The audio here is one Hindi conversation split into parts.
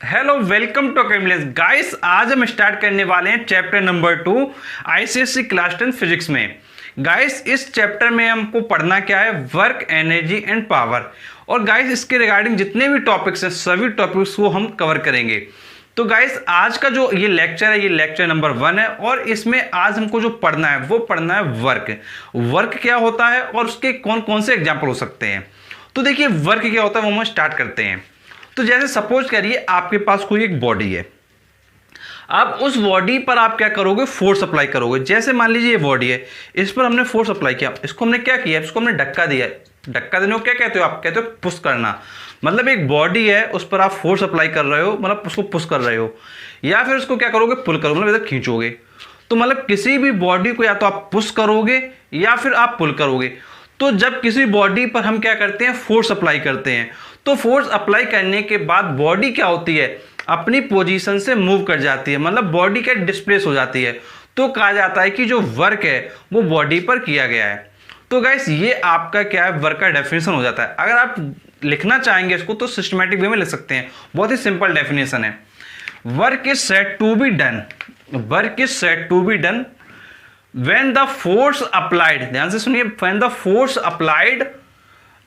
Hello, welcome to academy guys. आज हम स्टार्ट करने वाले हैं chapter number 2 ICSE class 10 physics में। गाइस, इस चैप्टर में हमको पढ़ना क्या है, वर्क, एनर्जी एंड पावर। और गाइस, इसके रिगार्डिंग जितने भी टॉपिक्स हैं सभी टॉपिक्स को हम कवर करेंगे। तो गाइस, आज का जो ये लेक्चर है, ये लेक्चर नंबर 1 है और इसमें आज हमको जो पढ़ना है वो पढ़ना है वर्क। वर्क क्या होता है और उसके कौन कौन से एग्जाम्पल हो सकते हैं। तो देखिए, वर्क क्या होता है वो हम स्टार्ट करते हैं। तो जैसे सपोज करिए आपके पास कोई एक बॉडी है। अब उस बॉडी पर आप क्या करोगे, फोर्स अप्लाई करोगे। जैसे मान लीजिए ये बॉडी है, इस पर हमने फोर्स अप्लाई किया, इसको हमने क्या किया, इसको हमने धक्का दिया। धक्का देने को क्या कहते हो आप, कहते हो पुश करना। मतलब एक बॉडी है, उस पर आप फोर्स अप्लाई कर रहे हो, मतलब उसको पुश कर रहे हो, या फिर उसको क्या करोगे, पुल करोगे, मतलब इधर खींचोगे। तो मतलब किसी भी बॉडी को या तो आप पुश करोगे या फिर आप पुल करोगे। तो जब किसी बॉडी पर हम क्या करते हैं, फोर्स अप्लाई करते हैं, तो फोर्स अप्लाई करने के बाद बॉडी क्या होती है, अपनी पोजीशन से मूव कर जाती है, मतलब बॉडी क्या डिस्प्लेस हो जाती है। तो कहा जाता है कि जो वर्क है वो बॉडी पर किया गया है। तो गाइस, ये आपका क्या है, वर्क का डेफिनेशन हो जाता है। अगर आप लिखना चाहेंगे इसको तो सिस्टमैटिक वे में लिख सकते हैं। बहुत ही सिंपल डेफिनेशन है। Work is said to be done, work is said to be done when the force applied, ध्यान से सुनिए, when the force applied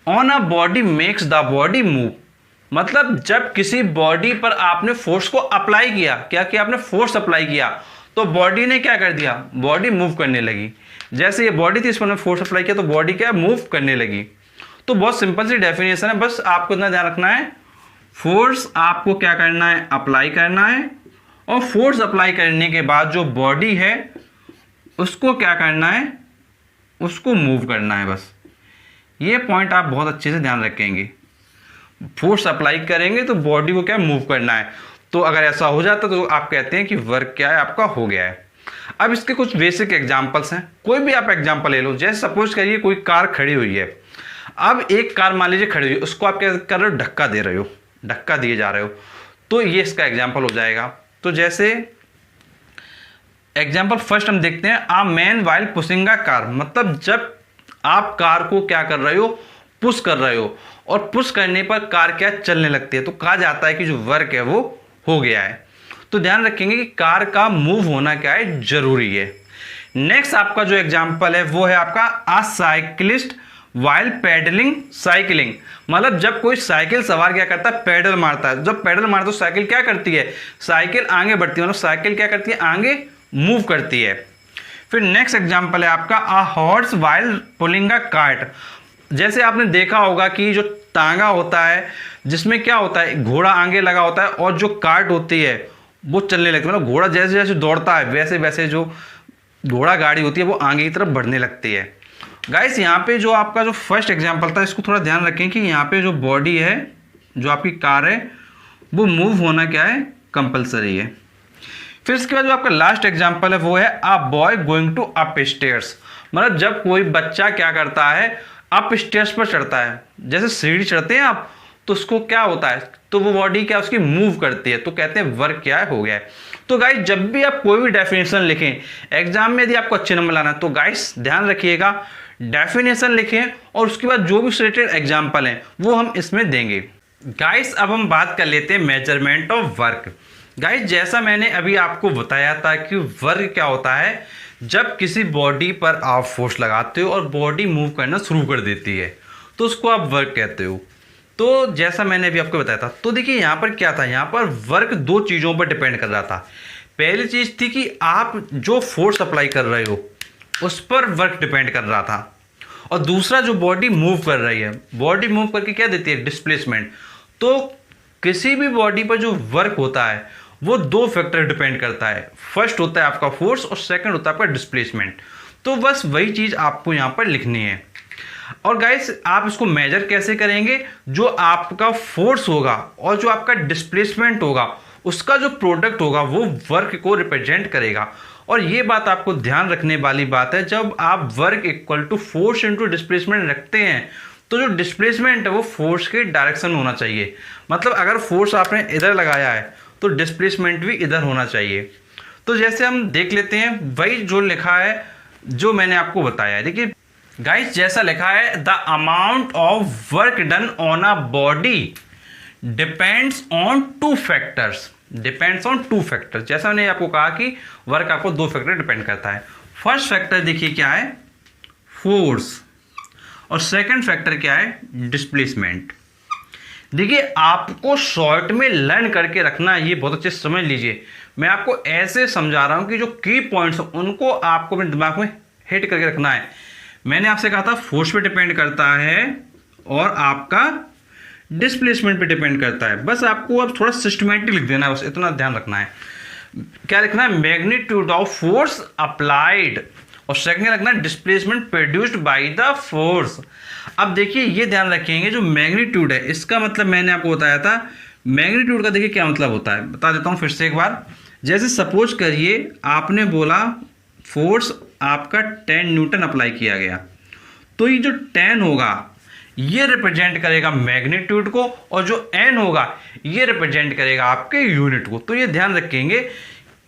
on a body makes the body move। मतलब जब किसी बॉडी पर आपने फोर्स को अप्लाई किया, क्या किया आपने, फोर्स अप्लाई किया, तो बॉडी ने क्या कर दिया, बॉडी मूव करने लगी। जैसे ये बॉडी थी, इस पर फोर्स अप्लाई किया तो बॉडी क्या मूव करने लगी। तो बहुत सिंपल सी डेफिनेशन है, बस आपको इतना ध्यान रखना है, फोर्स आपको क्या करना है, अप्लाई करना है, और फोर्स अप्लाई करने के बाद जो बॉडी है उसको क्या करना है, उसको मूव करना है। बस ये पॉइंट आप बहुत अच्छे से ध्यान रखेंगे। फोर्स अप्लाई करेंगे तो बॉडी को क्या मूव करना है। तो अगर ऐसा हो जाता तो आप कहते हैं कि वर्क क्या है, आपका हो गया है। अब इसके कुछ बेसिक एग्जांपल्स हैं, कोई भी आप एग्जांपल ले लो। जैसे सपोज करिए कोई कार खड़ी हुई है। अब एक कार मान लीजिए खड़ी हुई है, उसको आप क्या कर रहे हो, धक्का दे रहे हो, धक्का दिए जा रहे हो। तो ये इसका एग्जाम्पल हो जाएगा। तो जैसे एग्जाम्पल फर्स्ट हम देखते हैं, आ man while pushing a car. मतलब जब आप कार को क्या कर रहे हो, पुश कर रहे हो, और पुश करने पर कार क्या चलने लगती है, तो कहा जाता है कि जो वर्क है वो हो गया है। तो ध्यान रखेंगे कि कार का मूव होना क्या है, जरूरी है। नेक्स्ट आपका जो एग्जाम्पल है वो है आपका आ साइकिलिस्ट वाइल पेडलिंग साइकिलिंग। मतलब जब कोई साइकिल सवार क्या करता है, पेडल मारता है। जब पेडल मारता है तो साइकिल क्या करती है, साइकिल आगे बढ़ती है, मतलब साइकिल क्या करती है, आगे मूव करती है। फिर नेक्स्ट एग्जांपल है आपका a horse while pulling a cart. जैसे आपने देखा होगा कि जो तांगा होता है, जिसमें क्या होता है, घोड़ा आगे लगा होता है और जो कार्ट होती है वो चलने लगती है। मतलब घोड़ा जैसे जैसे दौड़ता है वैसे वैसे जो घोड़ा गाड़ी होती है वो आगे की तरफ बढ़ने लगती है। गाइस, यहाँ पे जो आपका जो फर्स्ट एग्जाम्पल था, इसको थोड़ा ध्यान रखें कि यहाँ पे जो बॉडी है, जो आपकी कार है, वो मूव होना क्या है, कंपल्सरी है। फिर इसके बाद जो आपका लास्ट एग्जांपल है वो है a boy going to up stairs. मतलब जब कोई बच्चा क्या करता है, अप स्टेयर्स पर चढ़ता है, जैसे सीढ़ी चढ़ते हैं आप, तो उसको क्या होता है, तो वो बॉडी क्या उसकी मूव करती है, तो कहते हैं वर्क क्या है, हो गया है। तो गाइस, जब भी आप कोई भी डेफिनेशन लिखें एग्जाम में, यदि आपको अच्छे नंबर लाना है तो गाइस ध्यान रखिएगा, डेफिनेशन लिखें और उसके बाद जो भी रिलेटेड एग्जाम्पल हैं वो हम इसमें देंगे। गाइस, अब हम बात कर लेते हैं मेजरमेंट ऑफ वर्क। गाइस, जैसा मैंने अभी आपको बताया था कि वर्क क्या होता है, जब किसी बॉडी पर आप फोर्स लगाते हो और बॉडी मूव करना शुरू कर देती है तो उसको आप वर्क कहते हो। तो जैसा मैंने अभी आपको बताया था, तो देखिए यहाँ पर क्या था, यहाँ पर वर्क दो चीज़ों पर डिपेंड कर रहा था। पहली चीज़ थी कि आप जो फोर्स अप्लाई कर रहे हो उस पर वर्क डिपेंड कर रहा था, और दूसरा जो बॉडी मूव कर रही है, बॉडी मूव करके क्या देती है, डिस्प्लेसमेंट। तो किसी भी बॉडी पर जो वर्क होता है वो दो फैक्टर डिपेंड करता है। फर्स्ट होता है आपका फोर्स और सेकंड होता है आपका डिस्प्लेसमेंट। तो बस वही चीज़ आपको यहाँ पर लिखनी है। और गाइस, आप इसको मेजर कैसे करेंगे, जो आपका फोर्स होगा और जो आपका डिस्प्लेसमेंट होगा उसका जो प्रोडक्ट होगा वो वर्क को रिप्रेजेंट करेगा। और ये बात आपको ध्यान रखने वाली बात है, जब आप work equal to force into displacement रखते हैं तो जो डिस्प्लेसमेंट है वो फोर्स के डायरेक्शन होना चाहिए। मतलब अगर फोर्स आपने इधर लगाया है तो डिस्प्लेसमेंट भी इधर होना चाहिए। तो जैसे हम देख लेते हैं वही जो लिखा है जो मैंने आपको बताया है। देखिए गाइस, जैसा लिखा है the amount of work done on a body depends on two factors. Depends on two factors, जैसा मैंने आपको कहा कि वर्क आपको दो फैक्टर डिपेंड करता है। फर्स्ट फैक्टर देखिए क्या है, फोर्स, और सेकंड फैक्टर क्या है, डिस्प्लेसमेंट। देखिए आपको शॉर्ट में लर्न करके रखना है, ये बहुत अच्छे से समझ लीजिए। मैं आपको ऐसे समझा रहा हूं कि जो की पॉइंट्स हैं उनको आपको अपने दिमाग में हिट करके रखना है। मैंने आपसे कहा था फोर्स पे डिपेंड करता है और आपका डिस्प्लेसमेंट पे डिपेंड करता है। बस आपको अब थोड़ा सिस्टमेटिक लिख देना है, बस इतना ध्यान रखना है। क्या लिखना है, मैग्नीट्यूड ऑफ फोर्स अप्लाइड, और सेकंड लिखना है displacement produced by the force. अब देखिए ये ध्यान रखेंगे, जो मैग्नीट्यूड है इसका मतलब मैंने आपको बताया था, मैग्नीट्यूड का देखिए क्या मतलब होता है, बता देता हूँ फिर से एक बार। जैसे सपोज करिए आपने बोला फोर्स आपका 10 न्यूटन अप्लाई किया गया, तो ये जो 10 होगा ये रिप्रेजेंट करेगा मैग्नीट्यूड को, और जो n होगा ये रिप्रेजेंट करेगा आपके यूनिट को। तो ये ध्यान रखेंगे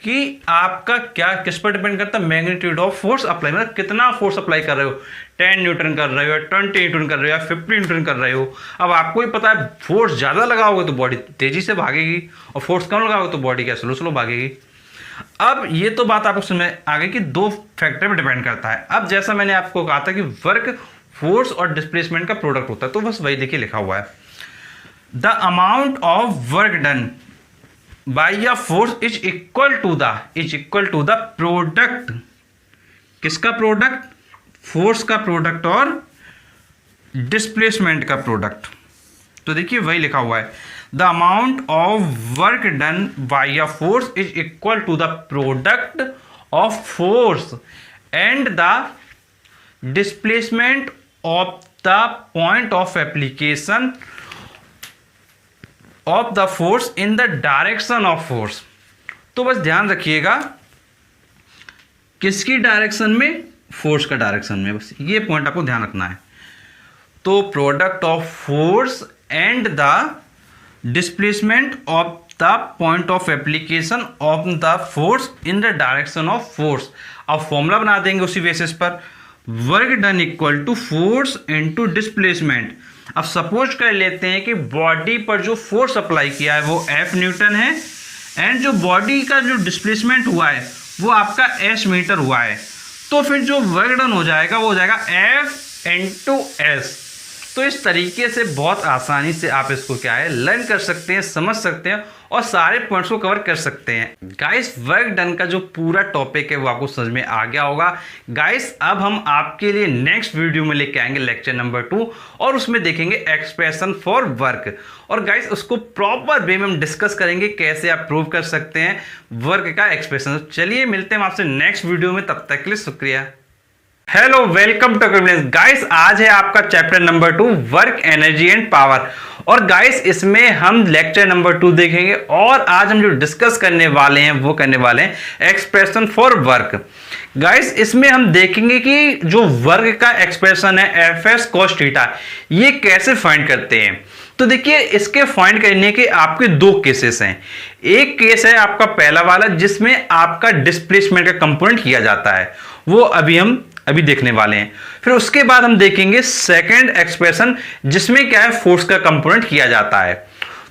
कि आपका क्या किस पर डिपेंड करता है, मैग्नीट्यूड ऑफ फोर्स अप्लाई, मतलब कितना फोर्स अप्लाई कर रहे हो, 10 न्यूटन कर रहे हो, 20 न्यूटन कर रहे हो, या 50 न्यूटन कर रहे हो। अब आपको ही पता है फोर्स ज़्यादा लगाओगे तो बॉडी तेजी से भागेगी, और फोर्स कम लगाओगे तो बॉडी क्या स्लो स्लो भागेगी। अब ये तो बात आपको समझ आ गई कि दो फैक्टर पर डिपेंड करता है। अब जैसा मैंने आपको कहा था कि वर्क फोर्स और डिस्प्लेसमेंट का प्रोडक्ट होता है, तो बस वही देखिए लिखा हुआ है, the amount of work done by a force is equal to the product, किसका प्रोडक्ट, फोर्स का प्रोडक्ट और डिस्प्लेसमेंट का प्रोडक्ट। तो देखिए वही लिखा हुआ है, the amount of work done by a force is equal to the product of force and the displacement of the point of application of the force in the direction of force. तो बस ध्यान रखिएगा किसकी डायरेक्शन में, फोर्स का डायरेक्शन में, बस ये पॉइंट आपको ध्यान रखना है। तो product of force and the displacement of the point of application of the force in the direction of force. अब फॉर्मूला बना देंगे उसी बेसिस पर, work done equal to force into displacement. अब सपोज कर लेते हैं कि बॉडी पर जो फोर्स अप्लाई किया है वो F न्यूटन है, एंड जो बॉडी का जो डिस्प्लेसमेंट हुआ है वो आपका S मीटर हुआ है। तो फिर जो वर्क डन हो जाएगा वो हो जाएगा F इंटू S। तो इस तरीके से बहुत आसानी से आप इसको क्या है लर्न कर सकते हैं, समझ सकते हैं, और सारे पॉइंट्स को कवर कर सकते हैं। गाइस वर्क डन का जो पूरा टॉपिक है वो आपको समझ में आ गया होगा। गाइस अब हम आपके लिए नेक्स्ट वीडियो में लेके आएंगे लेक्चर नंबर 2, और उसमें देखेंगे एक्सप्रेशन फॉर वर्क, और गाइस उसको प्रॉपर वे में हम डिस्कस करेंगे कैसे आप प्रूव कर सकते हैं वर्क का एक्सप्रेशन। चलिए मिलते हैं आपसे नेक्स्ट वीडियो में, तब तक के लिए शुक्रिया। Hello, welcome to guys. आज है आपका chapter number 2 work energy and power, और गाइस इसमें हम लेक्चर नंबर 2 देखेंगे, और आज हम जो डिस्कस करने वाले हैं वो करने वाले हैं एक्सप्रेशन फॉर वर्क। गाइस इसमें हम देखेंगे कि जो वर्क का एक्सप्रेशन है Fs cos थीटा, ये कैसे फाइंड करते हैं। तो देखिए इसके फाइंड करने के आपके दो केसेस हैं। एक केस है आपका पहला वाला जिसमें आपका डिस्प्लेसमेंट का कंपोनेंट किया जाता है, वो हम अभी देखने वाले हैं। फिर उसके बाद हम देखेंगे सेकंड एक्सप्रेशन जिसमें क्या है फोर्स का कंपोनेंट किया जाता है।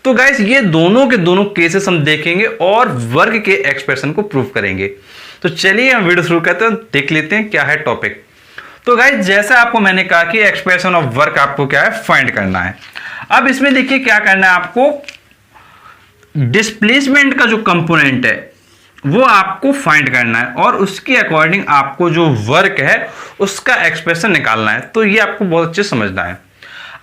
तो गाइस ये दोनों के दोनों केसेस हम देखेंगे और वर्क के एक्सप्रेशन को प्रूव करेंगे। तो चलिए हम वीडियो शुरू करते हैं, देख लेते हैं क्या है टॉपिक। तो गाइस जैसा आपको मैंने कहा कि एक्सप्रेशन ऑफ वर्क आपको क्या है फाइंड करना है। अब इसमें देखिए क्या करना है, आपको डिस्प्लेसमेंट का जो कंपोनेंट है वो आपको फाइंड करना है, और उसके अकॉर्डिंग आपको जो वर्क है उसका एक्सप्रेशन निकालना है। तो ये आपको बहुत अच्छे समझना है।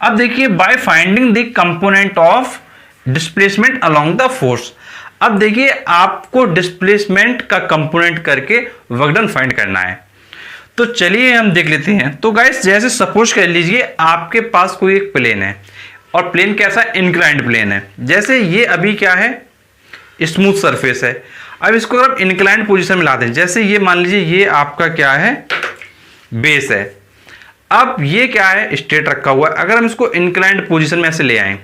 अब देखिए by finding the component of displacement along the force. अब देखिए आपको डिस्प्लेसमेंट का कंपोनेंट करके वर्क डन फाइंड करना है। तो चलिए हम देख लेते हैं। तो गाइस जैसे सपोज कर लीजिए आपके पास कोई एक प्लेन है, और प्लेन कैसा, इंक्लाइंड प्लेन है। जैसे ये अभी क्या है, स्मूथ सरफेस है। अब इसको अगर आप इंक्लाइंड पोजीशन में लाते हैं, जैसे ये मान लीजिए ये आपका क्या है, बेस है। अब ये क्या है, स्ट्रेट रखा हुआ है। अगर हम इसको इंक्लाइंड पोजीशन में ऐसे ले आए,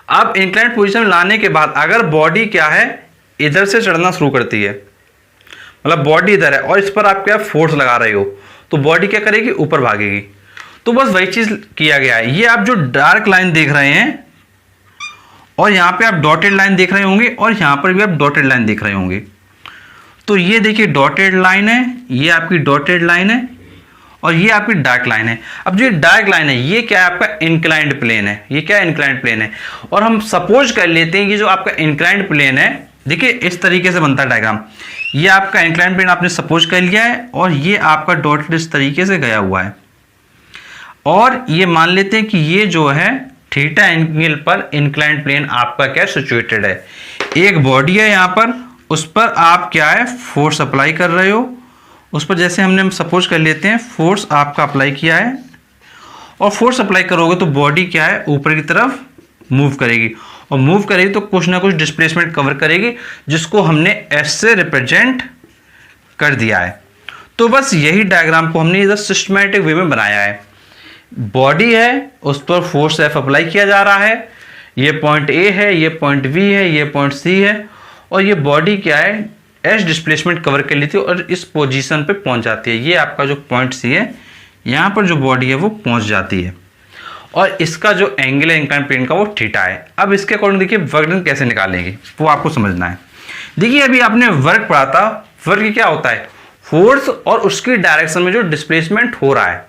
अब इंक्लाइंड पोजीशन में लाने के बाद अगर बॉडी क्या है इधर से चढ़ना शुरू करती है, मतलब बॉडी इधर है और इस पर आप क्या फोर्स लगा रहे हो, तो बॉडी क्या करेगी, ऊपर भागेगी। तो बस वही चीज किया गया है। ये आप जो डार्क लाइन देख रहे हैं और यहाँ पे आप डॉटेड लाइन देख रहे होंगे और यहाँ पर भी आप डॉटेड लाइन देख रहे होंगे। तो ये देखिए डॉटेड लाइन है, ये आपकी डॉटेड लाइन है और ये आपकी डार्क लाइन है। अब जो डार्क लाइन है ये क्या है, आपका इंक्लाइंड प्लेन है। ये क्या है, इंक्लाइंड प्लेन है। और हम सपोज कर लेते हैं कि जो आपका इंक्लाइंड प्लेन है, देखिए इस तरीके से बनता है डायग्राम। ये आपका इंक्लाइंड प्लेन आपने सपोज कर लिया है और ये आपका डॉटेड इस तरीके से गया हुआ है। और ये मान लेते हैं कि ये जो है थीटा एंगल पर इंक्लाइंड प्लेन आपका क्या सिचुएटेड है। एक बॉडी है यहाँ पर, उस पर आप क्या है, फोर्स अप्लाई कर रहे हो। उस पर जैसे हम सपोज कर लेते हैं फोर्स आपका अप्लाई किया है, और फोर्स अप्लाई करोगे तो बॉडी क्या है, ऊपर की तरफ मूव करेगी, और मूव करेगी तो कुछ ना कुछ डिस्प्लेसमेंट कवर करेगी, जिसको हमने एस से रिप्रेजेंट कर दिया है। तो बस यही डायग्राम को हमने इधर सिस्टमैटिक वे में बनाया है। बॉडी है, उस पर फोर्स एफ अप्लाई किया जा रहा है, ये पॉइंट ए है, ये पॉइंट बी है, ये पॉइंट सी है, और ये बॉडी क्या है, एस डिस्प्लेसमेंट कवर कर लेती है और इस पोजीशन पे पहुंच जाती है। ये आपका जो पॉइंट सी है, यहाँ पर जो बॉडी है वो पहुंच जाती है, और इसका जो एंगल है इंक्लाइंड प्लेन का वो थीटा है। अब इसके अकॉर्डिंग देखिए वर्क डन कैसे निकालेंगे वो आपको समझना है। देखिए अभी आपने वर्क पढ़ा था, वर्क क्या होता है, फोर्स और उसकी डायरेक्शन में जो डिस्प्लेसमेंट हो रहा है,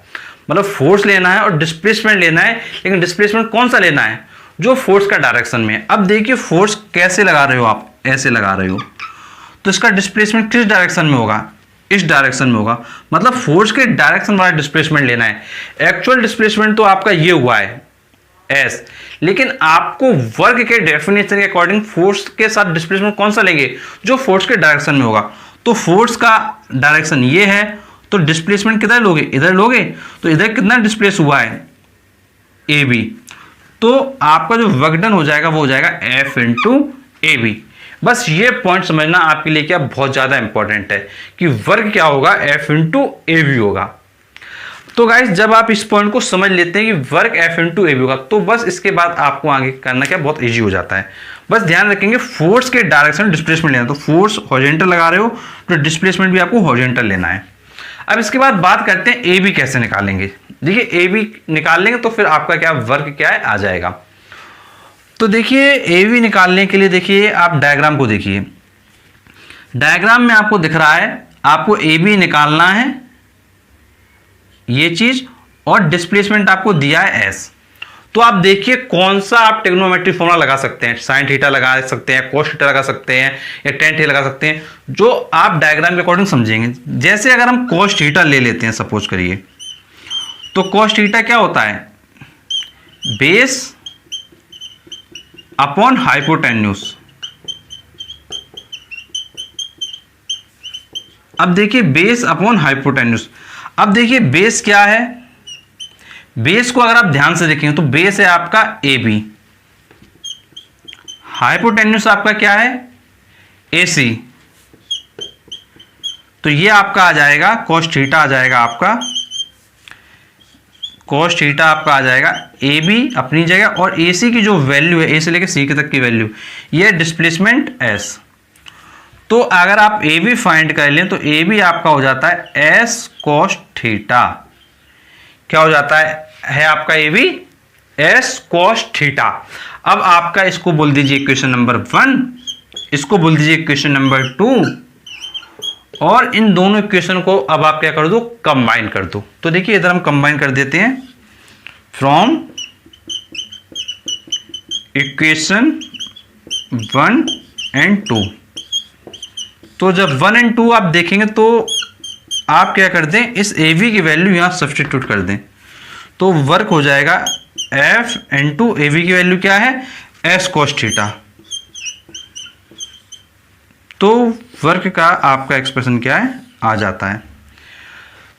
मतलब फोर्स लेना है और डिस्प्लेसमेंट लेना है, लेकिन डिस्प्लेसमेंट कौन सा लेना है, जो फोर्स का डायरेक्शन में है। अब देखिए फोर्स कैसे लगा रहे हो आप, ऐसे लगा रहे हो, तो इसका डिस्प्लेसमेंट किस डायरेक्शन में होगा, इस डायरेक्शन में होगा, मतलब फोर्स के डायरेक्शन वाला डिस्प्लेसमेंट लेना है। एक्चुअल डिस्प्लेसमेंट तो आपका ये हुआ है एस, लेकिन आपको वर्क के डेफिनेशन के अकॉर्डिंग फोर्स के साथ डिस्प्लेसमेंट कौन सा लेंगे, जो फोर्स के डायरेक्शन में होगा। तो फोर्स का डायरेक्शन ये है, तो डिस्प्लेसमेंट किधर लोगे, इधर लोगे, तो इधर कितना डिस्प्लेस हुआ है, ए बी। तो आपका जो वर्क डन हो जाएगा वो हो जाएगा एफ इंटू ए बी। बस ये पॉइंट समझना आपके लिए क्या बहुत ज्यादा इंपॉर्टेंट है कि वर्क क्या होगा, एफ इंटू ए बी होगा। तो गाइस जब आप इस पॉइंट को समझ लेते हैं कि work F into A B होगा, तो बस इसके बाद आपको आगे करना क्या बहुत इजी हो जाता है। बस ध्यान रखेंगे फोर्स के डायरेक्शन डिस्प्लेसमेंट लेना, तो फोर्स हॉरिजॉन्टल लगा रहे हो तो डिस्प्लेसमेंट भी आपको हॉरिजॉन्टल लेना है। अब इसके बाद बात करते हैं ए बी कैसे निकालेंगे। देखिए ए बी निकाल लेंगे तो फिर आपका क्या वर्क क्या है आ जाएगा। तो देखिए ए बी निकालने के लिए देखिए आप डायग्राम को देखिए, डायग्राम में आपको दिख रहा है आपको ए बी निकालना है ये चीज, और डिस्प्लेसमेंट आपको दिया है एस। तो आप देखिए कौन सा आप ट्रिग्नोमेट्रिक फॉर्मूला लगा सकते हैं, साइन थीटा लगा सकते हैं, कोस थीटा लगा सकते हैं, या टेन थीटा लगा सकते हैं, जो आप डायग्राम के अकॉर्डिंग समझेंगे। जैसे अगर हम कोस थीटा ले लेते हैं सपोज करिए, तो कोस थीटा क्या होता है, बेस अपॉन हाइपोटेन्यूज। अब देखिए बेस अपॉन हाइपोटेन्यूज। अब देखिए बेस क्या है, बेस को अगर आप ध्यान से देखेंगे तो बेस है आपका ए बी, हाइपोटेन्यूज आपका क्या है ए सी। तो ये आपका आ जाएगा कोस थीटा आ जाएगा आपका, कोस थीटा आपका आ जाएगा ए बी अपनी जगह, और ए सी की जो वैल्यू है, ए से लेकर सी के तक की वैल्यू, ये डिस्प्लेसमेंट एस। तो अगर आप ए बी फाइंड कर लें तो ए बी आपका हो जाता है एस कोस थीटा। क्या हो जाता है आपका A B S cos theta. अब आपका इसको बोल दीजिए इक्वेशन नंबर 1, इसको बोल दीजिए इक्वेशन नंबर 2, और इन दोनों इक्वेशन को अब आप क्या कर दो, कंबाइन कर दो। तो देखिए इधर हम कंबाइन कर देते हैं, फ्रॉम इक्वेशन 1 एंड 2। तो जब 1 एंड 2 आप देखेंगे तो आप क्या कर दें, इस ए वी की वैल्यू यहां सब्सटीट्यूट कर दें, तो वर्क हो जाएगा एफ इंटू ए वी की वैल्यू क्या है, एस कोस थीटा। तो वर्क का आपका एक्सप्रेशन क्या है आ जाता है।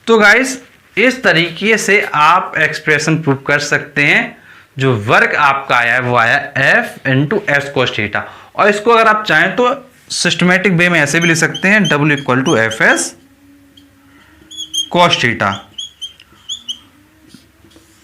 तो गाइस इस तरीके से आप एक्सप्रेशन प्रूव कर सकते हैं। जो वर्क आपका आया है वो आया F into S cos theta, और इसको अगर आप चाहें तो सिस्टमेटिक वे में ऐसे भी लिख सकते हैं, W equal to F S cos theta.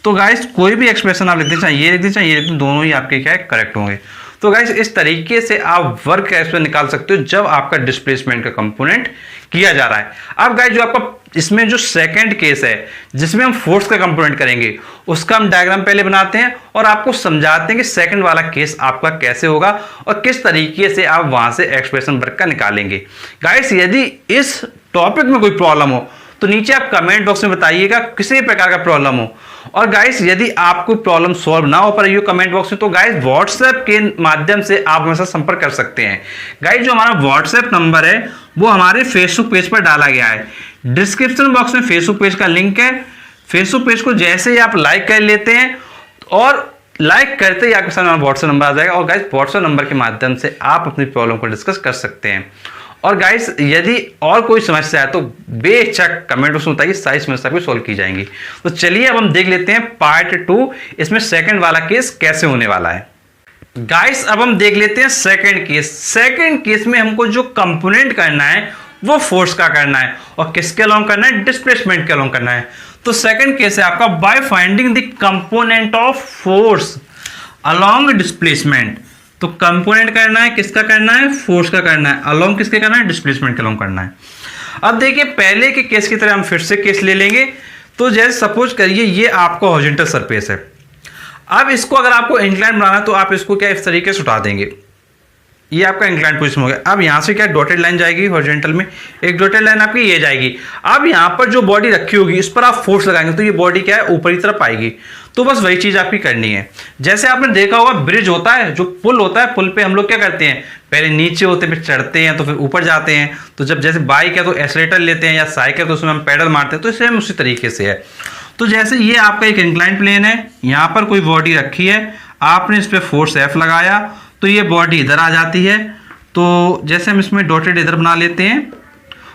तो गाइस कोई भी एक्सप्रेशन आप लिखते चाहे ये लिखते चाहे ये लिखते, दोनों ही आपके क्या है करेक्ट होंगे। तो गाइस इस तरीके से आप वर्क का एक्सप्रेशन निकाल सकते हो जब आपका डिस्प्लेसमेंट का कंपोनेंट किया जा रहा है। अब गाइस जो आपका इसमें जो सेकंड केस है जिसमें हम फोर्स का कंपोनेंट करेंगे उसका हम डायग्राम पहले बनाते हैं और आपको समझाते हैं कि सेकंड वाला केस आपका कैसे होगा और किस तरीके से आप वहां से एक्सप्रेशन वर्क का निकालेंगे। गाइस यदि इस टॉपिक में कोई प्रॉब्लम हो तो नीचे आप कमेंट बॉक्स में बताइएगा किसी प्रकार का प्रॉब्लम हो। और गाइस यदि आपको प्रॉब्लम सॉल्व ना हो पा रही हो कमेंट बॉक्स में तो गाइस व्हाट्सएप के माध्यम से आप हमारे साथ संपर्क कर सकते हैं। गाइस जो हमारा व्हाट्सएप नंबर है वो हमारे फेसबुक पेज पर डाला गया है, डिस्क्रिप्शन बॉक्स में फेसबुक पेज का लिंक है। फेसबुक पेज को जैसे ही आप लाइक कर लेते हैं और लाइक करते ही आपके सामने व्हाट्सएप नंबर आ जाएगा और गाइस व्हाट्सएप नंबर के माध्यम से आप अपनी प्रॉब्लम को डिस्कस कर सकते हैं। और गाइस यदि और कोई समस्या है तो बेशक कमेंट बॉक्स में बताइए, सारी समस्या भी सॉल्व की जाएंगी। तो चलिए अब हम देख लेते हैं पार्ट 2, इसमें सेकंड वाला केस कैसे होने वाला है। गाइस अब हम देख लेते हैं सेकंड केस। सेकंड केस में हमको जो कंपोनेंट करना है वो फोर्स का करना है और किसके अलोंग करना है, डिस्प्लेसमेंट के अलोंग करना है। तो सेकंड केस है आपका by finding the component of force along displacement. तो कंपोनेंट करना है, किसका करना है, फोर्स का करना है, अलोंग किसके करना है, डिस्प्लेसमेंट के अलोंग करना है। अब देखिए पहले के केस की तरह हम फिर से केस ले लेंगे। तो जैसे सपोज करिए ये आपका हॉरिजॉन्टल सरफेस है। अब इसको अगर आपको इंक्लाइन बनाना तो आप इसको क्या इस तरीके से उठा देंगे, ये आपका इंक्लाइन पोजीशन हो गया। अब यहां से क्या डॉटेड लाइन जाएगी हॉरिजॉन्टल में, एक डॉटेड लाइन आपकी ये जाएगी। अब यहां पर जो बॉडी रखी होगी इस पर आप फोर्स लगाएंगे तो ये बॉडी क्या है ऊपर की तरफ आएगी। तो बस वही चीज आपकी करनी है। जैसे आपने देखा होगा ब्रिज होता है, जो पुल होता है, पुल पे हम लोग क्या करते हैं पहले नीचे होते हैं फिर चढ़ते हैं तो फिर ऊपर जाते हैं। तो जब जैसे बाइक है तो एक्सीलरेटर लेते हैं या साइकिल तो उसमें हम पैडल मारते हैं, तो सेम उसी तरीके से है। तो जैसे ये आपका एक इंक्लाइन प्लेन है, यहाँ पर कोई बॉडी रखी है, आपने इस पर फोर्स F लगाया तो ये बॉडी इधर आ जाती है। तो जैसे हम इसमें डॉटेड इधर बना लेते हैं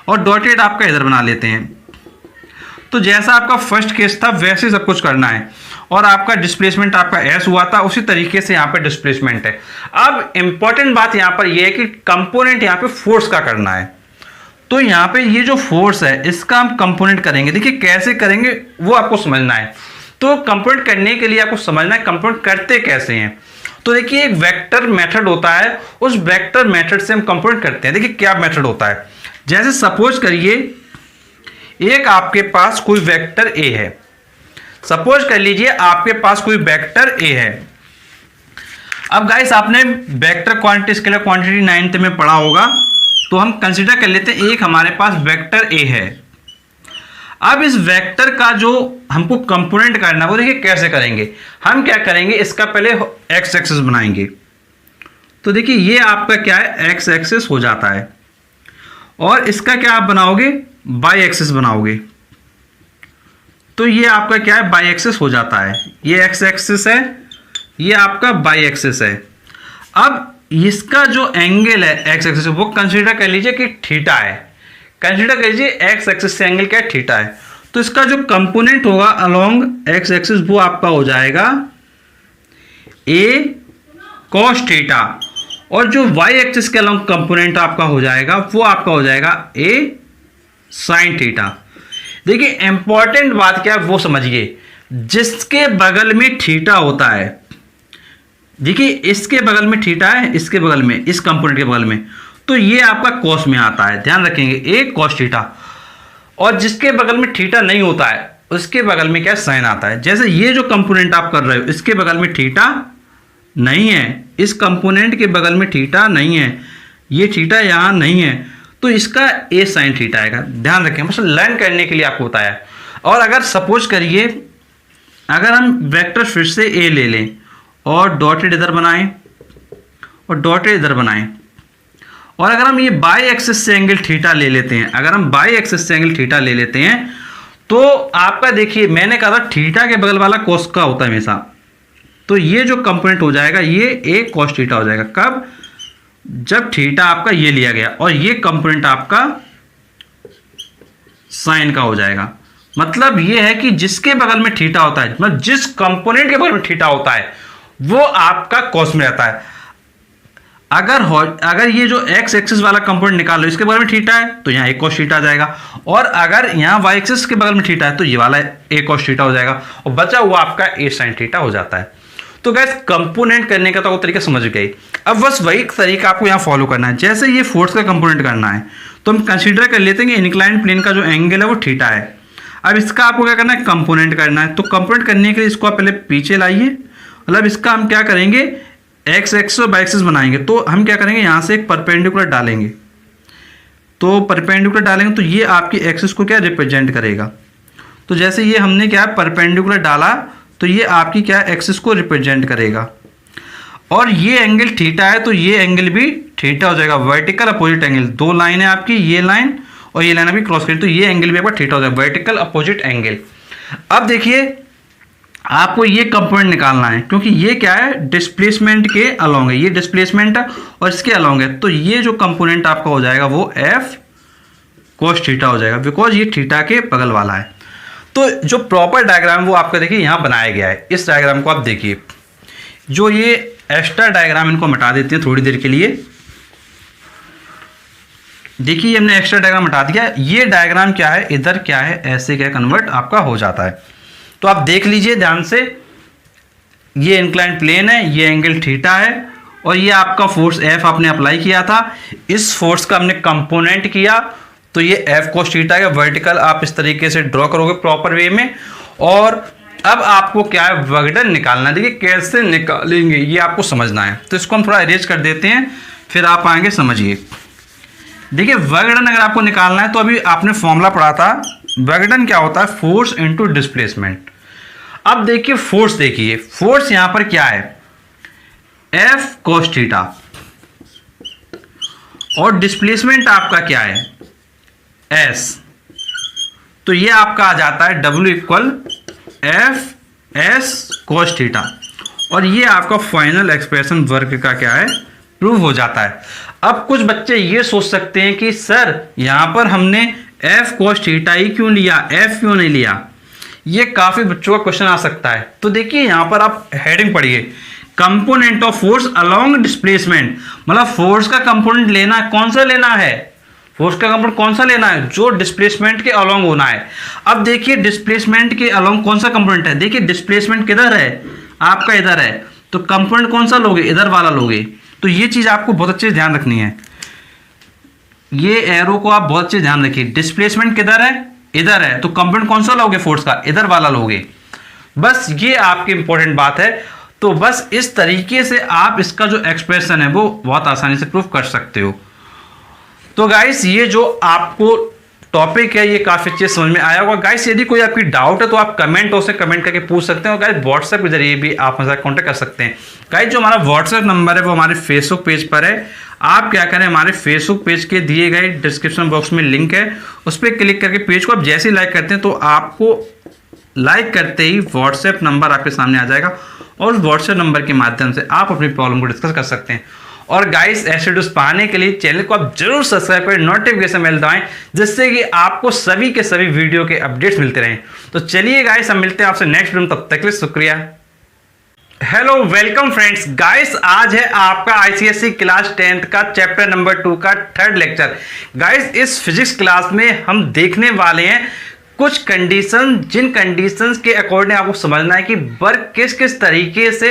और डॉटेड आपका इधर बना लेते हैं। तो जैसा आपका फर्स्ट केस था वैसे सब कुछ करना है और आपका डिस्प्लेसमेंट आपका S हुआ था उसी तरीके से यहाँ पे डिस्प्लेसमेंट है। अब इंपॉर्टेंट बात यहाँ पर यह है कि कंपोनेंट यहाँ पे फोर्स का करना है। तो यहाँ पे ये जो फोर्स है इसका हम कंपोनेंट करेंगे। देखिए कैसे करेंगे वो आपको समझना है। तो कंपोनेंट करने के लिए आपको समझना है कंपोनेंट करते कैसे हैं। तो देखिए एक वेक्टर मेथड होता है, उस वेक्टर मेथड से हम कंपोनेंट करते हैं। देखिए क्या मेथड होता है, जैसे सपोज करिए एक आपके पास कोई वेक्टर ए है। सपोज कर लीजिए आपके पास कोई वेक्टर ए है। अब गाइस आपने vector quantity scalar quantity 9th में पढ़ा होगा, तो हम कंसीडर कर लेते हैं एक हमारे पास वेक्टर ए है। अब इस वेक्टर का जो हमको कंपोनेंट करना है वो देखिए कैसे करेंगे। हम क्या करेंगे, इसका पहले एक्स एक्सिस बनाएंगे। तो देखिए ये आपका क्या है, एक्स एक्सिस हो जाता है और इसका क्या आप बनाओगे, बाई एक्सिस बनाओगे। तो ये आपका क्या है, बाई एक्सिस हो जाता है। ये एक्स एक्सिस है, ये आपका बाई एक्सिस है। अब इसका जो एंगल है एक्स एक्सिस वो कंसीडर कर लीजिए कि थीटा है। कंसीडर कर लीजिए एक्स एक्सिस से एंगल क्या है, थीटा है। तो इसका जो कंपोनेंट होगा अलोंग एक्स एक्सिस वो आपका हो जाएगा ए कॉस थीटा और जो वाई एक्सिस के अलोंग कंपोनेंट आपका हो जाएगा वो आपका हो जाएगा ए साइन थीटा। देखिए इंपॉर्टेंट बात क्या है वो समझिए, जिसके बगल में थीटा होता है, देखिए इसके बगल में थीटा है, इसके बगल में, इस कंपोनेंट के बगल में, तो ये आपका कॉस में आता है, ध्यान रखेंगे ए कॉस थीटा। और जिसके बगल में थीटा नहीं होता है उसके बगल में क्या साइन आता है। जैसे ये जो कंपोनेंट आप कर रहे हो इसके बगल में थीटा नहीं है, इस कंपोनेंट के बगल में थीटा नहीं है, ये थीटा यहां नहीं है, तो इसका ए साइन थीटा आएगा। ध्यान रखें, बस लर्न करने के लिए आपको बताया। और अगर सपोज करिए अगर हम वेक्टर फिर से ए ले लें और डॉटेड इधर बनाएं और डॉटेड इधर बनाएं, और अगर हम ये बाई एक्सिस से एंगल थीटा ले लेते हैं, अगर हम बाई एक्सिस से एंगल थीटा ले लेते हैं तो आपका देखिए मैंने कहा था थीटा के बगल वाला कोस का होता है हमेशा। तो ये जो कंपोनेंट हो जाएगा ये ए कॉस थीटा हो जाएगा। कब, जब थीटा आपका ये लिया गया और ये कंपोनेंट आपका साइन का हो जाएगा। मतलब ये है कि जिसके बगल में थीटा होता है, मतलब जिस कंपोनेंट के बगल में थीटा होता है वो आपका कॉस में रहता है। अगर ये जो एक्स एक्सिस वाला कंपोनेंट निकाल लो, इसके बगल में थीटा है तो यहाँ ए कॉस थीटा आ जाएगा, और अगर यहाँ वाई एक्सिस के बगल में थीटा है तो ये वाला ए कॉस थीटा हो जाएगा और बचा हुआ आपका ए साइन थीटा हो जाता है। तो गाइस कंपोनेंट करने का तो तरीका समझ गए। अब बस वही तरीका आपको यहाँ फॉलो करना है। जैसे ये फोर्स का कंपोनेंट करना है तो हम कंसीडर कर लेते हैं कि इंक्लाइंड प्लेन का जो एंगल है वो थीटा है। अब इसका आपको क्या करना है, कंपोनेंट करना है। तो कंपोनेंट करने के लिए इसको आप पहले पीछे लाइए, मतलब इसका हम क्या करेंगे, एक्स एक्सिस और वाई एक्सिस बनाएंगे। तो हम क्या करेंगे, यहाँ से एक परपेंडिकुलर डालेंगे। तो परपेंडिकुलर डालेंगे तो ये आपकी एक्सिस को क्या रिप्रेजेंट करेगा। तो जैसे ये हमने क्या परपेंडिकुलर डाला तो ये आपकी क्या एक्सिस को रिप्रेजेंट करेगा। और ये एंगल थीटा है तो ये एंगल भी थीटा हो जाएगा, वर्टिकल अपोजिट एंगल। दो लाइन है आपकी, ये लाइन और ये लाइन अभी क्रॉस करें तो ये एंगल भी आपका थीटा हो जाएगा, वर्टिकल अपोजिट एंगल। अब देखिए आपको ये कंपोनेंट निकालना है क्योंकि ये क्या है, डिस्प्लेसमेंट के अलोंग है, ये डिस्प्लेसमेंट है और इसके अलोंग है। तो ये जो कंपोनेंट आपका हो जाएगा वो एफ कोस थीटा हो जाएगा, बिकॉज ये थीटा के बगल वाला है। तो जो प्रॉपर डायग्राम वो आपका देखिए यहाँ बनाया गया है। इस डायग्राम को आप देखिए, जो ये एक्स्ट्रा डायग्राम इनको हटा देते हैं थोड़ी देर के लिए। देखिए हमने एक्स्ट्रा डायग्राम हटा दिया। ये डायग्राम क्या है, इधर क्या है, ऐसे क्या कन्वर्ट आपका हो जाता है। तो आप देख लीजिए ध्यान से, ये इंक्लाइंड प्लेन है, ये एंगल थीटा है और ये आपका फोर्स एफ आपने अप्लाई किया था। इस फोर्स का हमने कंपोनेंट किया तो ये एफ कोस थीटा है, वर्टिकल आप इस तरीके से ड्रॉ करोगे प्रॉपर वे में। और अब आपको क्या है, वर्कडन निकालना है। देखिए कैसे निकालेंगे ये आपको समझना है। तो इसको हम थोड़ा अरेंज कर देते हैं, फिर आप आएंगे समझिए। देखिए वर्कडन अगर आपको निकालना है तो अभी आपने फॉर्मूला पढ़ा था, वर्कडन क्या होता है, फोर्स इनटू डिस्प्लेसमेंट। अब देखिए फोर्स, देखिए फोर्स यहां पर क्या है, एफ कोस थीटा, और डिस्प्लेसमेंट आपका क्या है, एस। तो ये आपका आ जाता है W equal F S cos theta. और ये आपका फाइनल एक्सप्रेशन वर्क का क्या है, प्रूव हो जाता है। अब कुछ बच्चे ये सोच सकते हैं कि सर यहां पर हमने एफ कोस थीटा ही क्यों लिया, एफ क्यों नहीं लिया। ये काफी बच्चों का क्वेश्चन आ सकता है। तो देखिए यहां पर आप हेडिंग पढ़िए, component of force along displacement. मतलब फोर्स का कंपोनेंट लेना है, कौन सा लेना है, फोर्स का कंपोनेंट कौन सा लेना है, जो डिस्प्लेसमेंट के अलोंग होना है। अब देखिए डिस्प्लेसमेंट के अलोंग कौन सा कंपोनेंट है, देखिए डिस्प्लेसमेंट किधर है, आपका इधर है। तो कंपोनेंट कौन सा लोगे, इधर वाला लोगे। तो ये चीज आपको बहुत अच्छे से ध्यान रखनी है, ये एरो को आप बहुत अच्छे से ध्यान रखिए। डिस्प्लेसमेंट किधर है, इधर है। तो कंपोनेंट कौन सा लोगे फोर्स का, इधर वाला लोगे। बस ये आपकी इंपॉर्टेंट बात है। तो बस इस तरीके से आप इसका जो एक्सप्रेशन है वो बहुत आसानी से प्रूफ कर सकते हो। तो गाइस ये जो आपको टॉपिक है ये काफी अच्छे समझ में आया होगा। गाइस यदि कोई आपकी डाउट है तो आप कमेंट से कमेंट करके पूछ सकते हैं। और गाइस व्हाट्सएप के जरिए भी आप हमारे साथ कॉन्टेक्ट कर सकते हैं। गाइस जो हमारा व्हाट्सएप नंबर है वो हमारे फेसबुक पेज पर है। आप क्या करें, हमारे फेसबुक पेज के दिए गए डिस्क्रिप्शन बॉक्स में लिंक है, उस पर क्लिक करके पेज को आप जैसे ही लाइक करते हैं तो आपको लाइक करते ही व्हाट्सएप नंबर आपके सामने आ जाएगा और व्हाट्सएप नंबर के माध्यम से आप अपनी प्रॉब्लम को डिस्कस कर सकते हैं। और गाइस ऐसे वीडियोस पाने के लिए चैनल को आप जरूर सब्सक्राइब करें, नोटिफिकेशन बेल दबाएं, जिससे कि आपको सभी के सभी वीडियो के अपडेट्स मिलते रहें। तो चलिए गाइस हम मिलते हैं आपसे नेक्स्ट वीडियो में, तब तक के लिए शुक्रिया। Hello welcome friends. गाइस आज है आपका आईसीएसई क्लास 10th का चैप्टर नंबर 2 का थर्ड लेक्चर। गाइस इस फिजिक्स क्लास में हम देखने वाले हैं कुछ कंडीशन, जिन कंडीशंस के अकॉर्डिंग आपको समझना है कि वर्क किस किस तरीके से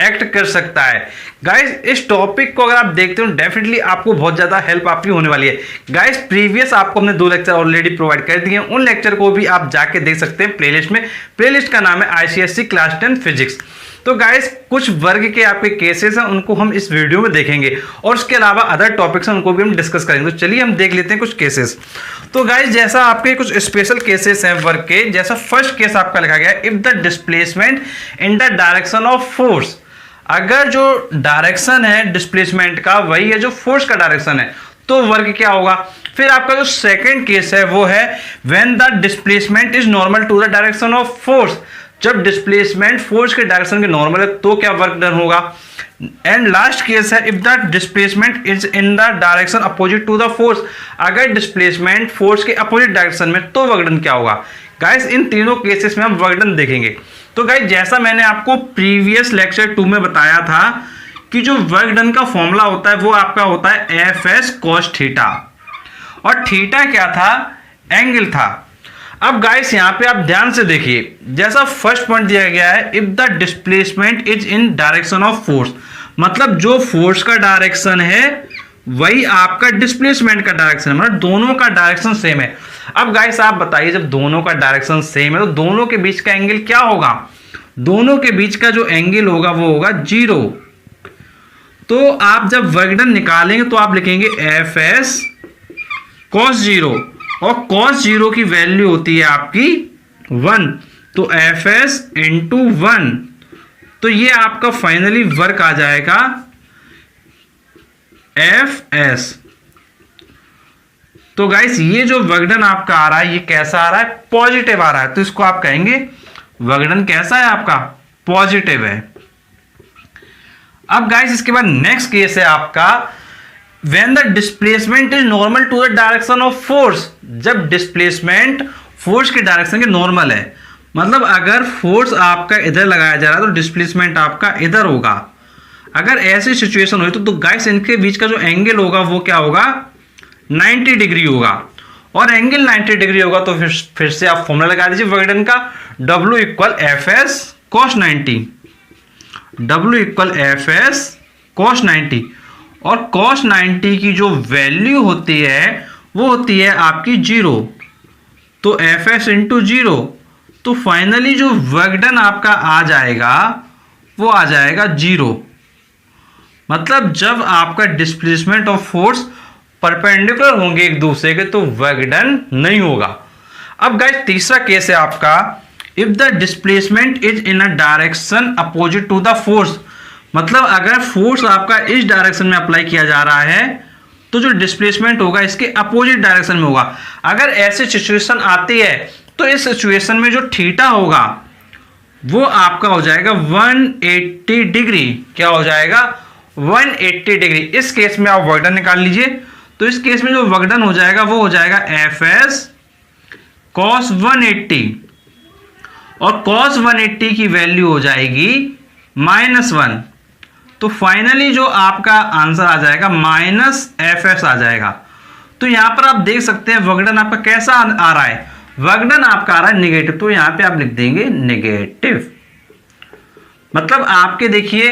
एक्ट कर सकता है। गाइस इस टॉपिक को अगर आप देखते हो डेफिनेटली आपको बहुत ज़्यादा हेल्प आपकी होने वाली है। गाइस प्रीवियस आपको हमने 2 लेक्चर ऑलरेडी प्रोवाइड कर दिए हैं, उन लेक्चर को भी आप जाके देख सकते हैं प्लेलिस्ट में। प्लेलिस्ट का नाम है आईसीएसई क्लास 10 फिजिक्स। तो गाइस कुछ वर्ग के आपके केसेस हैं उनको हम इस वीडियो में देखेंगे और उसके अलावा अदर टॉपिक्स हैं उनको भी हम डिस्कस करेंगे। तो चलिए हम देख लेते हैं कुछ केसेस। तो गाइस जैसा आपके कुछ स्पेशल केसेस हैं वर्ग के, जैसा फर्स्ट केस आपका लिखा गया है, if the displacement in the direction of force. अगर जो डायरेक्शन है डिस्प्लेसमेंट का वही है जो फोर्स का डायरेक्शन है तो वर्ग क्या होगा। फिर आपका जो सेकंड केस है वो है when the displacement is normal to the direction of force. जब डिस्प्लेसमेंट फोर्स के डायरेक्शन के नॉर्मल है तो क्या वर्क डन होगा। एंड लास्ट केस है if the displacement is in the direction opposite to the force. अगर डिस्प्लेसमेंट फोर्स के अपोजिट डायरेक्शन में तो वर्क डन क्या होगा। गाइस इन तीनों केसेस में हम वर्क डन देखेंगे। तो गाइस जैसा मैंने आपको प्रीवियस लेक्चर 2 में बताया था कि जो वर्क डन का फॉर्मूला होता है वो आपका होता है एफ एस कॉस थीटा, और थीटा क्या था, एंगल था। अब गाइस यहाँ पे आप ध्यान से देखिए, जैसा फर्स्ट पॉइंट दिया गया है, if the displacement is in direction of force, मतलब जो फोर्स का डायरेक्शन है वही आपका डिस्प्लेसमेंट का डायरेक्शन है, मतलब दोनों का डायरेक्शन सेम है। अब गाइस आप बताइए, जब दोनों का डायरेक्शन सेम है तो दोनों के बीच का एंगल क्या होगा? दोनों के बीच का जो एंगल होगा वो होगा 0। तो आप जब वर्क डन निकालेंगे तो आप लिखेंगे एफ एस कॉस 0, और कॉस 0 की वैल्यू होती है आपकी 1, तो एफ एस इंटू 1, तो ये आपका फाइनली वर्क आ जाएगा एफ एस। तो गाइस ये जो वर्क डन आपका आ रहा है ये कैसा आ रहा है? पॉजिटिव आ रहा है, तो इसको आप कहेंगे वर्क डन कैसा है आपका? पॉजिटिव है। अब गाइस इसके बाद नेक्स्ट केस है आपका when the displacement is normal to the direction of force, जब डिस्प्लेसमेंट फोर्स के डायरेक्शन के नॉर्मल है, मतलब अगर फोर्स आपका इधर लगाया जा रहा है तो डिस्प्लेसमेंट आपका इधर होगा। अगर ऐसी सिचुएशन हुई तो गाइस इनके बीच का जो एंगल होगा वो क्या होगा? 90 डिग्री होगा, और एंगल 90 डिग्री होगा तो फिर से आप फॉर्मूला लगा दीजिए वर्क डन का, W equal F S cos 90, W equal F S cos 90, और cos 90 की जो वैल्यू होती है वो होती है आपकी 0, तो एफ एस इंटू 0, तो फाइनली जो वर्क डन आपका आ जाएगा वो आ जाएगा 0। मतलब जब आपका डिस्प्लेसमेंट ऑफ फोर्स परपेंडिकुलर होंगे एक दूसरे के तो वर्क डन नहीं होगा। अब गाइस तीसरा केस है आपका if the displacement is in a direction opposite to the force, मतलब अगर फोर्स आपका इस डायरेक्शन में अप्लाई किया जा रहा है तो जो डिस्प्लेसमेंट होगा इसके अपोजिट डायरेक्शन में होगा। अगर ऐसी सिचुएशन आती है तो इस सिचुएशन में जो थीटा होगा वो आपका हो जाएगा 180 डिग्री। क्या हो जाएगा? 180 डिग्री। इस केस में आप वर्क डन निकाल लीजिए, तो इस केस में जो वर्क डन हो जाएगा वो हो जाएगा एफ एस कॉस 180, और कॉस 180 की वैल्यू हो जाएगी -1, तो फाइनली जो आपका आंसर आ जाएगा माइनस एफ एस आ जाएगा। तो यहां पर आप देख सकते हैं वर्क डन आपका कैसा आ रहा है? वर्क डन आपका आ रहा है नेगेटिव, तो यहां पे आप लिख देंगे नेगेटिव। मतलब आपके देखिए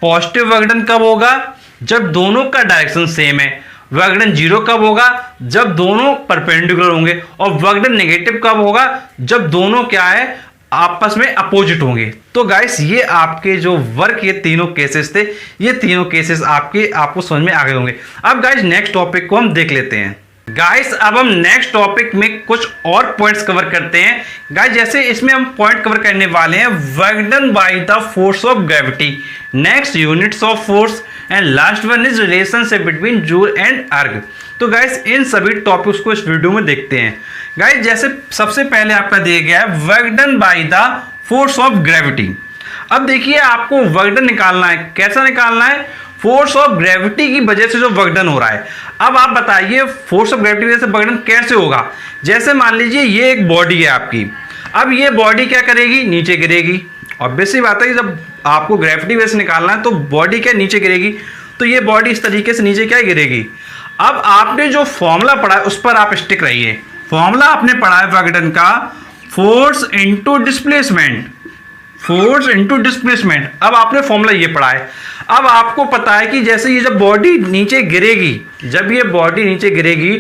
पॉजिटिव वर्क डन कब होगा? जब दोनों का डायरेक्शन सेम है। वर्क डन 0 कब होगा? जब दोनों परपेंडिकुलर होंगे। और वर्क डन नेगेटिव कब होगा? जब दोनों क्या है? आपस में अपोजिट होंगे। तो गाइस ये आपके जो वर्क ये तीनों केसेस थे, ये तीनों केसेस आपको समझ में आ गए होंगे। अब गाइस नेक्स्ट टॉपिक को हम देख लेते हैं। गाइस अब हम नेक्स्ट टॉपिक में कुछ और पॉइंट्स कवर करते हैं। गाइस जैसे इसमें हम पॉइंट कवर करने वाले हैं work done by the force of gravity, next units of force, and last one is relationship between joule and अर्ग। तो गाइस इन सभी टॉपिक्स को इस वीडियो में देखते हैं। गाइस जैसे सबसे पहले आपका दिया गया है work done by the force of gravity. अब देखिए आपको वर्क डन निकालना है। कैसा निकालना है? फोर्स ऑफ ग्रेविटी की वजह से जो वर्क डन हो रहा है। अब आप बताइए फोर्स ऑफ ग्रेविटी की वजह से वर्क डन कैसे होगा? जैसे मान लीजिए ये एक बॉडी है आपकी, अब ये बॉडी क्या करेगी? नीचे गिरेगी। ऑब्वियस सी बात है कि जब आपको ग्रेविटी वजह से निकालना है तो बॉडी क्या नीचे गिरेगी, तो ये बॉडी इस तरीके से नीचे क्या गिरेगी। अब आपने जो फॉर्मूला पढ़ा है उस पर आप स्टिक रहिए। फॉर्मूला आपने पढ़ा है वर्क डन का force into displacement, force into displacement. अब आपने फॉर्मूला ये पढ़ा है। अब आपको पता है कि जैसे ये जब बॉडी नीचे गिरेगी, जब ये बॉडी नीचे गिरेगी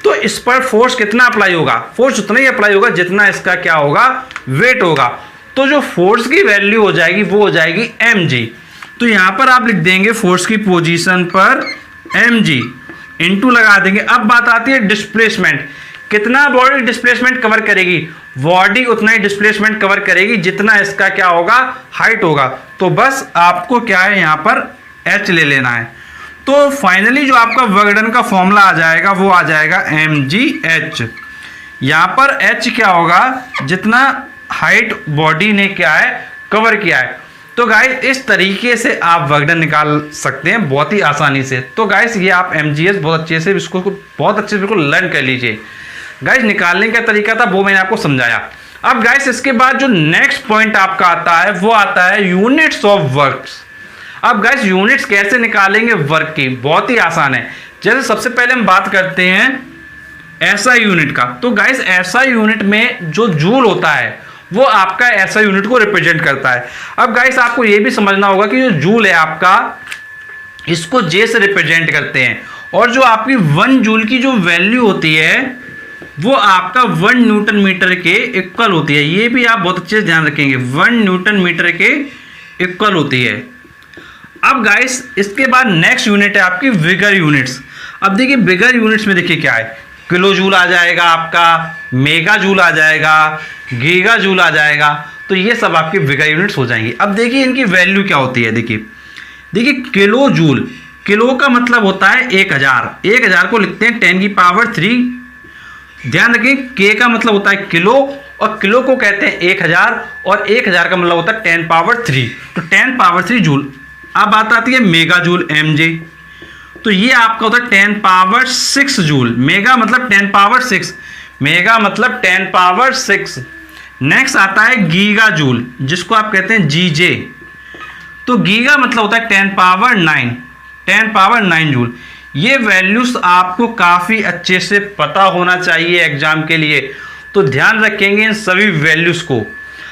तो इस पर फोर्स कितना अप्लाई होगा? फोर्स उतना ही अप्लाई होगा जितना इसका क्या होगा? वेट होगा। तो जो फोर्स की वैल्यू हो जाएगी वो हो जाएगी mg। तो यहां पर आप लिख देंगे फोर्स की पोजीशन पर mg, इंटू लगा देंगे। अब बात आती है डिस्प्लेसमेंट। कितना बॉडी डिस्प्लेसमेंट कवर करेगी? बॉडी उतना ही डिस्प्लेसमेंट कवर करेगी जितना इसका क्या होगा? हाइट होगा। तो बस आपको क्या है यहाँ पर h ले लेना है। तो फाइनली जो आपका वर्क डन का फॉर्मूला आ जाएगा वो आ जाएगा mgh। यहाँ पर h क्या होगा? जितना हाइट बॉडी ने क्या है कवर किया है। तो गाइस इस तरीके से आप वर्क डन निकाल सकते हैं बहुत ही आसानी से। तो गाइस ये आप mgh बहुत अच्छे से इसको बहुत अच्छे से बिल्कुल लर्न कर लीजिए। गाइस निकालने का तरीका था वो मैंने आपको समझाया। अब गाइस इसके बाद जो नेक्स्ट पॉइंट आपका आता है वो आता है यूनिट्स ऑफ वर्क्स। अब गाइस यूनिट्स कैसे निकालेंगे वर्क की? बहुत ही आसान है। जैसे सबसे पहले हम बात करते हैं एसआई यूनिट का। तो गाइस एसआई यूनिट में जो जूल होता है वो आपका एसआई यूनिट को रिप्रेजेंट करता है। अब गाइस आपको ये भी समझना होगा कि जो जूल है आपका, इसको जे से रिप्रेजेंट करते हैं, और जो आपकी 1 जूल की जो वैल्यू होती है वो आपका 1 न्यूटन मीटर के इक्वल होती है। ये भी आप बहुत अच्छे से ध्यान रखेंगे, 1 न्यूटन मीटर के इक्वल होती है। अब गाइस इसके बाद नेक्स्ट यूनिट है आपकी विगर यूनिट्स। अब देखिए विगर यूनिट्स में देखिए क्या है, किलो जूल आ जाएगा आपका, मेगा जूल आ जाएगा, गीगा जूल आ जाएगा। तो ये सब आपकी विगर यूनिट्स हो जाएंगी। अब देखिए इनकी वैल्यू क्या होती है। देखिए किलो जूल, किलो का मतलब होता है 1000, 1000 को लिखते हैं 10 की पावर 3। ध्यान रखें के का मतलब होता है किलो, और किलो को कहते हैं 1000, और 1000 का मतलब होता है 10 पावर 3, तो 10 पावर 3 जूल। अब बात आती है मेगा जूल, एमजे, तो ये आपका होता है 10 पावर 6 जूल। मेगा मतलब 10 पावर 6, मेगा मतलब 10 पावर 6। नेक्स्ट आता है गीगा जूल, जिसको आप कहते हैं जीजे, तो गीगा मतलब होता है 10 पावर 9, 10 पावर 9 जूल। ये वैल्यूज आपको काफ़ी अच्छे से पता होना चाहिए एग्जाम के लिए, तो ध्यान रखेंगे इन सभी वैल्यूज को।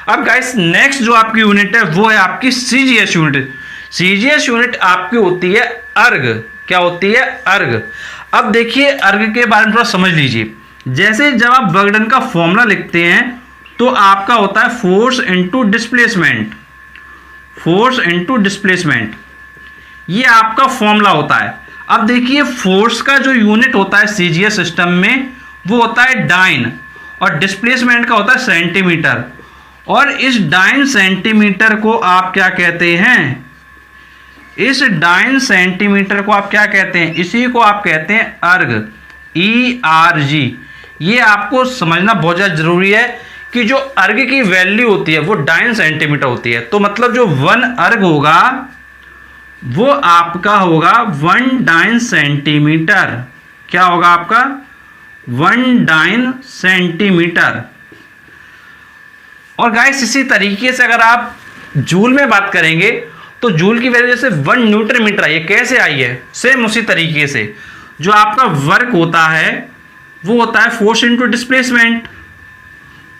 अब गाइस नेक्स्ट जो आपकी यूनिट है वो है आपकी सीजीएस यूनिट। सीजीएस यूनिट आपकी होती है अर्ग। क्या होती है? अर्ग। अब देखिए अर्ग के बारे में थोड़ा समझ लीजिए। जैसे जब आप वर्क डन का फॉर्मूला लिखते हैं तो आपका होता है force into displacement, force into displacement, ये आपका फॉर्मूला होता है। अब देखिए फोर्स का जो यूनिट होता है सीजीएस सिस्टम में वो होता है डाइन, और डिस्प्लेसमेंट का होता है सेंटीमीटर। और इस डाइन सेंटीमीटर को आप क्या कहते हैं? इस डाइन सेंटीमीटर को आप क्या कहते हैं? इसी को आप कहते हैं अर्ग, ERG। ये आपको समझना बहुत ज़्यादा जरूरी है कि जो अर्ग की वैल्यू होती है वो डाइन सेंटीमीटर होती है। तो मतलब जो 1 अर्ग होगा वो आपका होगा 1 डाइन सेंटीमीटर। क्या होगा आपका? 1 डाइन सेंटीमीटर। और गाइस इसी तरीके से अगर आप जूल में बात करेंगे तो जूल की वैल्यू जैसे 1 न्यूटन मीटर आई है, कैसे आई है? सेम उसी तरीके से जो आपका वर्क होता है वो होता है force into displacement,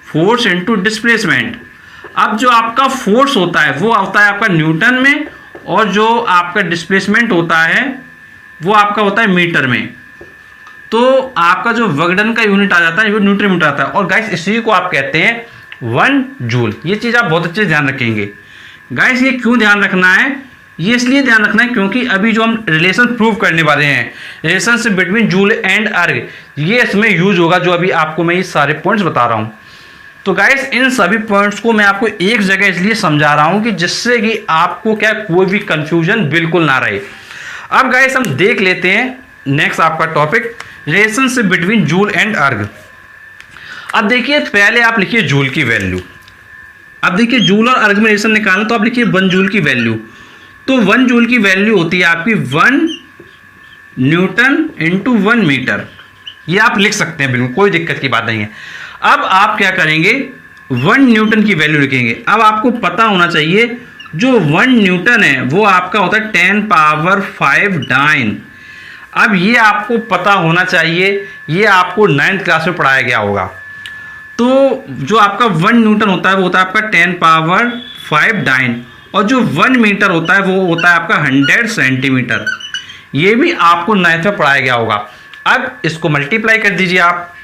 force into displacement. अब जो आपका फोर्स होता है वो होता है आपका न्यूटन में, और जो आपका डिस्प्लेसमेंट होता है वो आपका होता है मीटर में। तो आपका जो वर्क डन का यूनिट आ जाता है वो न्यूटन मीटर आता है। और गाइस इसी को आप कहते हैं 1 जूल। ये चीज़ आप बहुत अच्छे से ध्यान रखेंगे। गाइस ये क्यों ध्यान रखना है? ये इसलिए ध्यान रखना है क्योंकि अभी जो हम रिलेशन प्रूव करने वाले हैं, रिलेशनशिप बिटवीन जूल एंड अर्ग, ये इसमें यूज होगा, जो अभी आपको मैं ये सारे पॉइंट्स बता रहा हूँ। तो गाइस इन सभी पॉइंट्स को मैं आपको एक जगह इसलिए समझा रहा हूँ कि जिससे कि आपको क्या कोई भी कंफ्यूजन बिल्कुल ना रहे। अब गाइस हम देख लेते हैं नेक्स्ट आपका topic, relationship between joule and अर्ग। अब देखिए पहले आप लिखिए जूल की वैल्यू। अब देखिए जूल और अर्ग में रिलेशन निकालना, तो आप लिखिए 1 जूल की वैल्यू। तो 1 जूल की वैल्यू होती है आपकी 1 न्यूटन इंटू 1 मीटर। ये आप लिख सकते हैं, बिल्कुल कोई दिक्कत की बात नहीं है। अब आप क्या करेंगे? 1 न्यूटन की वैल्यू लिखेंगे। अब आपको पता होना चाहिए जो 1 न्यूटन है वो आपका होता है 10 पावर 5 डाइन। अब ये आपको पता होना चाहिए, ये आपको 9th क्लास में पढ़ाया गया होगा। तो जो आपका 1 न्यूटन होता है वो होता है आपका 10 पावर 5 डाइन, और जो 1 मीटर होता है वो होता है आपका 100 सेंटीमीटर। ये भी आपको 9th में पढ़ाया गया होगा। अब इसको मल्टीप्लाई कर दीजिए आप,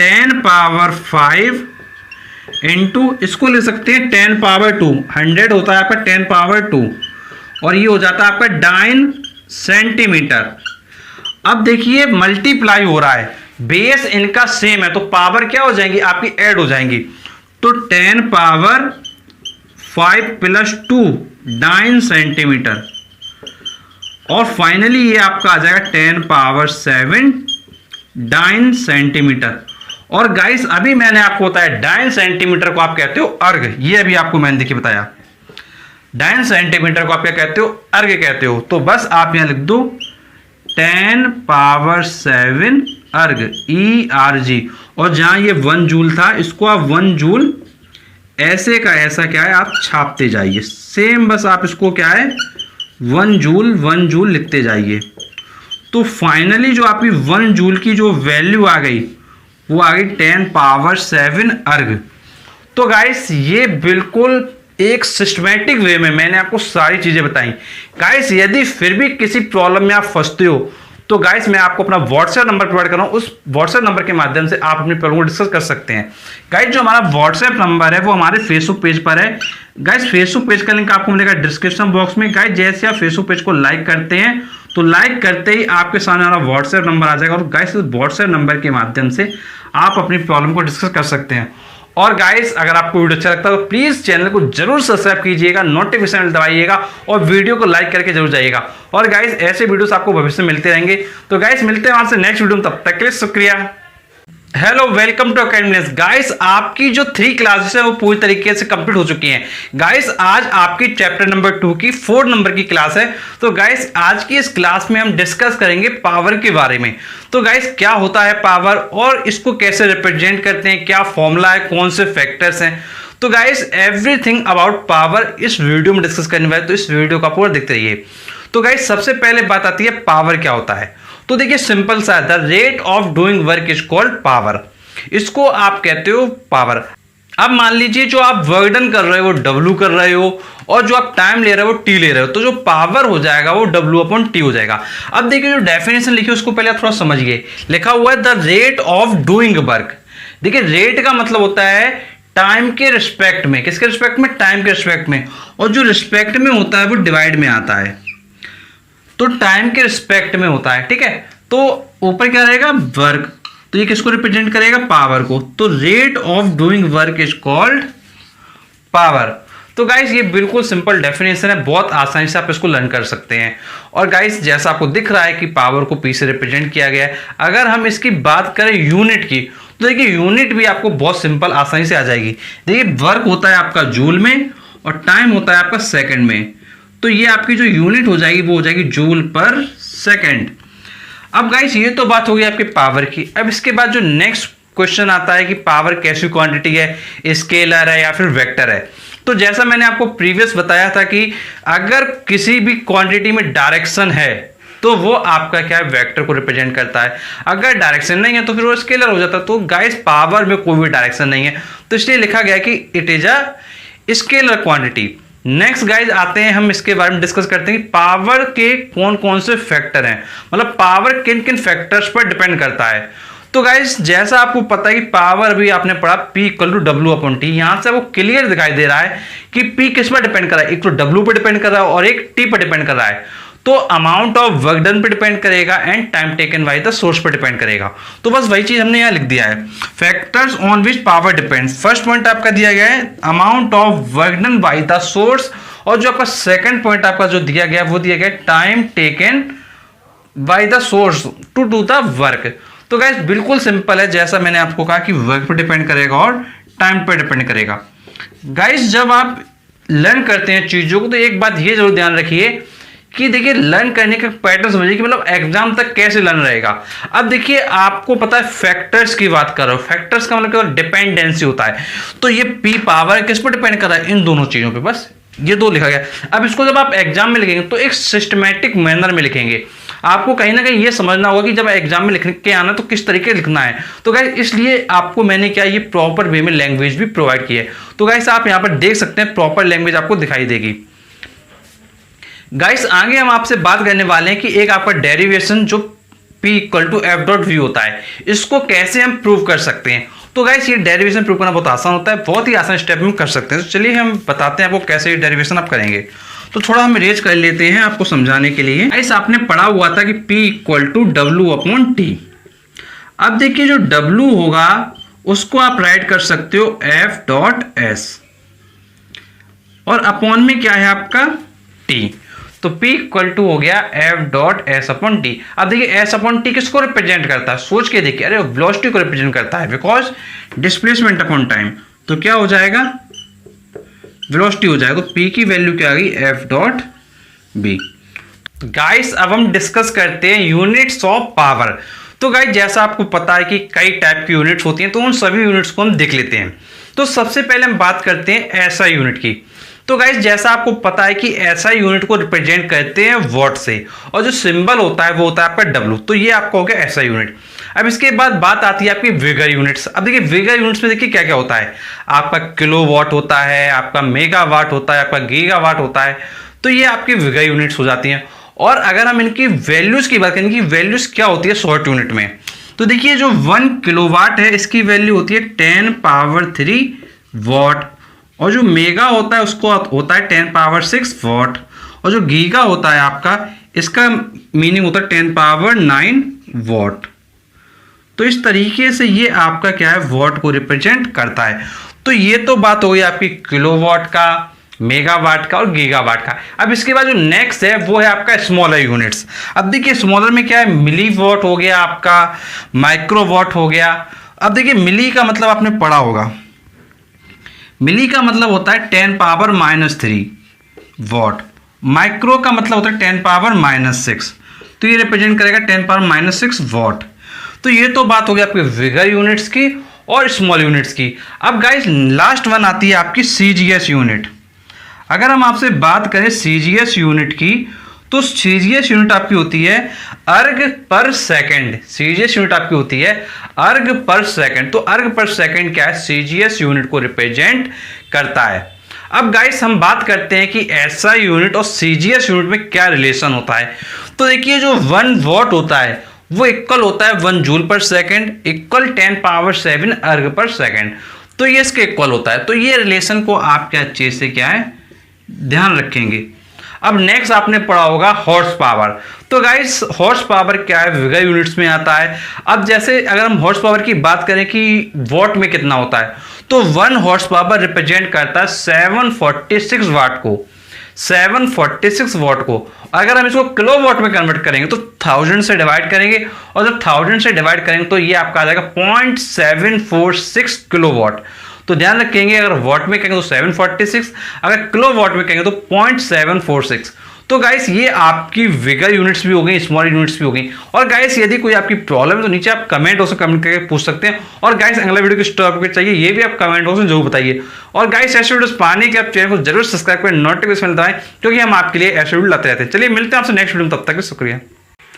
10 पावर 5 इंटू, इसको ले सकते हैं 10 पावर 2, 100 होता है आपका 10 पावर 2, और ये हो जाता है आपका 9 सेंटीमीटर। अब देखिए मल्टीप्लाई हो रहा है, बेस इनका सेम है तो पावर क्या हो जाएंगी आपकी? ऐड हो जाएंगी। तो 10 पावर 5 प्लस 2 9 सेंटीमीटर, और फाइनली ये आपका आ जाएगा 10 पावर 7 9 सेंटीमीटर। और गाइस अभी मैंने आपको बताया 9 सेंटीमीटर को आप कहते हो अर्ग। ये अभी आपको मैंने देखिए बताया 9 सेंटीमीटर को आप क्या कहते हो? अर्ग कहते हो। तो बस आप यहां लिख दो 10 पावर 7 अर्ग, ERG। और जहां ये 1 जूल था इसको आप 1 जूल ऐसे का ऐसा क्या है आप छापते जाइए, सेम बस आप इसको क्या है 1 जूल लिखते जाइए। तो फाइनली जो आपकी 1 जूल की जो वैल्यू आ गई वो आ गई 10⁻7 अर्ग। तो गाइस ये बिल्कुल एक सिस्टमेटिक वे में मैंने आपको सारी चीजें बताई। गाइस यदि फिर भी किसी प्रॉब्लम में आप फंसते हो तो गाइस मैं आपको अपना व्हाट्सएप नंबर प्रोवाइड कर रहा हूं, उस व्हाट्सएप नंबर के माध्यम से आप अपनी प्रॉब्लम को डिस्कस कर सकते हैं। गाइस जो हमारा व्हाट्सएप नंबर है वो हमारे फेसबुक पेज पर है। गाइस फेसबुक पेज का लिंक आपको मिलेगा डिस्क्रिप्शन बॉक्स में। गाइस जैसे आप फेसबुक पेज को लाइक करते हैं तो लाइक करते ही आपके सामने हमारा व्हाट्सएप नंबर आ जाएगा, और गाइस इस व्हाट्सएप नंबर के माध्यम से आप अपनी प्रॉब्लम को डिस्कस कर सकते हैं। और गाइस अगर आपको वीडियो अच्छा लगता है तो प्लीज चैनल को जरूर सब्सक्राइब कीजिएगा, नोटिफिकेशन दबाइएगा और वीडियो को लाइक करके जरूर जाइएगा। और गाइस ऐसे वीडियोस आपको भविष्य में मिलते रहेंगे। तो गाइस मिलते हैं वहां से नेक्स्ट वीडियो में, तब तक के लिए शुक्रिया। Hello, welcome to academy. Guys आपकी जो 3 क्लासेस है वो पूरी तरीके से कंप्लीट हो चुकी हैं। गाइस आज आपकी चैप्टर नंबर 2 की 4 नंबर की क्लास है। तो गाइस आज की इस क्लास में हम डिस्कस करेंगे पावर के बारे में। तो गाइस क्या होता है पावर और इसको कैसे रिप्रेजेंट करते हैं, क्या फॉर्मूला है, कौन से फैक्टर्स हैं। तो गाइस एवरीथिंग अबाउट पावर इस वीडियो में डिस्कस करने वाले, तो इस वीडियो का पूरा देखते रहिए। तो गाइस सबसे पहले बात आती है पावर क्या होता है। तो देखिए सिंपल सा, the rate of doing work is called power. इसको आप कहते हो पावर। अब मान लीजिए जो आप वर्क डन कर रहे हो वो W कर रहे हो, और जो आप टाइम ले रहे हो वो T ले रहे हो, तो जो पावर हो जाएगा वो W/T हो जाएगा। अब देखिए जो डेफिनेशन लिखी है उसको पहले आप थोड़ा समझिए। लिखा हुआ है the rate of doing work. देखिए रेट का मतलब होता है टाइम के रिस्पेक्ट में। किसके रिस्पेक्ट में? टाइम के रिस्पेक्ट में। और जो रिस्पेक्ट में होता है वो डिवाइड में आता है, तो टाइम के रिस्पेक्ट में होता है। ठीक है, तो ऊपर क्या रहेगा? वर्क। तो ये किसको रिप्रेजेंट करेगा? पावर को। तो rate of doing work is called power. तो गाइस ये बिल्कुल सिंपल डेफिनेशन है, बहुत आसानी से आप इसको लर्न कर सकते हैं। और गाइस जैसा आपको दिख रहा है कि पावर को P से रिप्रेजेंट किया गया है। अगर हम इसकी बात करें यूनिट की, तो देखिए यूनिट भी आपको बहुत सिंपल आसानी से आ जाएगी। देखिए वर्क होता है आपका जूल में और टाइम होता है आपका सेकंड में, तो ये आपकी जो यूनिट हो जाएगी वो हो जाएगी जूल पर सेकंड। अब गाइस ये तो बात हो गई आपके पावर की। अब इसके बाद जो नेक्स्ट क्वेश्चन आता है कि पावर कैसी क्वांटिटी है, स्केलर है या फिर वेक्टर है। तो जैसा मैंने आपको प्रीवियस बताया था कि अगर किसी भी क्वांटिटी में डायरेक्शन है तो वो आपका क्या है? वेक्टर को रिप्रेजेंट करता है। अगर डायरेक्शन नहीं है तो फिर वो स्केलर हो जाता है। तो गाइस पावर में कोई भी डायरेक्शन नहीं है, तो इसलिए लिखा गया कि it is a scalar quantity. Next guys आते हैं, हम इसके बारे में डिस्कस करते हैं कि पावर के कौन कौन से फैक्टर हैं, मतलब पावर किन किन फैक्टर्स पर डिपेंड करता है। तो गाइज जैसा आपको पता है कि पावर भी आपने पढ़ा P = W/T। यहां से वो क्लियर दिखाई दे रहा है कि P किस पर डिपेंड कर रहा है, एक तो W पर डिपेंड कर रहा है और एक T पर डिपेंड कर रहा है। तो अमाउंट ऑफ वर्क डन पे डिपेंड करेगा and time taken by the source पर डिपेंड करेगा। तो बस वही चीज हमने यहां लिख दिया है, factors on which power depends. First point आपका दिया गया है amount of work done by the source, और जो आपका सेकंड पॉइंट आपका जो दिया गया वो दिया गया time taken by the source to do the work. तो गाइस बिल्कुल सिंपल है, जैसा मैंने आपको कहा कि वर्क पर डिपेंड करेगा और टाइम पर डिपेंड करेगा। गाइस जब आप लर्न करते हैं चीजों को तो एक बात ये जरूर ध्यान रखिए कि देखिए लर्न करने का पैटर्न समझिए कि मतलब एग्जाम तक कैसे लर्न रहेगा। अब देखिए आपको पता है फैक्टर्स की बात कर रहा हूं, फैक्टर्स का मतलब क्या? डिपेंडेंसी होता है। तो ये P पावर किस पर डिपेंड कर रहा है? इन दोनों चीजों पे, बस ये दो लिखा गया। अब इसको जब आप एग्जाम में लिखेंगे तो एक सिस्टमैटिक मैनर में लिखेंगे। आपको कहीं ना कहीं ये समझना होगा कि जब एग्जाम में लिखने के आना तो किस तरीके लिखना है। तो गाइस इसलिए आपको मैंने क्या ये प्रॉपर वे में लैंग्वेज भी प्रोवाइड की है। तो गाइस आप यहाँ पर देख सकते हैं प्रॉपर लैंग्वेज आपको दिखाई देगी। गाइस आगे हम आपसे बात करने वाले हैं कि एक आपका डेरिवेशन जो P = F.V होता है, इसको कैसे हम प्रूव कर सकते हैं। तो गाइस ये डेरिवेशन प्रूव करना बहुत आसान होता है, बहुत ही आसान स्टेप में कर सकते हैं। तो चलिए हम बताते हैं आपको कैसे ये डेरिवेशन आप करेंगे। तो थोड़ा हम रेज कर लेते हैं आपको समझाने के लिए। गाइस आपने पढ़ा हुआ था कि P = W/T। अब देखिए जो W होगा उसको आप राइट कर सकते हो F.S, और अपॉन में क्या है आपका T। तो P = हो गया F.S/T। अब देखिए S/T किसको रिप्रेजेंट करता है? सोच के देखिए, अरे वेलोसिटी को रिप्रेजेंट करता है, बिकॉज डिस्प्लेसमेंट अपॉन टाइम। तो क्या हो जाएगा? वेलोसिटी हो जाएगा। तो P की वैल्यू क्या आ गई? F.B। गाइस अब हम डिस्कस करते हैं यूनिट्स ऑफ पावर। तो गाइस जैसा आपको पता है कि कई टाइप की यूनिट्स होती हैं, तो उन सभी यूनिट्स को हम देख लेते हैं। तो सबसे पहले हम बात करते हैं SI यूनिट की। तो गाइस जैसा आपको पता है कि ऐसा यूनिट को रिप्रेजेंट करते हैं वॉट से, और जो सिंबल होता है वो होता है आपका डब्ल्यू। तो ये आपका हो गया ऐसा यूनिट। अब इसके बाद बात आती है आपकी विगर यूनिट्स। अब देखिए विगर यूनिट्स में देखिए क्या क्या होता है, आपका किलोवाट होता है, आपका मेगावाट होता है, आपका गीगावाट होता है। तो ये आपकी विगर यूनिट्स हो जाती हैं। और अगर हम इनकी वैल्यूज की बात करें, इनकी वैल्यूज क्या होती है शॉर्ट यूनिट में, तो देखिए जो 1 किलोवाट है इसकी वैल्यू होती है 10 पावर 3 वॉट, और जो मेगा होता है उसको होता है 10 पावर 6 वॉट, और जो गीगा होता है आपका इसका मीनिंग होता है 10 पावर 9 वॉट। तो इस तरीके से ये आपका क्या है वॉट को रिप्रेजेंट करता है। तो ये तो बात हो गई आपकी किलोवाट का, मेगावाट का और गीगावाट का। अब इसके बाद जो नेक्स्ट है वो है आपका स्मॉलर यूनिट्स। अब देखिए स्मॉलर में क्या है, मिली वॉट हो गया आपका, माइक्रोवाट हो गया। अब देखिए मिली का मतलब आपने पढ़ा होगा, मिली का मतलब होता है 10 पावर -3 वॉट, माइक्रो का मतलब होता है 10 पावर -6, तो ये रिप्रेजेंट करेगा 10 पावर -6 वॉट। तो ये तो बात हो गई आपके विगर यूनिट्स की और स्मॉल यूनिट्स की। अब गाइस लास्ट वन आती है आपकी सीजीएस यूनिट। अगर हम आपसे बात करें सीजीएस यूनिट की, तो सीजीएस यूनिट आपकी होती है अर्ग पर सेकंड। सीजीएस यूनिट आपकी होती है अर्ग पर सेकंड। तो अर्ग पर सेकंड क्या है, सीजीएस यूनिट को रिप्रेजेंट करता है। अब गाइस हम बात करते हैं कि एसआई यूनिट और सीजीएस यूनिट में क्या रिलेशन होता है। तो देखिए जो 1 वॉट होता है वो इक्वल होता है 1 जूल पर सेकंड इक्वल 10 पावर 7 अर्ग पर सेकंड। तो ये इसके इक्वल होता है। तो ये रिलेशन को आप क्या अच्छे से क्या है ध्यान रखेंगे। अब नेक्स्ट आपने पढ़ा होगा हॉर्स पावर। तो गाइस हॉर्स पावर क्या है, विगर यूनिट्स में आता है। अब जैसे अगर हम हॉर्स पावर की बात करें कि वॉट में कितना होता है, तो 1 हॉर्स पावर रिप्रेजेंट करता है 746 वाट को, 746 वॉट को। अगर हम इसको किलो वॉट में कन्वर्ट करेंगे तो 1000 से डिवाइड करेंगे, और जब 1000 से डिवाइड करेंगे तो ये आपका आ जाएगा 0.746 किलो वॉट। तो ध्यान रखेंगे अगर वॉट में कहेंगे तो 746, अगर किलो वॉट में कहेंगे तो 0.746। तो गाइस ये आपकी विगर यूनिट्स भी हो गई, स्मॉल यूनिट्स भी हो गई। और गाइस यदि कोई आपकी प्रॉब्लम है तो नीचे आप कमेंट बॉक्स में कमेंट करके पूछ सकते हैं। और गाइस अगला वीडियो किस टॉपिक पे चाहिए ये भी आप कमेंट बॉक्स में जरूर बताइए। और गाइस ऐसे वीडियोस पाने के आप चैनल को जरूर सब्सक्राइब करें, नोटिफिकेशन दबाएं, क्योंकि हम आपके लिए ऐसे वीडियो लाते रहते हैं। चलिए मिलते हैं आपसे नेक्स्ट वीडियो में, तब तक शुक्रिया।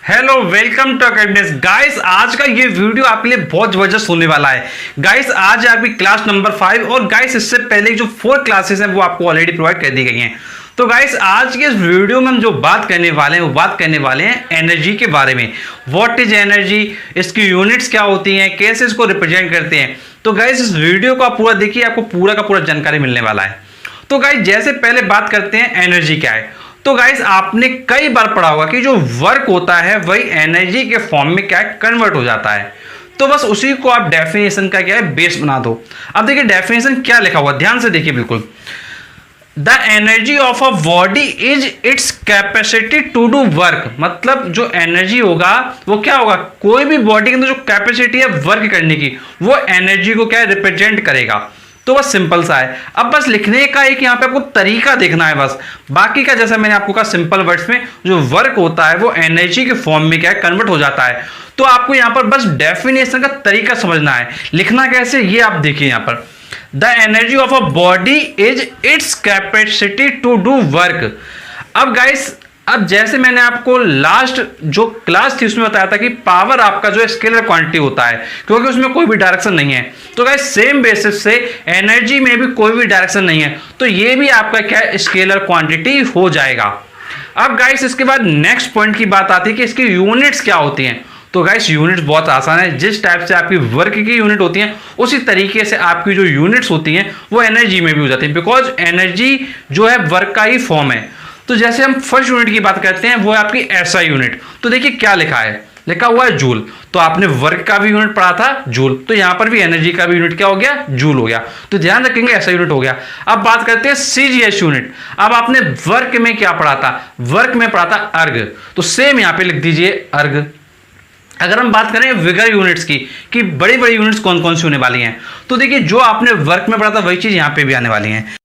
Hello welcome to academy. Guys आज का ये वीडियो आपके लिए बहुत जबरदस्त होने वाला है। गाइस आज है आपकी क्लास नंबर 5, और गाइस इससे पहले जो 4 क्लासेस हैं वो आपको ऑलरेडी प्रोवाइड कर दी गई हैं। तो गाइस आज के इस वीडियो में हम जो बात करने वाले हैं वो बात करने वाले हैं एनर्जी के बारे में। व्हाट इज एनर्जी, इसकी यूनिट्स क्या होती हैं, कैसे इसको रिप्रेजेंट करते हैं। तो गाइस इस वीडियो को आप पूरा देखिए, आपको पूरा का पूरा जानकारी मिलने वाला है। तो गाइस जैसे पहले बात करते हैं एनर्जी क्या है। तो गाइस आपने कई बार पढ़ा होगा कि जो वर्क होता है वही एनर्जी के फॉर्म में क्या है कन्वर्ट हो जाता है। तो बस उसी को आप डेफिनेशन का क्या है बेस बना दो। अब देखिए डेफिनेशन क्या लिखा हुआ, ध्यान से देखिए बिल्कुल। The energy of a body is its capacity to do work. मतलब जो एनर्जी होगा वो क्या होगा, कोई भी बॉडी के अंदर जो कैपेसिटी है वर्क करने की, वो एनर्जी को क्या रिप्रेजेंट करेगा। तो बस सिंपल सा है। अब बस लिखने का एक यहाँ पे आपको तरीका देखना है बस, बाकी का जैसा मैंने आपको कहा सिंपल वर्ड्स में जो वर्क होता है वो एनर्जी के फॉर्म में क्या है कन्वर्ट हो जाता है। तो आपको यहाँ पर बस डेफिनेशन का तरीका समझना है, लिखना कैसे ये आप देखिए यहाँ पर। The energy of a body is its capacity to do work. अब गाइस अब जैसे मैंने आपको लास्ट जो क्लास थी उसमें बताया था कि पावर आपका जो स्केलर क्वांटिटी होता है, क्योंकि उसमें कोई भी डायरेक्शन नहीं है। तो गाइस सेम बेसिस से एनर्जी में भी कोई भी डायरेक्शन नहीं है, तो ये भी आपका क्या स्केलर क्वांटिटी हो जाएगा। अब गाइस इसके बाद नेक्स्ट पॉइंट की बात आती है कि इसकी यूनिट्स क्या होती हैं। तो गाइस यूनिट्स बहुत आसान है, जिस टाइप से आपकी वर्क की यूनिट होती हैं उसी तरीके से आपकी जो यूनिट्स होती हैं वो एनर्जी में भी हो जाती हैं, बिकॉज एनर्जी जो है वर्क का ही फॉर्म है। तो जैसे हम फर्स्ट यूनिट की बात करते हैं वो है आपकी एसआई यूनिट। तो देखिए क्या लिखा है, लिखा हुआ है जूल। तो आपने वर्क का भी यूनिट पढ़ा था जूल, तो यहां पर भी एनर्जी का भी यूनिट क्या हो गया, जूल हो गया। तो ध्यान रखेंगे ऐसा यूनिट हो गया। अब बात करते हैं सीजीएस यूनिट। अब आपने वर्क में क्या पढ़ा था, वर्क में पढ़ा था अर्ग, तो सेम यहां पे लिख दीजिए अर्ग। अगर हम बात करें विगर यूनिट्स की कि बड़ी बड़ी यूनिट्स कौन कौन सी होने वाली हैं, तो देखिए जो आपने वर्क में पढ़ा था वही चीज यहां पे भी आने वाली है।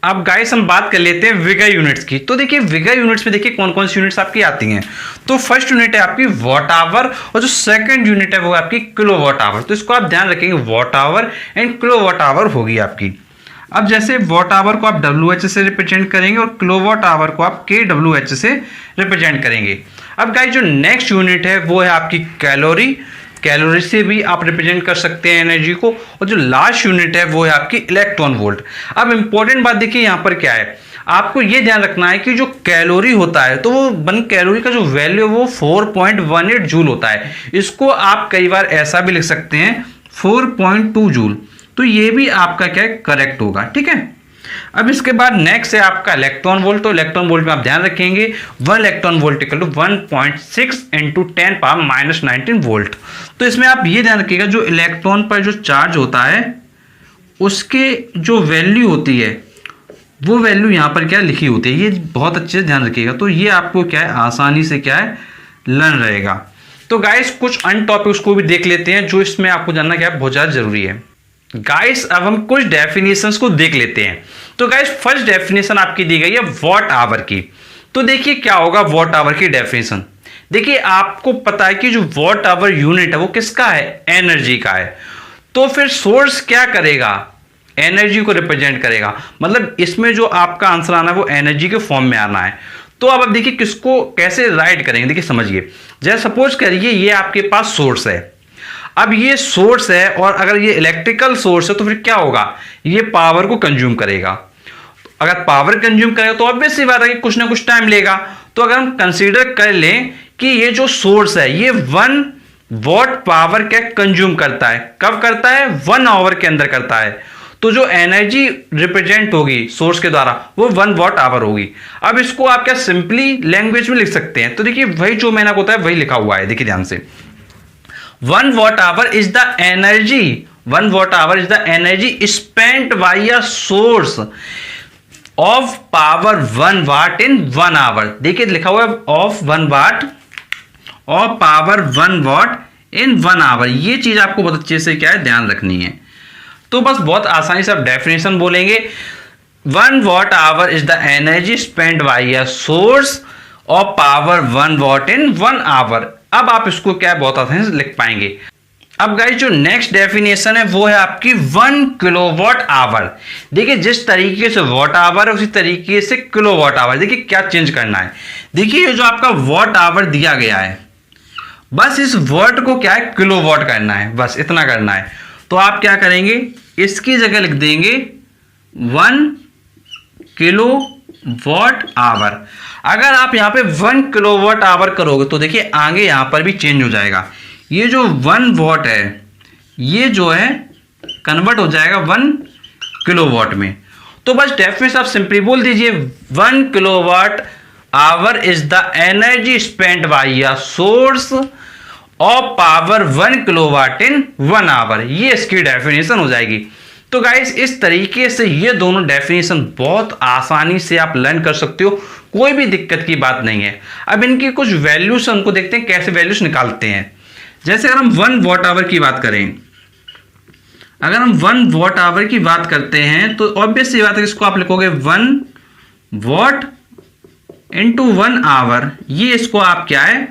अब गाइस हम बात कर लेते हैं विगर यूनिट्स की। तो देखिए विगर यूनिट्स में देखिए कौन कौन सी यूनिट्स आपकी आती हैं। तो फर्स्ट यूनिट है आपकी वॉट आवर, और जो सेकंड यूनिट है वो आपकी किलो वॉट आवर। तो इसको आप ध्यान रखेंगे, watt hour and kilo watt hour होगी आपकी। अब जैसे वॉट आवर को आप WH से रिप्रेजेंट करेंगे और किलोवाट आवर को आप kWh से रिप्रेजेंट करेंगे। अब गाइस जो नेक्स्ट यूनिट है वो है आपकी कैलोरी। कैलोरी से भी आप रिप्रेजेंट कर सकते हैं एनर्जी को। और जो लास्ट यूनिट है वो है आपकी इलेक्ट्रॉन वोल्ट। अब इंपॉर्टेंट बात देखिए यहाँ पर क्या है, आपको ये ध्यान रखना है कि जो कैलोरी होता है तो वो 1 कैलोरी का जो वैल्यू है वो 4.18 जूल होता है। इसको आप कई बार ऐसा भी लिख सकते हैं 4.2 जूल। तो ये भी आपका क्या है, करेक्ट होगा। ठीक है, अब इसके बाद नेक्स्ट है आपका इलेक्ट्रॉन वोल्ट। तो इलेक्ट्रॉन वोल्ट में आप ध्यान रखेंगे 1 electron volt equal to 1.6 × 10⁻⁻19 volt. तो इसमें आप ये ध्यान रखिएगा जो इलेक्ट्रॉन पर जो चार्ज होता है उसके जो वैल्यू होती है वो वैल्यू यहाँ पर क्या लिखी होती है, ये बहुत अच्छे से ध्यान रखिएगा। तो ये आपको क्या है आसानी से क्या है लर्न रहेगा। तो गाइस कुछ अन्य टॉपिक्स को भी देख लेते हैं जो इसमें आपको जानना क्या है बहुत ज़्यादा जरूरी है। गाइस अब हम कुछ डेफिनेशंस को देख लेते हैं। तो गाइस फर्स्ट डेफिनेशन आपकी दी गई है वॉट आवर की। तो देखिए क्या होगा वॉट आवर की डेफिनेशन। देखिए आपको पता है कि जो वॉट आवर यूनिट है वो किसका है, एनर्जी का है। तो फिर सोर्स क्या करेगा, एनर्जी को रिप्रेजेंट करेगा। मतलब इसमें जो आपका आंसर आना है वो एनर्जी के फॉर्म में आना है। तो अब देखिए किसको कैसे राइट करेंगे, देखिए समझिए। जैसे सपोज करिए ये आपके पास सोर्स है। अब ये सोर्स है और अगर ये इलेक्ट्रिकल सोर्स है तो फिर क्या होगा, ये पावर को कंज्यूम करेगा। अगर पावर कंज्यूम करेगा तो ऑब्वियस सी बात है कि कुछ ना कुछ टाइम लेगा। तो अगर हम कंसीडर कर लें कि ये जो सोर्स है ये 1 वॉट पावर क्या कंज्यूम करता है, कब करता है, 1 आवर के अंदर करता है। तो जो एनर्जी रिप्रेजेंट होगी सोर्स के द्वारा वो 1 वॉट आवर होगी। अब इसको आप क्या सिंपली लैंग्वेज में लिख सकते हैं। तो देखिए वही जो मैंने होता है वही लिखा हुआ है, देखिए ध्यान से। 1 watt hour is the energy. 1 watt hour is the energy spent by a source of power 1 watt in 1 hour. देखिए लिखा हुआ है of 1 watt of power 1 watt in 1 hour। ये चीज आपको बहुत अच्छे से क्या है ध्यान रखनी है। तो बस बहुत आसानी से आप डेफिनेशन बोलेंगे 1 watt hour is the energy spent by a source of power 1 watt in 1 hour। अब आप इसको क्या बहुत आसानी से लिख पाएंगे। अब गाइस जो नेक्स्ट डेफिनेशन है वो है आपकी 1 किलोवाट आवर। देखिए जिस तरीके से वॉट आवर है उसी तरीके से किलोवाट आवर। देखिए क्या चेंज करना है, देखिए ये जो आपका वॉट आवर दिया गया है बस इस वर्ड को क्या है किलोवाट करना है, बस इतना करना है। तो आप क्या करेंगे इसकी जगह लिख देंगे 1 किलोवाट आवर। अगर आप यहाँ पे 1 किलोवाट आवर करोगे तो देखिए आगे यहाँ पर भी चेंज हो जाएगा। ये जो 1 वॉट है ये जो है कन्वर्ट हो जाएगा 1 किलोवाट में। तो बस डेफिनेशन आप सिंपली बोल दीजिए 1 kilowatt hour is the energy spent by a source of power 1 kilowatt in 1 hour. ये इसकी डेफिनेशन हो जाएगी। तो गाइस इस तरीके से ये दोनों डेफिनेशन बहुत आसानी से आप लर्न कर सकते हो, कोई भी दिक्कत की बात नहीं है। अब इनकी कुछ वैल्यूज उनको देखते हैं कैसे वैल्यूज निकालते हैं। जैसे अगर हम 1 वॉट आवर की बात करें, अगर हम 1 वॉट आवर की बात करते हैं तो ऑब्वियस सी बात है इसको आप लिखोगे 1 वॉट इंटू 1 आवर। ये इसको आप क्या है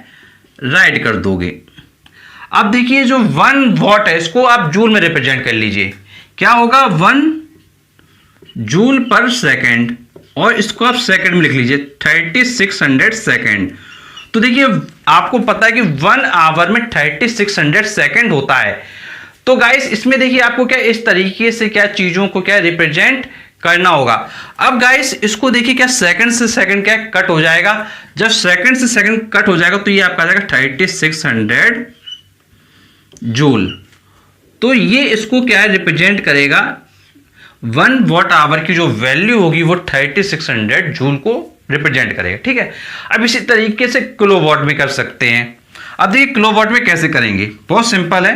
राइट कर दोगे। अब देखिए जो 1 वॉट है इसको आप जूल में रिप्रेजेंट कर लीजिए, क्या होगा 1 जूल पर सेकेंड, और इसको आप सेकंड में लिख लीजिए 3600 सेकंड। तो देखिए आपको पता है कि 1 आवर में 3600 सेकंड होता है। तो गाइस इसमें देखिए आपको क्या इस तरीके से क्या चीजों को क्या रिप्रेजेंट करना होगा। अब गाइस इसको देखिए क्या सेकंड से सेकंड क्या कट हो जाएगा। जब सेकंड से सेकंड कट हो जाएगा तो ये आपका आ जाएगा 3600 जूल। तो ये इसको क्या रिप्रेजेंट करेगा 1 वॉट आवर की जो वैल्यू होगी वो 3600 जूल को रिप्रेजेंट करेगा। ठीक है, अब इसी तरीके से किलोवाट में कर सकते हैं। अब देखिए किलोवाट में कैसे करेंगे, बहुत सिंपल है।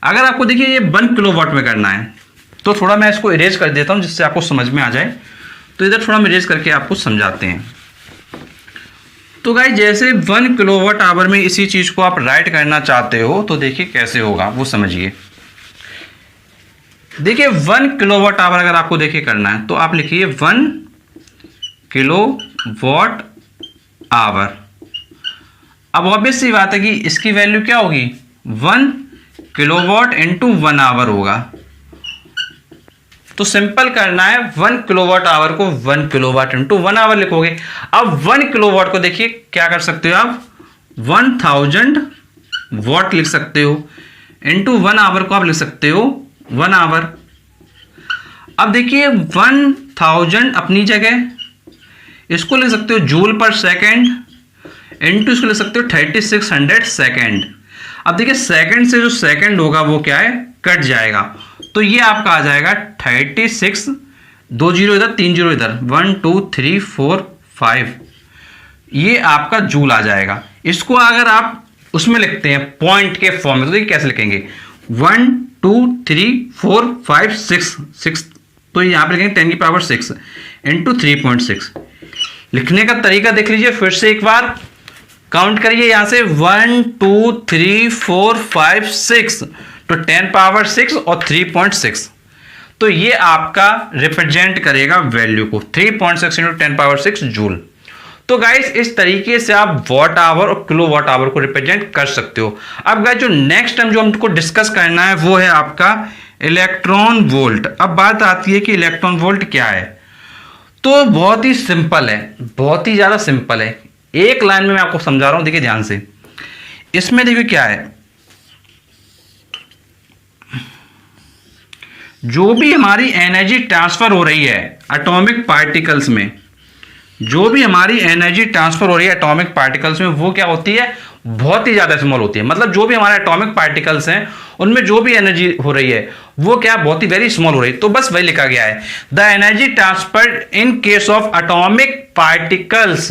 अगर आपको देखिए ये 1 किलोवाट में करना है तो थोड़ा मैं इसको इरेज कर देता हूं जिससे आपको समझ में आ जाए। तो इधर थोड़ा हम इरेज करके आपको समझाते हैं। तो गाइस जैसे 1 किलोवाट आवर में इसी चीज को आप राइट करना चाहते हो तो देखिए कैसे होगा वो समझिए। देखिए 1 किलोवाट आवर अगर आपको देखिए करना है तो आप लिखिए 1 किलोवाट आवर। अब ऑब्वियस सी बात है कि इसकी वैल्यू क्या होगी 1 किलोवाट इंटू 1 आवर होगा। तो सिंपल करना है 1 किलोवाट आवर को 1 किलोवाट इंटू 1 आवर लिखोगे। अब 1 किलोवाट को देखिए क्या कर सकते हो आप 1000 वॉट लिख सकते हो, इंटू 1 आवर को आप लिख सकते हो 1 आवर। अब देखिए 1000 अपनी जगह, इसको लिख सकते हो जूल पर सेकेंड, इंटू इसको लिख सकते हो 3600 सेकेंड। अब देखिए सेकेंड से जो सेकेंड होगा वो क्या है, कट जाएगा, तो ये आपका आ जाएगा 36, 2 जीरो इधर 3 जीरो इधर, 1 2 3 4 5, ये आपका जूल आ जाएगा। इसको अगर आप उसमें लिखते हैं पॉइंट के फॉर्म में तो देखिए कैसे लिखेंगे 1 2 3 4 5 6, तो यहाँ पे लिखेंगे 10 की पावर 6 इंटू 3.6। लिखने का तरीका देख लीजिए फिर से एक बार, काउंट करिए यहां से 1 2 3 4 5 6, तो 10 पावर 6 और 3.6, तो ये आपका रिप्रेजेंट करेगा वैल्यू को 3.6 इंटू 10 पावर 6 जूल। तो गाइस इस तरीके से आप वॉट आवर और किलो वॉट आवर को रिप्रेजेंट कर सकते हो। अब गाइस जो नेक्स्ट टाइम जो हमको डिस्कस करना है वो है आपका इलेक्ट्रॉन वोल्ट। अब बात आती है कि इलेक्ट्रॉन वोल्ट क्या है, तो बहुत ही सिंपल है, बहुत ही ज्यादा सिंपल है। एक लाइन में मैं आपको समझा रहा हूं, देखिए ध्यान से। इसमें देखिए क्या है, जो भी हमारी एनर्जी ट्रांसफर हो रही है एटॉमिक पार्टिकल्स में, जो भी हमारी एनर्जी ट्रांसफर हो रही है एटॉमिक पार्टिकल्स में, वो क्या होती है, बहुत ही ज्यादा स्मॉल होती है। मतलब जो भी हमारे एटॉमिक पार्टिकल्स हैं उनमें जो भी एनर्जी हो रही है वो क्या बहुत ही वेरी स्मॉल हो रही है। तो बस वही लिखा गया है, the energy transferred in case of atomic particles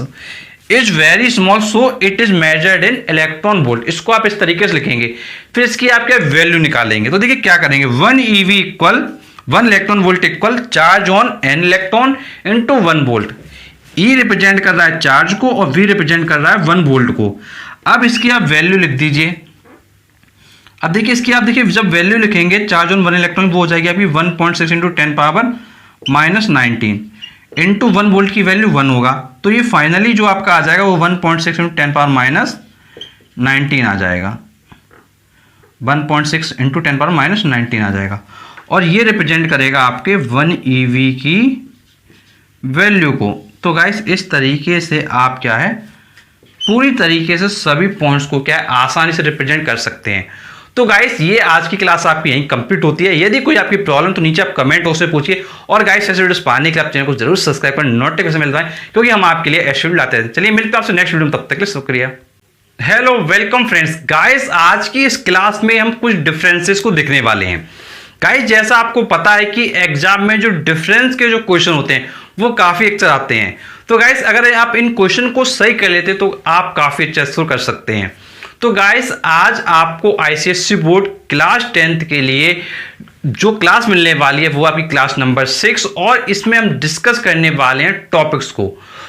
is very small so it is measured in electron volt. इसको आप इस तरीके से लिखेंगे, फिर इसकी आप क्या वैल्यू निकालेंगे। तो देखिए क्या करेंगे, 1 EV equal 1 electron volt equal charge on n electron into 1 volt. E represent कर रहा है चार्ज को और V रिप्रेजेंट कर रहा है 1 वोल्ट को। अब इसकी आप वैल्यू लिख दीजिए। अब देखिए इसकी आप देखिए जब वैल्यू लिखेंगे चार्ज ऑन 1 इलेक्ट्रॉन वो हो जाएगी आपकी 1.6 इंटू 10 पावर -19 इंटू 1 वोल्ट की वैल्यू 1 होगा, तो ये फाइनली जो आपका आ जाएगा वो 1.6 इंटू 10 पावर -19 आ जाएगा, 1.6 इंटू 10 पावर -19 आ जाएगा, और ये रिप्रेजेंट करेगा आपके 1 EV की वैल्यू को। तो गाइस इस तरीके से आप क्या है पूरी तरीके से सभी पॉइंट्स को क्या है आसानी से रिप्रेजेंट कर सकते हैं। तो गाइस ये आज की क्लास आपकी यहीं कंप्लीट होती है। यदि कोई आपकी प्रॉब्लम तो नीचे आप कमेंट बॉक्स में पूछिए, और गाइस ऐसे वीडियोस पाने के लिए आप चैनल को जरूर सब्सक्राइब कर नोटिफिकेशन मिल जाए, क्योंकि हम आपके लिए ऐसे वीडियो लाते हैं। चलिए मिलते हैं आपसे नेक्स्ट वीडियो में, तब तक के लिए शुक्रिया। हेलो वेलकम फ्रेंड्स, गाइस आज की इस क्लास में हम कुछ डिफरेंसेस को देखने वाले हैं। गाइस जैसा आपको पता है कि एग्जाम में जो डिफरेंस के जो क्वेश्चन होते हैं वो काफी अक्सर आते हैं। तो गाइस अगर आप इन क्वेश्चन को सही कर लेते तो आप काफी अच्छा स्कोर कर सकते हैं। तो गाइस आज आपको आईसीएससी बोर्ड क्लास 10th के लिए जो क्लास मिलने वाली है वो आपकी क्लास नंबर 6, और इसमें हम डिस्कस करने वाले हैं टॉपिक्स को।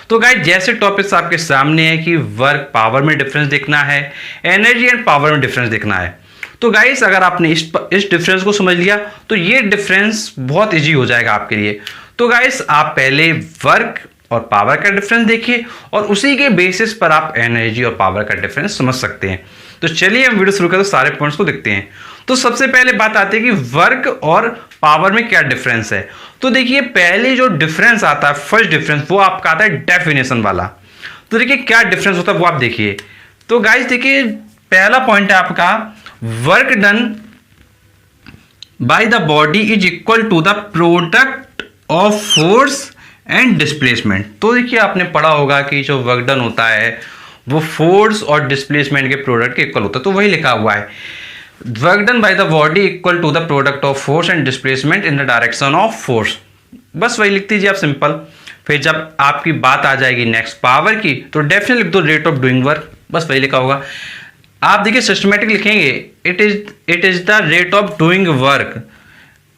तो गाइस जैसे टॉपिक्स आपके सामने है कि वर्क पावर में डिफरेंस देखना है, एनर्जी एंड पावर में डिफरेंस देखना है। तो गाइस अगर आपने इस डिफरेंस को समझ लिया तो ये डिफरेंस बहुत इजी हो जाएगा आपके लिए। तो गाइस आप पहले वर्क और पावर का डिफरेंस देखिए, और उसी के बेसिस पर आप एनर्जी और पावर का डिफरेंस समझ सकते हैं। तो चलिए हम वीडियो शुरू करते सारे पॉइंट्स को देखते हैं। तो सबसे पहले बात आती है कि वर्क और पावर में क्या डिफरेंस है। तो देखिए पहले जो डिफरेंस आता है, फर्स्ट डिफरेंस, वो आपका आता है डेफिनेशन वाला। तो देखिए क्या डिफरेंस होता है वो आप देखिए। तो गाइस देखिए पहला पॉइंट है आपका, work done by the body is equal to the product of force and displacement. तो देखिए आपने पढ़ा होगा कि जो वर्क डन होता है वो फोर्स और डिस्प्लेसमेंट के प्रोडक्ट के इक्वल होता है। तो वही लिखा हुआ है, work done by the body equal to the product of force and displacement in the direction of force. बस वही लिख दीजिए आप सिंपल। फिर जब आपकी बात आ जाएगी नेक्स्ट पावर की, तो डेफिनेटली लिख दो रेट ऑफ डूइंग वर्क, बस वही लिखा होगा। आप देखिए सिस्टमेटिक लिखेंगे, it is the rate of doing work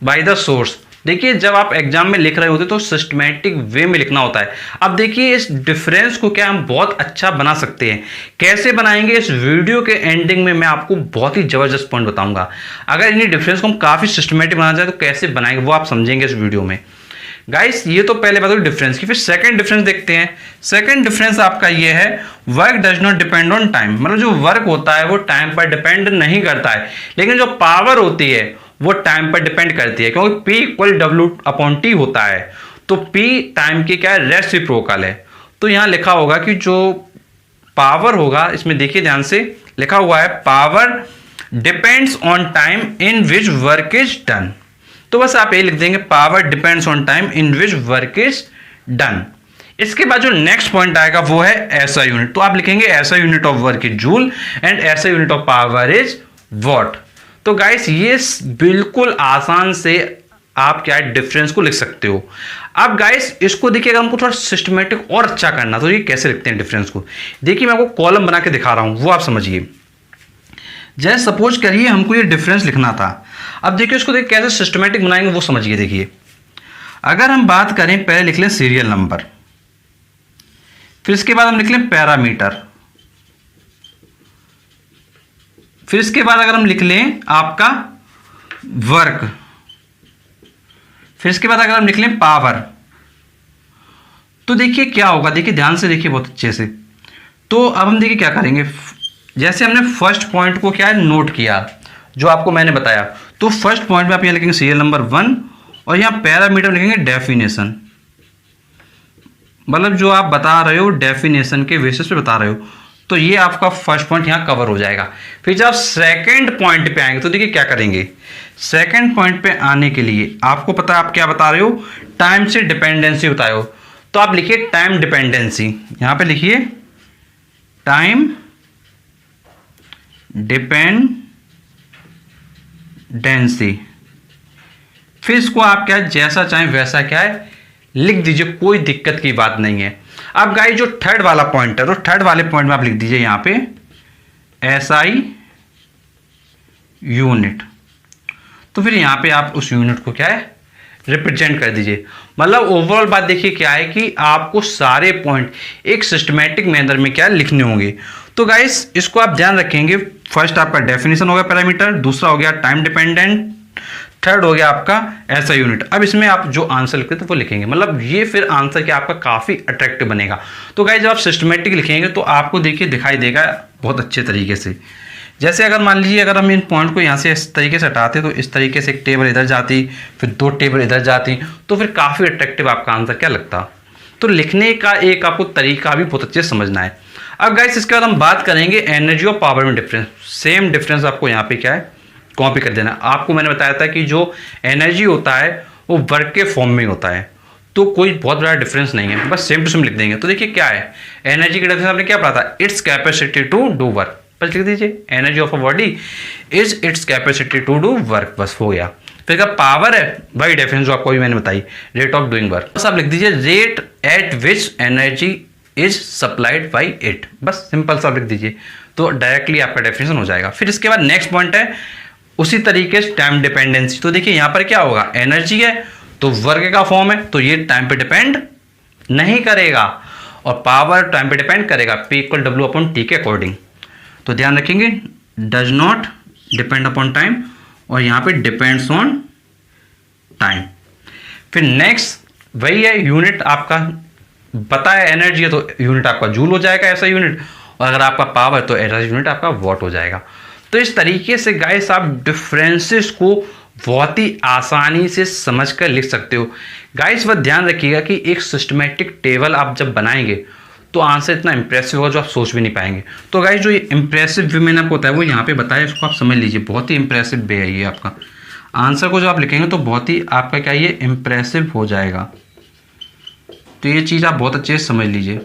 by the source. देखिए जब आप एग्जाम में लिख रहे होते तो सिस्टमेटिक वे में लिखना होता है। अब देखिए इस डिफरेंस को क्या हम बहुत अच्छा बना सकते हैं, कैसे बनाएंगे इस वीडियो के एंडिंग में मैं आपको बहुत ही जबरदस्त पॉइंट बताऊंगा। अगर इन्हीं डिफरेंस को हम काफी सिस्टमेटिक बनाना चाहे तो कैसे बनाएंगे वो आप समझेंगे इस वीडियो में। गाइस ये तो पहले बात हुई डिफरेंस की, फिर सेकंड डिफरेंस देखते हैं। सेकंड डिफरेंस आपका ये है, work does not depend on time. मतलब जो वर्क होता है वो टाइम पर डिपेंड नहीं करता है, लेकिन जो पावर होती है वो टाइम पर डिपेंड करती है, क्योंकि P इक्वल W/T होता है, तो P टाइम की क्या है, रेसिप्रोकल है। तो यहाँ लिखा होगा कि जो पावर होगा, इसमें देखिए ध्यान से लिखा हुआ है power depends on time in which work is done. तो बस आप ये लिख देंगे power depends on time in which work is done. इसके बाद जो नेक्स्ट पॉइंट आएगा वो है ऐसा यूनिट, तो आप लिखेंगे ऐसा unit of work is joule and ऐसा unit of power is watt. तो गाइस ये बिल्कुल आसान से आप क्या डिफरेंस को लिख सकते हो। अब गाइस इसको देखिए, अगर हमको थोड़ा सिस्टमेटिक और अच्छा करना तो ये कैसे लिखते हैं डिफरेंस को, देखिए मैं आपको कॉलम बना के दिखा रहा हूं, वो आप समझिए। जैसे सपोज करिए हमको ये डिफरेंस लिखना था, अब देखिए इसको देखिए कैसे सिस्टमेटिक बनाएंगे वो समझिए। देखिए अगर हम बात करें, पहले लिख लें सीरियल नंबर, फिर इसके बाद हम लिख लें पैरामीटर, फिर इसके बाद अगर हम लिख लें आपका वर्क, फिर इसके बाद अगर हम लिख लें पावर, तो देखिए क्या होगा, देखिए ध्यान से देखिए बहुत अच्छे से। तो अब हम देखिए क्या करेंगे, जैसे हमने फर्स्ट पॉइंट को क्या है नोट किया जो आपको मैंने बताया, तो फर्स्ट पॉइंट में आप यहाँ लिखेंगे सीरियल नंबर 1 और यहाँ पैरामीटर लिखेंगे डेफिनेशन, मतलब जो आप बता रहे हो डेफिनेशन के बेसिस पे बता रहे हो। तो ये आपका फर्स्ट पॉइंट यहाँ कवर हो जाएगा। फिर जब सेकंड पॉइंट पे आएंगे तो देखिए क्या करेंगे, सेकंड पॉइंट पे आने के लिए आपको पता है आप क्या बता रहे हो, टाइम से डिपेंडेंसी बताए हो, तो आप लिखिए टाइम डिपेंडेंसी, यहां पे लिखिए टाइम डिपेंडेंसी। फिर इसको आप क्या जैसा चाहें वैसा क्या है लिख दीजिए, कोई दिक्कत की बात नहीं है। अब गाइस जो थर्ड वाला पॉइंट है, तो थर्ड वाले पॉइंट में आप लिख दीजिए यहां पे SI यूनिट, तो फिर यहां पे आप उस यूनिट को क्या है रिप्रेजेंट कर दीजिए। मतलब ओवरऑल बात देखिए क्या है कि आपको सारे पॉइंट एक सिस्टमैटिक मैनर में क्या लिखने होंगे। तो गाइस इसको आप ध्यान रखेंगे, फर्स्ट आपका डेफिनेशन हो गया पैरामीटर, दूसरा हो गया टाइम डिपेंडेंट, थर्ड हो गया आपका ऐसा यूनिट। अब इसमें आप जो आंसर लिखते थे वो लिखेंगे, मतलब ये फिर आंसर क्या आपका काफी अट्रैक्टिव बनेगा। तो गाइस जब आप सिस्टमैटिक लिखेंगे तो आपको देखिए दिखाई देगा बहुत अच्छे तरीके से। जैसे अगर मान लीजिए अगर हम इन पॉइंट को यहाँ से इस तरीके से हटाते तो इस तरीके से एक टेबल इधर जाती, फिर 2 टेबल इधर जाती, तो फिर काफ़ी अट्रैक्टिव आपका आंसर क्या लगता। तो लिखने का एक आपको तरीका भी बहुत अच्छे से समझना है। अब गाइस इसके बाद हम बात करेंगे एनर्जी और पावर में डिफरेंस। सेम डिफरेंस आपको यहाँ पे क्या है कॉपी कर देना। आपको मैंने बताया था कि जो एनर्जी होता है वो वर्क के फॉर्म में होता है, तो कोई बहुत बड़ा डिफरेंस नहीं है, बस सेम टू सेम लिख देंगे। तो देखिए क्या है एनर्जी की डिफरेंस आपने क्या पढ़ा था, its capacity to do work, बस लिख दीजिए energy of a body is its capacity to do work, बस हो गया। फिर क्या पावर है, वही डेफिनेशन जो आपको भी मैंने बताई, रेट ऑफ डूइंग वर्क, बस आप लिख दीजिए rate at which energy is supplied by it, बस सिंपल सा लिख दीजिए, तो डायरेक्टली आपका डेफिनेशन हो जाएगा। फिर इसके बाद नेक्स्ट पॉइंट है उसी तरीके से टाइम डिपेंडेंसी। तो देखिए यहाँ पर क्या होगा, एनर्जी है तो वर्क का फॉर्म है, तो ये टाइम पे डिपेंड नहीं करेगा, और पावर टाइम पे डिपेंड करेगा, P इक्वल W/T के अकॉर्डिंग। तो ध्यान रखेंगे does not depend upon time, और यहाँ पे डिपेंड्स ऑन टाइम। फिर नेक्स्ट वही है यूनिट आपका पता है, एनर्जी है तो यूनिट आपका जूल हो जाएगा ऐसा यूनिट, और अगर आपका पावर तो ऐसा यूनिट आपका वॉट हो जाएगा। तो इस तरीके से गाइस आप डिफरेंसेस को बहुत ही आसानी से समझकर लिख सकते हो। गाइस बस ध्यान रखिएगा कि एक सिस्टमेटिक टेबल आप जब बनाएंगे तो आंसर इतना इंप्रेसिव होगा जो आप सोच भी नहीं पाएंगे। तो गाइस जो ये इंप्रेसिव वे मैंने आपको बताया वो यहाँ पे बताया, इसको आप समझ लीजिए, बहुत ही इंप्रेसिव वे है ये आपका। आंसर को जब आप लिखेंगे तो बहुत ही आपका क्या ये इंप्रेसिव हो जाएगा। तो ये चीज़ आप बहुत अच्छे से समझ लीजिए,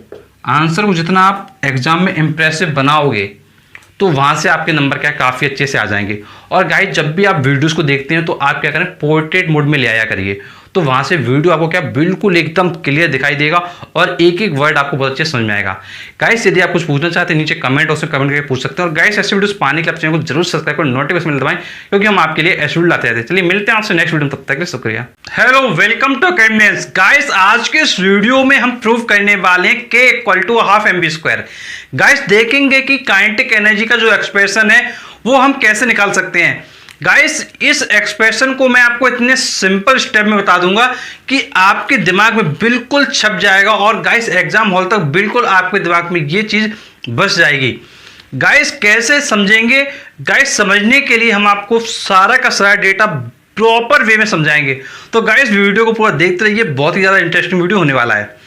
आंसर को जितना आप एग्जाम में इंप्रेसिव बनाओगे तो वहाँ से आपके नंबर क्या काफ़ी अच्छे से आ जाएंगे। और गाइस जब भी आप वीडियोस को देखते हैं तो आप क्या करें पोर्ट्रेट मोड में ले आया करिए, तो वहाँ से वीडियो आपको क्या बिल्कुल एकदम क्लियर दिखाई देगा और एक एक वर्ड आपको बहुत अच्छे समझ में आएगा। गाइस यदि आप कुछ पूछना चाहते हैं नीचे कमेंट बॉक्स में कमेंट करके पूछ सकते हैं। और गाइस ऐसे वीडियोस पाने के लिए चैनल को जरूर सब्सक्राइब कर नोटिफिकेशन दबाएं, क्योंकि हम आपके लिए ऐसे वीडियो लाते रहते हैं। चलिए मिलते हैं आपसे नेक्स्ट वीडियो में, तब तक के लिए शुक्रिया। Hello welcome to academics. Guys आज के इस वीडियो में हम प्रूव करने वाले हैं K equal to half mv²। Guys देखेंगे कि काइनेटिक एनर्जी का जो एक्सप्रेशन है वो हम कैसे निकाल सकते हैं। गाइस इस एक्सप्रेशन को मैं आपको इतने सिंपल स्टेप में बता दूंगा कि आपके दिमाग में बिल्कुल छप जाएगा, और गाइस एग्जाम हॉल तक बिल्कुल आपके दिमाग में ये चीज बस जाएगी। गाइस कैसे समझेंगे? गाइस समझने के लिए हम आपको सारा का सारा डेटा प्रॉपर वे में समझाएंगे। तो गाइस वीडियो को पूरा देखते रहिए, बहुत ही ज़्यादा इंटरेस्टिंग वीडियो होने वाला है।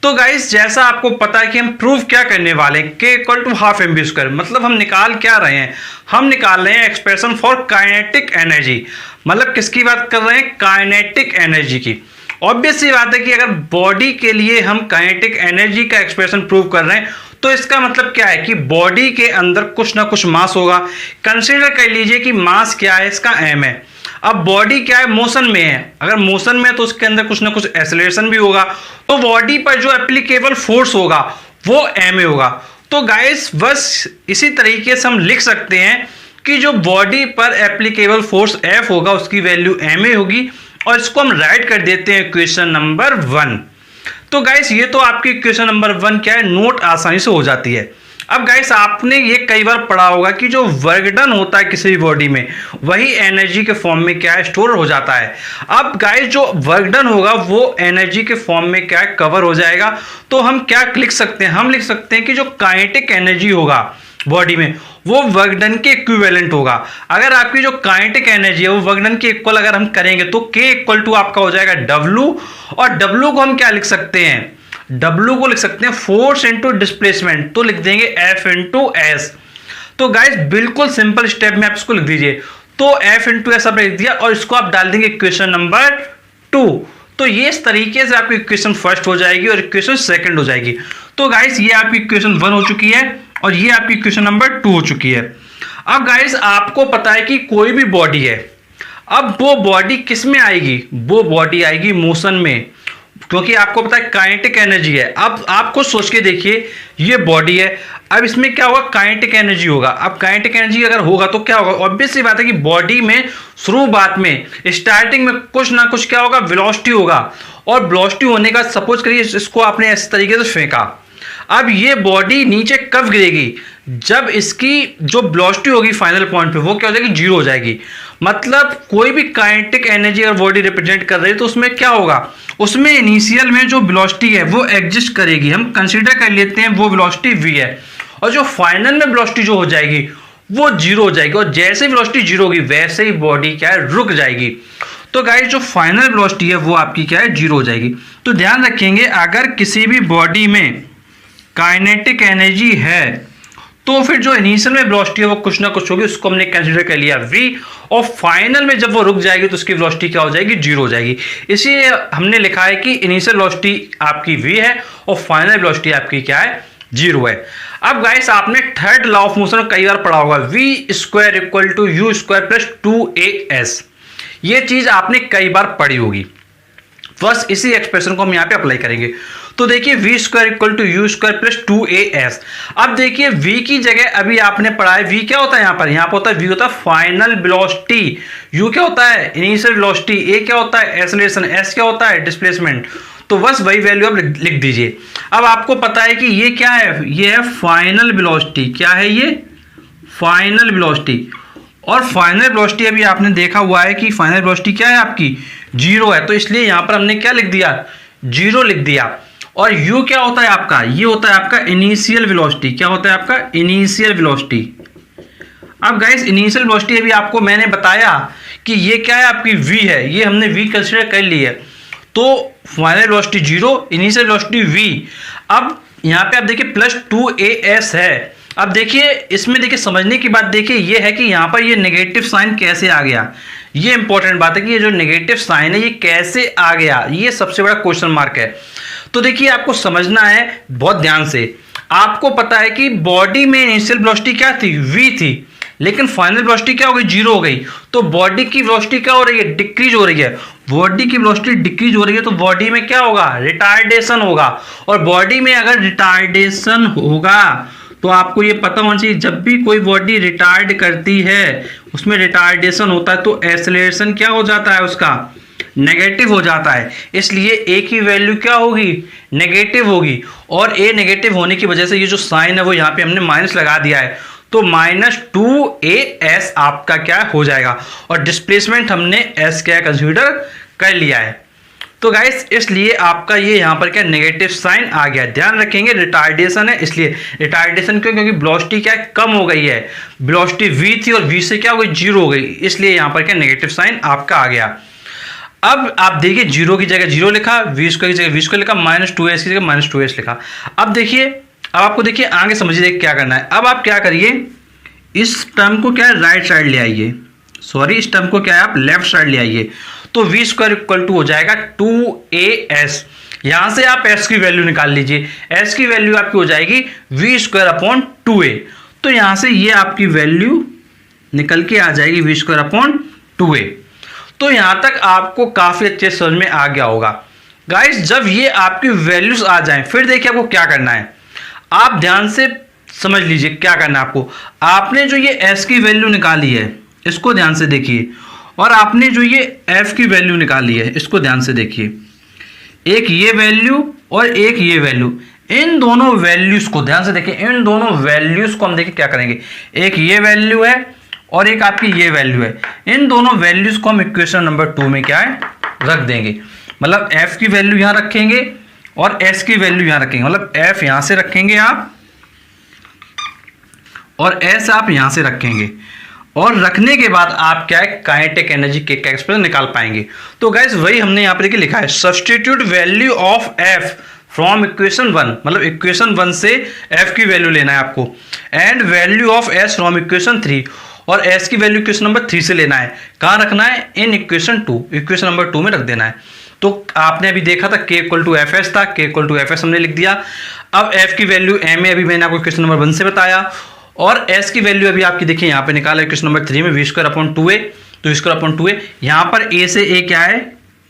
तो गाइस जैसा आपको पता है कि हम प्रूव क्या करने वाले हैं, k equal to half m v square, मतलब हम निकाल क्या रहे हैं, हम निकाल रहे हैं एक्सप्रेशन फॉर काइनेटिक एनर्जी। मतलब किसकी बात कर रहे हैं? काइनेटिक एनर्जी की। ऑब्वियस सी बात है कि अगर बॉडी के लिए हम काइनेटिक एनर्जी का एक्सप्रेशन प्रूव कर रहे हैं तो इसका मतलब क्या है कि बॉडी के अंदर कुछ ना कुछ मास होगा। कंसीडर कर लीजिए कि मास क्या है, इसका m है। अब बॉडी क्या है? मोशन में है। अगर मोशन में है तो उसके अंदर कुछ ना कुछ एक्सेलरेशन भी होगा, तो बॉडी पर जो एप्लीकेबल फोर्स होगा वो ma होगा। तो गाइस बस इसी तरीके से हम लिख सकते हैं कि जो बॉडी पर एप्लीकेबल फोर्स F होगा उसकी वैल्यू ma होगी, और इसको हम राइट कर देते हैं इक्वेशन नंबर 1। तो गाइस ये तो आपकी इक्वेशन नंबर 1 क्या है, नोट आसानी से हो जाती है। अब गाइस आपने ये कई बार पढ़ा होगा कि जो वर्क डन होता है किसी भी बॉडी में वही एनर्जी के फॉर्म में क्या है, स्टोर हो जाता है। अब गाइस जो वर्क डन होगा वो एनर्जी के फॉर्म में क्या है, कवर हो जाएगा। तो हम क्या लिख सकते हैं? हम लिख सकते हैं कि जो काइनेटिक एनर्जी होगा बॉडी में वो वर्क डन के इक्विवेलेंट होगा। अगर आपकी जो काइनेटिक एनर्जी है वो वर्क डन के इक्वल अगर हम करेंगे तो k इक्वल टू आपका हो जाएगा W, और W को हम क्या लिख सकते हैं? W को लिख सकते हैं फोर्स इंटू डिस्प्लेसमेंट, तो लिख देंगे F इंटू एस। तो गाइस बिल्कुल सिंपल स्टेप में आप इसको लिख दीजिए। तो F इंटू एस आपने लिख दिया और इसको आप डाल देंगे इक्वेशन नंबर 2। तो ये इस तरीके से आपकी इक्वेशन फर्स्ट हो जाएगी और इक्वेशन सेकंड हो जाएगी। तो गाइस ये आपकी इक्वेशन 1 हो चुकी है और ये आपकी इक्वेशन नंबर 2 हो चुकी है। अब गाइस आपको पता है कि कोई भी बॉडी है, अब वो बॉडी किस में आएगी? वो बॉडी आएगी मोशन में, क्योंकि आपको पता है काइनेटिक एनर्जी है। अब आपको सोच के देखिए, ये बॉडी है, अब इसमें क्या होगा? काइनेटिक एनर्जी होगा। अब काइनेटिक एनर्जी अगर होगा तो क्या होगा? ऑब्वियस सी बात है कि बॉडी में शुरुआत में स्टार्टिंग में कुछ ना कुछ क्या होगा, वेलोसिटी होगा। और वेलोसिटी होने का सपोज करिए इसको आपने इस तरीके से फेंका, अब ये बॉडी नीचे कब गिरेगी? जब इसकी जो वेलोसिटी होगी फाइनल पॉइंट पे वो क्या हो जाएगी? जीरो हो जाएगी। मतलब कोई भी काइनेटिक एनर्जी अगर बॉडी रिप्रेजेंट कर रही है तो उसमें क्या होगा? उसमें इनिशियल में जो वेलोसिटी है वो एग्जिस्ट करेगी, हम कंसीडर कर लेते हैं वो वेलोसिटी v है, और जो फाइनल में वेलोसिटी जो हो जाएगी वो जीरो हो जाएगी। और जैसे वेलोसिटी जीरो होगी वैसे ही बॉडी क्या है, रुक जाएगी। तो गाइस जो फाइनल वेलोसिटी है वो आपकी क्या है, जीरो हो जाएगी। तो ध्यान रखेंगे अगर किसी भी बॉडी में काइनेटिक एनर्जी है तो फिर जो इनिशियल में वेलोसिटी है वो कुछ ना कुछ होगी, उसको हमने कंसीडर कर लिया v, और फाइनल में जब वो रुक जाएगी तो उसकी वेलोसिटी क्या हो जाएगी? जीरो हो जाएगी। इसलिए हमने लिखा है कि इनिशियल वेलोसिटी आपकी v है और फाइनल वेलोसिटी आपकी क्या है? जीरो है। अब गाइस आपने थर्ड लॉ ऑफ मोशन कई बार पढ़ा होगा, v square equal to u square plus 2as। ये चीज आपने कई बार पढ़ी होगी, बस इसी एक्सप्रेशन को हम यहाँ पे अप्लाई करेंगे। तो देखिए v square equal to u square plus 2as। अब देखिए v की जगह अभी आपने पढ़ा है v क्या होता है, यहाँ पर होता है v होता है फाइनल वेलोसिटी, u क्या होता है? इनिशियल वेलोसिटी, a क्या होता है? एक्सेलरेशन, s क्या होता है? डिस्प्लेसमेंट। तो बस वही वैल्यू आप लिख दीजिए। अब आपको पता है कि ये क्या है? ये है फाइनल वेलोसिटी। क्या है ये? Final velocity. और फाइनल वेलोसिटी अभी आपने देखा हुआ है कि फाइनल वेलोसिटी क्या है आपकी? जीरो है। तो इसलिए यहां पर हमने क्या लिख दिया? जीरो लिख दिया। और u क्या होता है आपका? ये होता है आपका इनिशियल वेलोसिटी। क्या होता है आपका? Initial velocity. अब गाइस इनिशियल वेलोसिटी अभी आपको मैंने बताया कि ये क्या है आपकी v है, ये हमने v कंसीडर कर ली है। तो final velocity zero, initial velocity v। अब यहाँ पे आप देखिए प्लस 2as है। अब देखिए इसमें देखिए समझने की बात देखिए ये है कि यहाँ पर ये नेगेटिव साइन कैसे आ गया। ये इंपॉर्टेंट बात है कि ये जो नेगेटिव साइन है ये कैसे आ गया, ये सबसे बड़ा क्वेश्चन मार्क है। तो देखिए आपको समझना है बहुत ध्यान से। आपको पता है कि बॉडी में इनिशियल वेलोसिटी क्या थी? v थी, लेकिन फाइनल वेलोसिटी क्या हो गई? जीरो हो गई। तो बॉडी की वेलोसिटी क्या हो रही है? डिक्रीज हो रही है। बॉडी की वेलोसिटी डिक्रीज हो रही है तो बॉडी में क्या होगा? रिटार्डेशन होगा। और बॉडी में अगर रिटार्डेशन होगा तो आपको ये पता होना चाहिए जब भी कोई बॉडी रिटार्ड करती है उसमें रिटार्डेशन होता है तो एक्सेलरेशन क्या हो जाता है? उसका नेगेटिव हो जाता है। इसलिए ए की वैल्यू क्या होगी? नेगेटिव होगी। और ए नेगेटिव होने की वजह से ये जो साइन है वो यहाँ पे हमने माइनस लगा दिया है, तो -2as आपका क्या हो जाएगा। और डिस्प्लेसमेंट हमने s क्या कंसीडर कर लिया है। तो गाइस इसलिए आपका ये यहाँ पर क्या नेगेटिव साइन आ गया। ध्यान रखेंगे रिटार्डेशन है, इसलिए रिटार्डेशन क्यों, क्योंकि वेलोसिटी क्या है, कम हो गई है। वेलोसिटी v थी और v से क्या हो गई, 0 हो गई, इसलिए यहाँ पर क्या नेगेटिव साइन आपका आ गया। अब आप देखिए 0 की जगह 0 लिखा, v स्क्वायर की जगह v स्क्वायर लिखा, -2s की जगह -2s लिखा। अब देखिए, अब आपको देखिए आगे समझिए क्या करना है। अब आप क्या करिए, इस टर्म को क्या है राइट साइड ले आइए, सॉरी इस टर्म को क्या है आप लेफ्ट साइड ले आइए। तो v स्क्वायर इक्वल टू हो जाएगा 2as। यहां से आप s की वैल्यू निकाल लीजिए, s की वैल्यू आपकी हो जाएगी v स्क्वायर अपॉन 2a। तो यहां से ये आपकी वैल्यू निकल के आ जाएगी v स्क्वायर अपॉन 2a। तो यहां तक आपको काफी अच्छे समझ में आ गया होगा। गाइस जब ये आपकी वैल्यूज आ जाएं, फिर देखिए आपको क्या करना है, आप ध्यान से समझ लीजिए क्या करना है आपको। आपने जो ये s की वैल्यू निकाली है इसको ध्यान से देखिए, और आपने जो ये f की वैल्यू निकाली है इसको ध्यान से देखिए। एक ये वैल्यू और एक ये वैल्यू, इन दोनों वैल्यूज को ध्यान से देखिए। इन दोनों वैल्यूज को हम देखिए क्या करेंगे, एक ये वैल्यू है और एक आपकी ये वैल्यू है। इन दोनों वैल्यूज को हम इक्वेशन नंबर 2 में क्या है रख देंगे। मतलब f की वैल्यू यहां रखेंगे और s की वैल्यू यहां रखेंगे। मतलब f यहां से रखेंगे आप और s आप यहां से रखेंगे, और रखने के बाद आप क्या है काइनेटिक एनर्जी के एक्सप्रेशन निकाल पाएंगे। तो गाइस वही हमने यहां पर देखिए लिखा है, substitute value of f from equation 1, मतलब इक्वेशन 1 से f की वैल्यू लेना है आपको, and value of s from equation 3, और s की वैल्यू इक्वेशन नंबर 3 से लेना है। कहां रखना है, इन इक्वेशन 2, इक्वेशन नंबर 2 में रख देना है। तो आपने अभी देखा था k equal to F s था, k equal to F s हमने लिख दिया। अब f की वैल्यू m है, अभी मैंने आपको इक्वेशन नंबर 1 से बताया, और s की वैल्यू अभी आपकी देखिए यहाँ पे निकाला इक्वेशन नंबर 3 में v स्क्वायर अपॉन 2a। तो v स्क्वायर अपॉन 2a, यहाँ पर a से a क्या है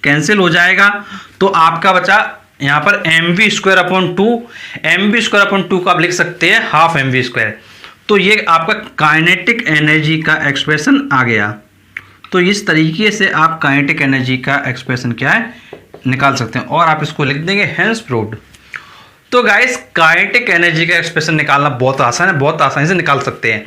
कैंसिल हो जाएगा, तो आपका बचा यहाँ पर mv square upon 2। mv square upon 2 को आप लिख सकते हैं हाफ mv स्क्वायर। तो ये आपका काइनेटिक एनर्जी का एक्सप्रेशन आ गया। तो इस तरीके से आप काइनेटिक एनर्जी का एक्सप्रेशन क्या है निकाल सकते हैं, और आप इसको लिख देंगे हेंस प्रूव्ड। तो गाइस काइनेटिक एनर्जी का एक्सप्रेशन निकालना बहुत आसान है, बहुत आसानी से निकाल सकते हैं।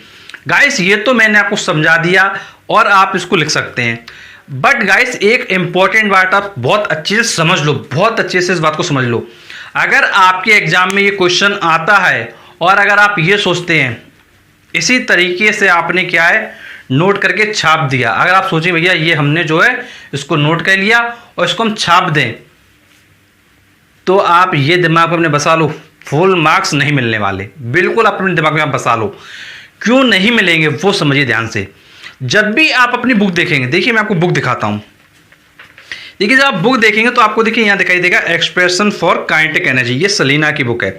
गाइस ये तो मैंने आपको समझा दिया और आप इसको लिख सकते हैं, बट गाइस एक इंपॉर्टेंट बात आप बहुत अच्छे से समझ लो, बहुत अच्छे से इस बात को समझ लो। अगर आपके एग्जाम में ये क्वेश्चन आता है और अगर आप ये सोचते हैं इसी तरीके से आपने क्या है नोट करके छाप दिया, अगर आप सोचिए भैया ये हमने जो है इसको नोट कर लिया और इसको हम छाप दें, तो आप ये दिमाग में अपने बसा लो फुल मार्क्स नहीं मिलने वाले। बिल्कुल अपने दिमाग में आप बसा लो, क्यों नहीं मिलेंगे वो समझिए ध्यान से। जब भी आप अपनी बुक देखेंगे, देखिए मैं आपको बुक दिखाता हूं, देखिए जब आप बुक देखेंगे तो आपको देखिए यहाँ दिखाई देगा एक्सप्रेशन फॉर काइनेटिक एनर्जी, ये सलीना की बुक है।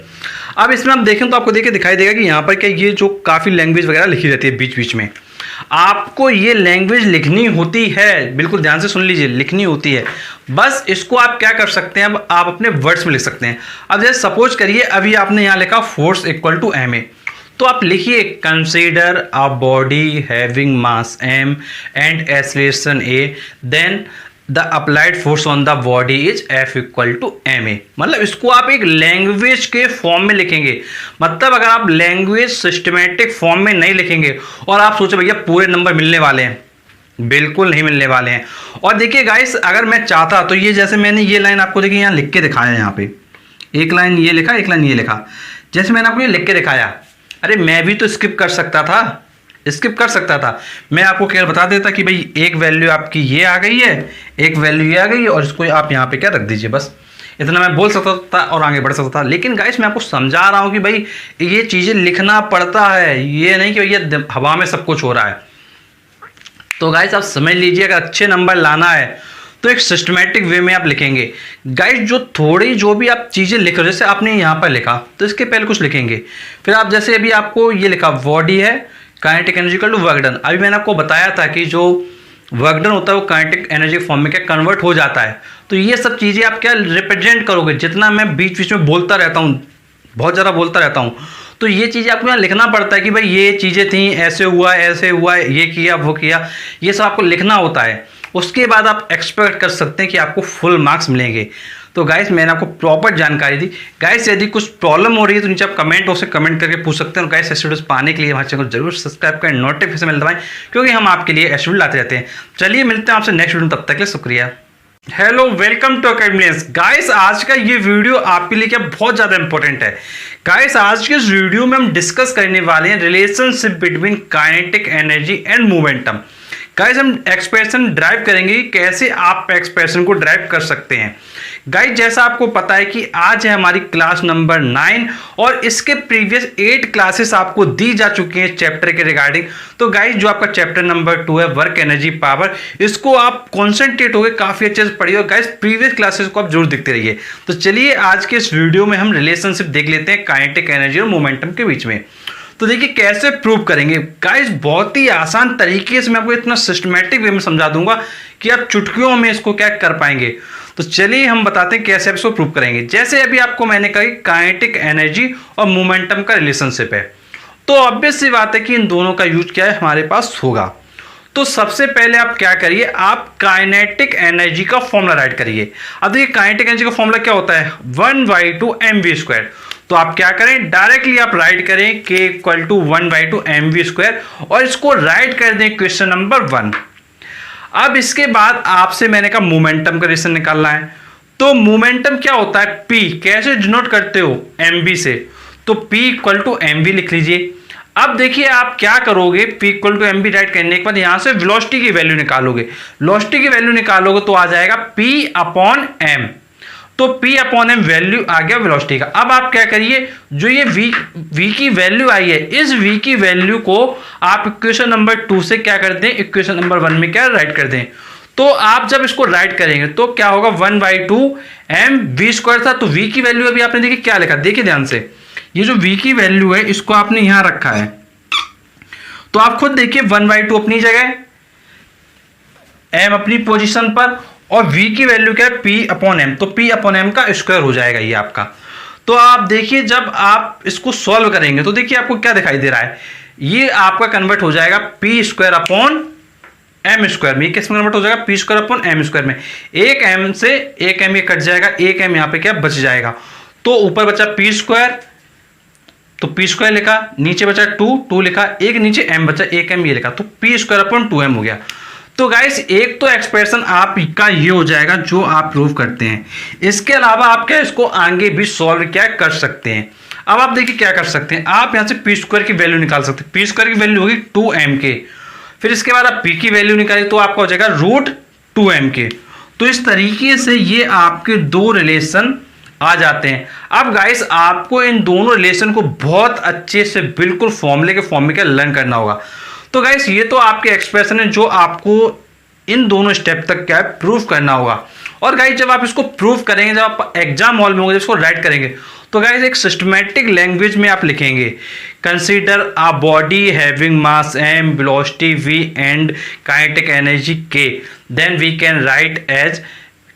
अब इसमें आप देखें तो आपको देखिए दिखाई देगा कि यहाँ पर क्या ये जो काफ़ी लैंग्वेज वगैरह लिखी रहती है बीच बीच में, आपको ये लैंग्वेज लिखनी होती है, बिल्कुल ध्यान से सुन लीजिए, लिखनी होती है। बस इसको आप क्या कर सकते हैं, अब आप अपने वर्ड्स में लिख सकते हैं। अब जैसे सपोज करिए अभी आपने यहाँ लिखा फोर्स इक्वल टू ma, तो आप लिखिए consider a body having mass m and acceleration a, then the applied force on the body is F equal to ma। मतलब इसको आप एक लैंग्वेज के फॉर्म में लिखेंगे। मतलब अगर आप लैंग्वेज सिस्टमेटिक फॉर्म में नहीं लिखेंगे और आप सोचे भैया पूरे नंबर मिलने वाले हैं, बिल्कुल नहीं मिलने वाले हैं। और देखिए गाइस अगर मैं चाहता तो ये जैसे मैंने ये लाइन आपको देखिए यहाँ लिख के दिखाया, यहाँ पे एक लाइन ये लिखा एक लाइन ये लिखा, जैसे मैंने आपको ये लिख के दिखाया, अरे मैं भी तो स्किप कर सकता था, स्किप कर सकता था। मैं आपको क्या बता देता कि भाई एक वैल्यू आपकी ये आ गई है, एक वैल्यू ये आ गई है, और इसको आप यहाँ पे क्या रख दीजिए, बस इतना मैं बोल सकता था और आगे बढ़ सकता था। लेकिन गाइस मैं आपको समझा रहा हूँ कि भाई ये चीज़ें लिखना पड़ता है, ये नहीं कि भैया हवा में सब कुछ हो रहा है। तो गाइस आप समझ लीजिए अगर अच्छे नंबर लाना है तो एक सिस्टमेटिक वे में आप लिखेंगे। गाइस जो थोड़ी जो भी आप चीज़ें लिख रहे हो, जैसे आपने यहाँ पर लिखा तो इसके पहले कुछ लिखेंगे, फिर आप जैसे अभी आपको ये लिखा बॉडी है kinetic energy equal to work done. अभी मैंने आपको बताया था कि जो वर्क डन होता है वो काइनेटिक एनर्जी फॉर्म में क्या कन्वर्ट हो जाता है। तो ये सब चीज़ें आप क्या रिप्रेजेंट करोगे, जितना मैं बीच बीच में बोलता रहता हूँ, बहुत ज़्यादा बोलता रहता हूँ, तो ये चीज़ें आपको यहाँ लिखना पड़ता है कि भाई ये चीज़ें थी, ऐसे हुआ, ये किया वो किया, ये सब आपको लिखना होता है। उसके बाद आप एक्सपेक्ट कर सकते हैं कि आपको फुल मार्क्स मिलेंगे। तो गाइस मैंने आपको प्रॉपर जानकारी दी। गाइस यदि कुछ प्रॉब्लम हो रही है तो नीचे आप कमेंट हो सकते कमेंट करके पूछ सकते हैं। और गाइस ऐसे वीडियोस पाने के लिए हमारे चैनल को जरूर सब्सक्राइब करें, नोटिफिकेशन बेल दबाएं, क्योंकि हम आपके लिए ऐसे वीडियो लाते रहते हैं। चलिए मिलते हैं आपसे नेक्स्ट वीडियो में, तब तक के लिए शुक्रिया। Hello, welcome to academics. Guys, आज का ये वीडियो आपके लिए क्या बहुत ज़्यादा इंपॉर्टेंट है। गाइस, आज के इस वीडियो में हम डिस्कस करने वाले हैं relationship between kinetic energy and momentum. Guys, हम एक्सप्रेशन ड्राइव करेंगे कि कैसे आप एक्सप्रेशन को ड्राइव कर सकते हैं। गाइस, जैसा आपको पता है कि आज है हमारी क्लास नंबर 9 और इसके प्रीवियस 8 क्लासेस आपको दी जा चुकी हैं चैप्टर के रिगार्डिंग। तो गाइस, जो आपका चैप्टर नंबर 2 है वर्क एनर्जी पावर, इसको आप कॉन्सेंट्रेट होकर काफी अच्छे से पढ़िए और गाइस प्रीवियस क्लासेस को आप जरूर देखते रहिए। तो चलिए आज के इस वीडियो में हम रिलेशनशिप देख लेते हैं काइनेटिक एनर्जी और मोमेंटम के बीच में। तो देखिए कैसे प्रूव करेंगे। गाइस, बहुत ही आसान तरीके से मैं आपको इतना सिस्टमैटिक वे में समझा दूंगा कि आप चुटकियों में इसको क्या कर पाएंगे। तो चलिए हम बताते हैं कैसे आप इसको प्रूव करेंगे। जैसे अभी आपको मैंने कहा कि काइनेटिक एनर्जी और मोमेंटम का रिलेशनशिप है, तो ऑब्वियस सी बात है कि इन दोनों का यूज क्या है हमारे पास होगा। तो सबसे पहले आप क्या करिए, आप काइनेटिक एनर्जी का फॉर्मूला राइट करिए। अब देखिए काइनेटिक एनर्जी का फॉर्मूला क्या होता है, 1/2 mv²। तो आप क्या करें, डायरेक्टली आप राइट करें k = 1/2 mv² और इसको राइट कर दें क्वेश्चन नंबर 1। अब इसके बाद आपसे मैंने कहा मोमेंटम का रिलेशन निकालना है। तो मोमेंटम क्या होता है, p कैसे डिनोट करते हो, mv से। तो p = mv लिख लीजिए। अब देखिए आप क्या करोगे, p = mv राइट करने के बाद यहां से वेलोसिटी की वैल्यू निकालोगे। वेलोसिटी की वैल्यू निकालोगे तो आ जाएगा p/m। तो p/m वैल्यू आ गया वेलोसिटी का। अब आप क्या करिए, जो ये v की वैल्यू आई है, इस v की वैल्यू को आप इक्वेशन नंबर 2 से क्या कर दें, इक्वेशन नंबर 1 में क्या राइट कर दें। तो आप जब इसको राइट करेंगे तो क्या होगा, 1/2 mv² था। तो v की वैल्यू अभी आपने देखिए क्या लिखा, देखिए ध्यान से, ये जो v की वैल्यू है इसको आपने यहां रखा है। तो आप खुद देखिए 1/2 अपनी जगह, m अपनी पोजीशन पर, और v की वैल्यू क्या है, p/m। तो p/m का स्क्वायर हो जाएगा ये आपका। तो आप देखिए जब आप इसको सॉल्व करेंगे तो देखिए आपको क्या दिखाई दे रहा है, ये आपका कन्वर्ट हो जाएगा p²/m² में। किस में कन्वर्ट हो जाएगा, p²/m² में। एक m से एक m ये कट जाएगा, एक m यहाँ पे क्या बच जाएगा। तो ऊपर बचा p², तो p² लिखा, नीचे बचा 2 लिखा, एक नीचे m बचा, एक m ये लिखा, तो p²/2m हो गया। तो गाइस एक तो एक्सप्रेशन आपका ये हो जाएगा जो आप प्रूव करते हैं। इसके अलावा आप क्या इसको आगे भी सॉल्व क्या कर सकते हैं। अब आप देखिए क्या कर सकते हैं, आप यहां से p² की वैल्यू निकाल सकते हैं। p² की वैल्यू होगी 2m²। फिर इसके बाद आप p की वैल्यू निकालिए तो आपका हो जाएगा √2m²। तो इस तरीके से ये आपके दो रिलेशन आ जाते हैं। अब गाइस आपको इन दोनों रिलेशन को बहुत अच्छे से बिल्कुल फॉर्मूले के फॉर्म में क्या लर्न करना होगा। तो गाइस ये तो आपके एक्सप्रेशन है जो आपको इन दोनों स्टेप तक क्या है प्रूफ करना होगा। और गाइस जब आप इसको प्रूफ करेंगे, जब आप एग्जाम हॉल में होंगे, इसको राइट करेंगे, तो गाइस एक सिस्टमैटिक लैंग्वेज में आप लिखेंगे, consider a body having mass m, velocity v and kinetic energy k, then we can write as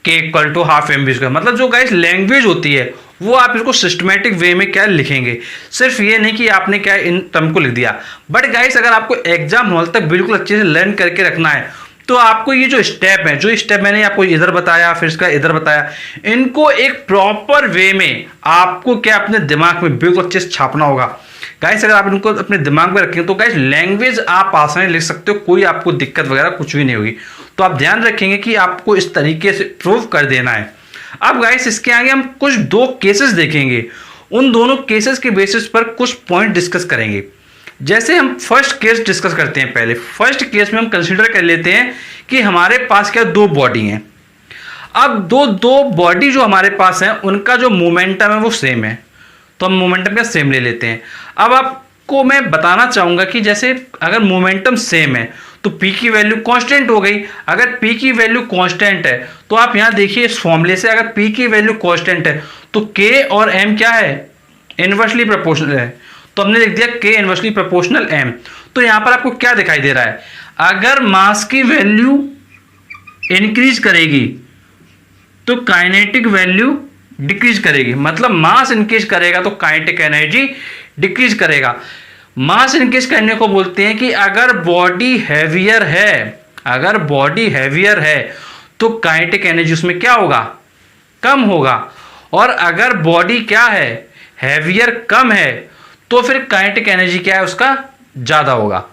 k = 1/2 mv²। मतलब जो गाइस लैंग्वेज होती है वो आप इसको सिस्टमैटिक वे में क्या लिखेंगे। सिर्फ ये नहीं कि आपने क्या इन टर्म को लिख दिया, बट गाइस अगर आपको एग्जाम हॉल तक बिल्कुल अच्छे से लर्न करके रखना है तो आपको ये जो स्टेप है, जो स्टेप मैंने आपको इधर बताया फिर इसका इधर बताया, इनको एक प्रॉपर वे में आपको क्या अपने दिमाग में बिल्कुल अच्छे से छापना होगा। गाइस अगर आप इनको अपने दिमाग में रखेंगे तो गाइस लैंग्वेज आप आसानी लिख सकते हो, कोई आपको दिक्कत वगैरह कुछ भी नहीं होगी। तो आप ध्यान रखेंगे कि आपको इस तरीके से प्रूव कर देना है। अब गाइस इसके आगे हम कुछ 2 केसेस देखेंगे, उन दोनों केसेस के बेसिस पर कुछ पॉइंट डिस्कस करेंगे। जैसे हम फर्स्ट केस डिस्कस करते हैं। पहले फर्स्ट केस में हम कंसीडर कर लेते हैं कि हमारे पास क्या 2 बॉडी हैं। अब दो बॉडी जो हमारे पास हैं उनका जो मोमेंटम है वो सेम है, तो हम मोमेंटम का सेम ले लेते हैं। अब आपको मैं बताना चाहूंगा कि जैसे अगर मोमेंटम सेम है तो p की वैल्यू कांस्टेंट हो गई। अगर p की वैल्यू कांस्टेंट है तो आप यहां देखिए इस फॉर्मूले से, अगर p की वैल्यू कांस्टेंट है तो k और m क्या है, इनवर्सली प्रोपोर्शनल है। तो हमने लिख दिया k इनवर्सली प्रोपोर्शनल m। तो यहां पर आपको क्या दिखाई दे रहा है, अगर मास की वैल्यू इंक्रीज करेगी तो काइनेटिक वैल्यू डिक्रीज करेगी। मतलब मास इंक्रीज करेगा तो काइनेटिक एनर्जी डिक्रीज करेगा। मास इंक्रीज करने को बोलते हैं कि अगर बॉडी हैवियर है, अगर बॉडी हैवियर है तो काइनेटिक एनर्जी उसमें क्या होगा, कम होगा। और अगर बॉडी क्या है, हैवियर कम है, तो फिर काइनेटिक एनर्जी क्या है उसका ज्यादा होगा।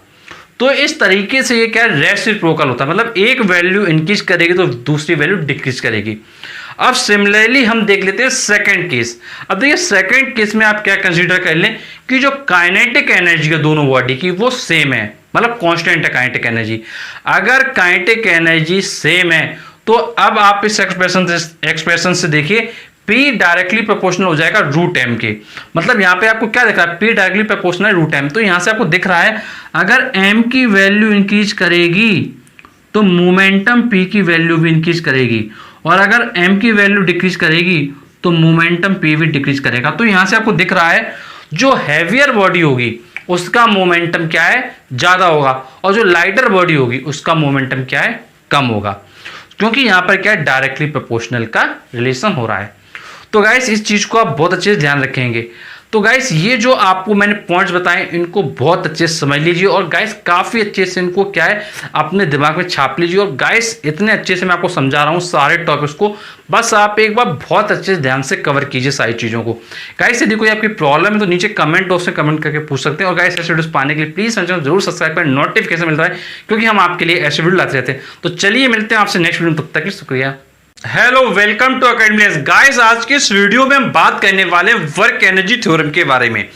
तो इस तरीके से ये क्या रेसिप्रोकल होता है, मतलब एक वैल्यू इंक्रीज करेगी तो दूसरी वैल्यू डिक्रीज करेगी। अब सिमिलरली हम देख लेते हैं सेकंड केस। अब देखिए सेकंड केस में आप क्या कंसीडर कर लें कि जो काइनेटिक एनर्जी है दोनों बॉडी की वो सेम है, मतलब कांस्टेंट है काइनेटिक एनर्जी। अगर काइनेटिक एनर्जी सेम है तो अब आप इस एक्सप्रेशन से देखिए P डायरेक्टली प्रोपोर्शनल हो जाएगा रूट एम के। मतलब यहां पे आपको क्या दिख रहा है, P directly proportional root m. तो यहां से आपको दिख रहा है अगर m की वैल्यू इंक्रीज करेगी तो मोमेंटम P की वैल्यू भी इंक्रीज करेगी, और अगर m की वैल्यू डिक्रीज करेगी तो मोमेंटम P भी डिक्रीज करेगा। तो यहां से आपको दिख रहा है जो हैवियर बॉडी होगी उसका मोमेंटम क्या है, ज्यादा होगा, और जो लाइटर बॉडी होगी उसका मोमेंटम क्या है, कम होगा, क्योंकि यहां पर क्या है डायरेक्टली प्रोपोर्शनल का रिलेशन हो रहा है। तो गाइस इस चीज को आप बहुत अच्छे से ध्यान रखेंगे। तो गाइस ये जो आपको मैंने पॉइंट्स बताए इनको बहुत अच्छे से समझ लीजिए, और गाइस काफी अच्छे से इनको क्या है अपने दिमाग में छाप लीजिए। और गाइस इतने अच्छे से मैं आपको समझा रहा हूँ सारे टॉपिक्स को, बस आप एक बार बहुत अच्छे से ध्यान से कवर कीजिए सारी चीजों को। गाइस यदि कोई आपकी प्रॉब्लम है तो नीचे कमेंट बॉक्स में कमेंट करके पूछ सकते हैं। और गाइस ऐसे वीडियोस पाने के लिए प्लीज चैनल जरूर सब्सक्राइब करें, नोटिफिकेशन मिलता है, क्योंकि हम आपके लिए ऐसे वीडियो लाते रहते हैं। तो चलिए मिलते हैं आपसे नेक्स्ट वीडियो, तब तक के शुक्रिया। Hello, welcome to academy. Guys आज की इस वीडियो में हम बात करने वाले हैं वर्क एनर्जी थ्योरम के बारे में।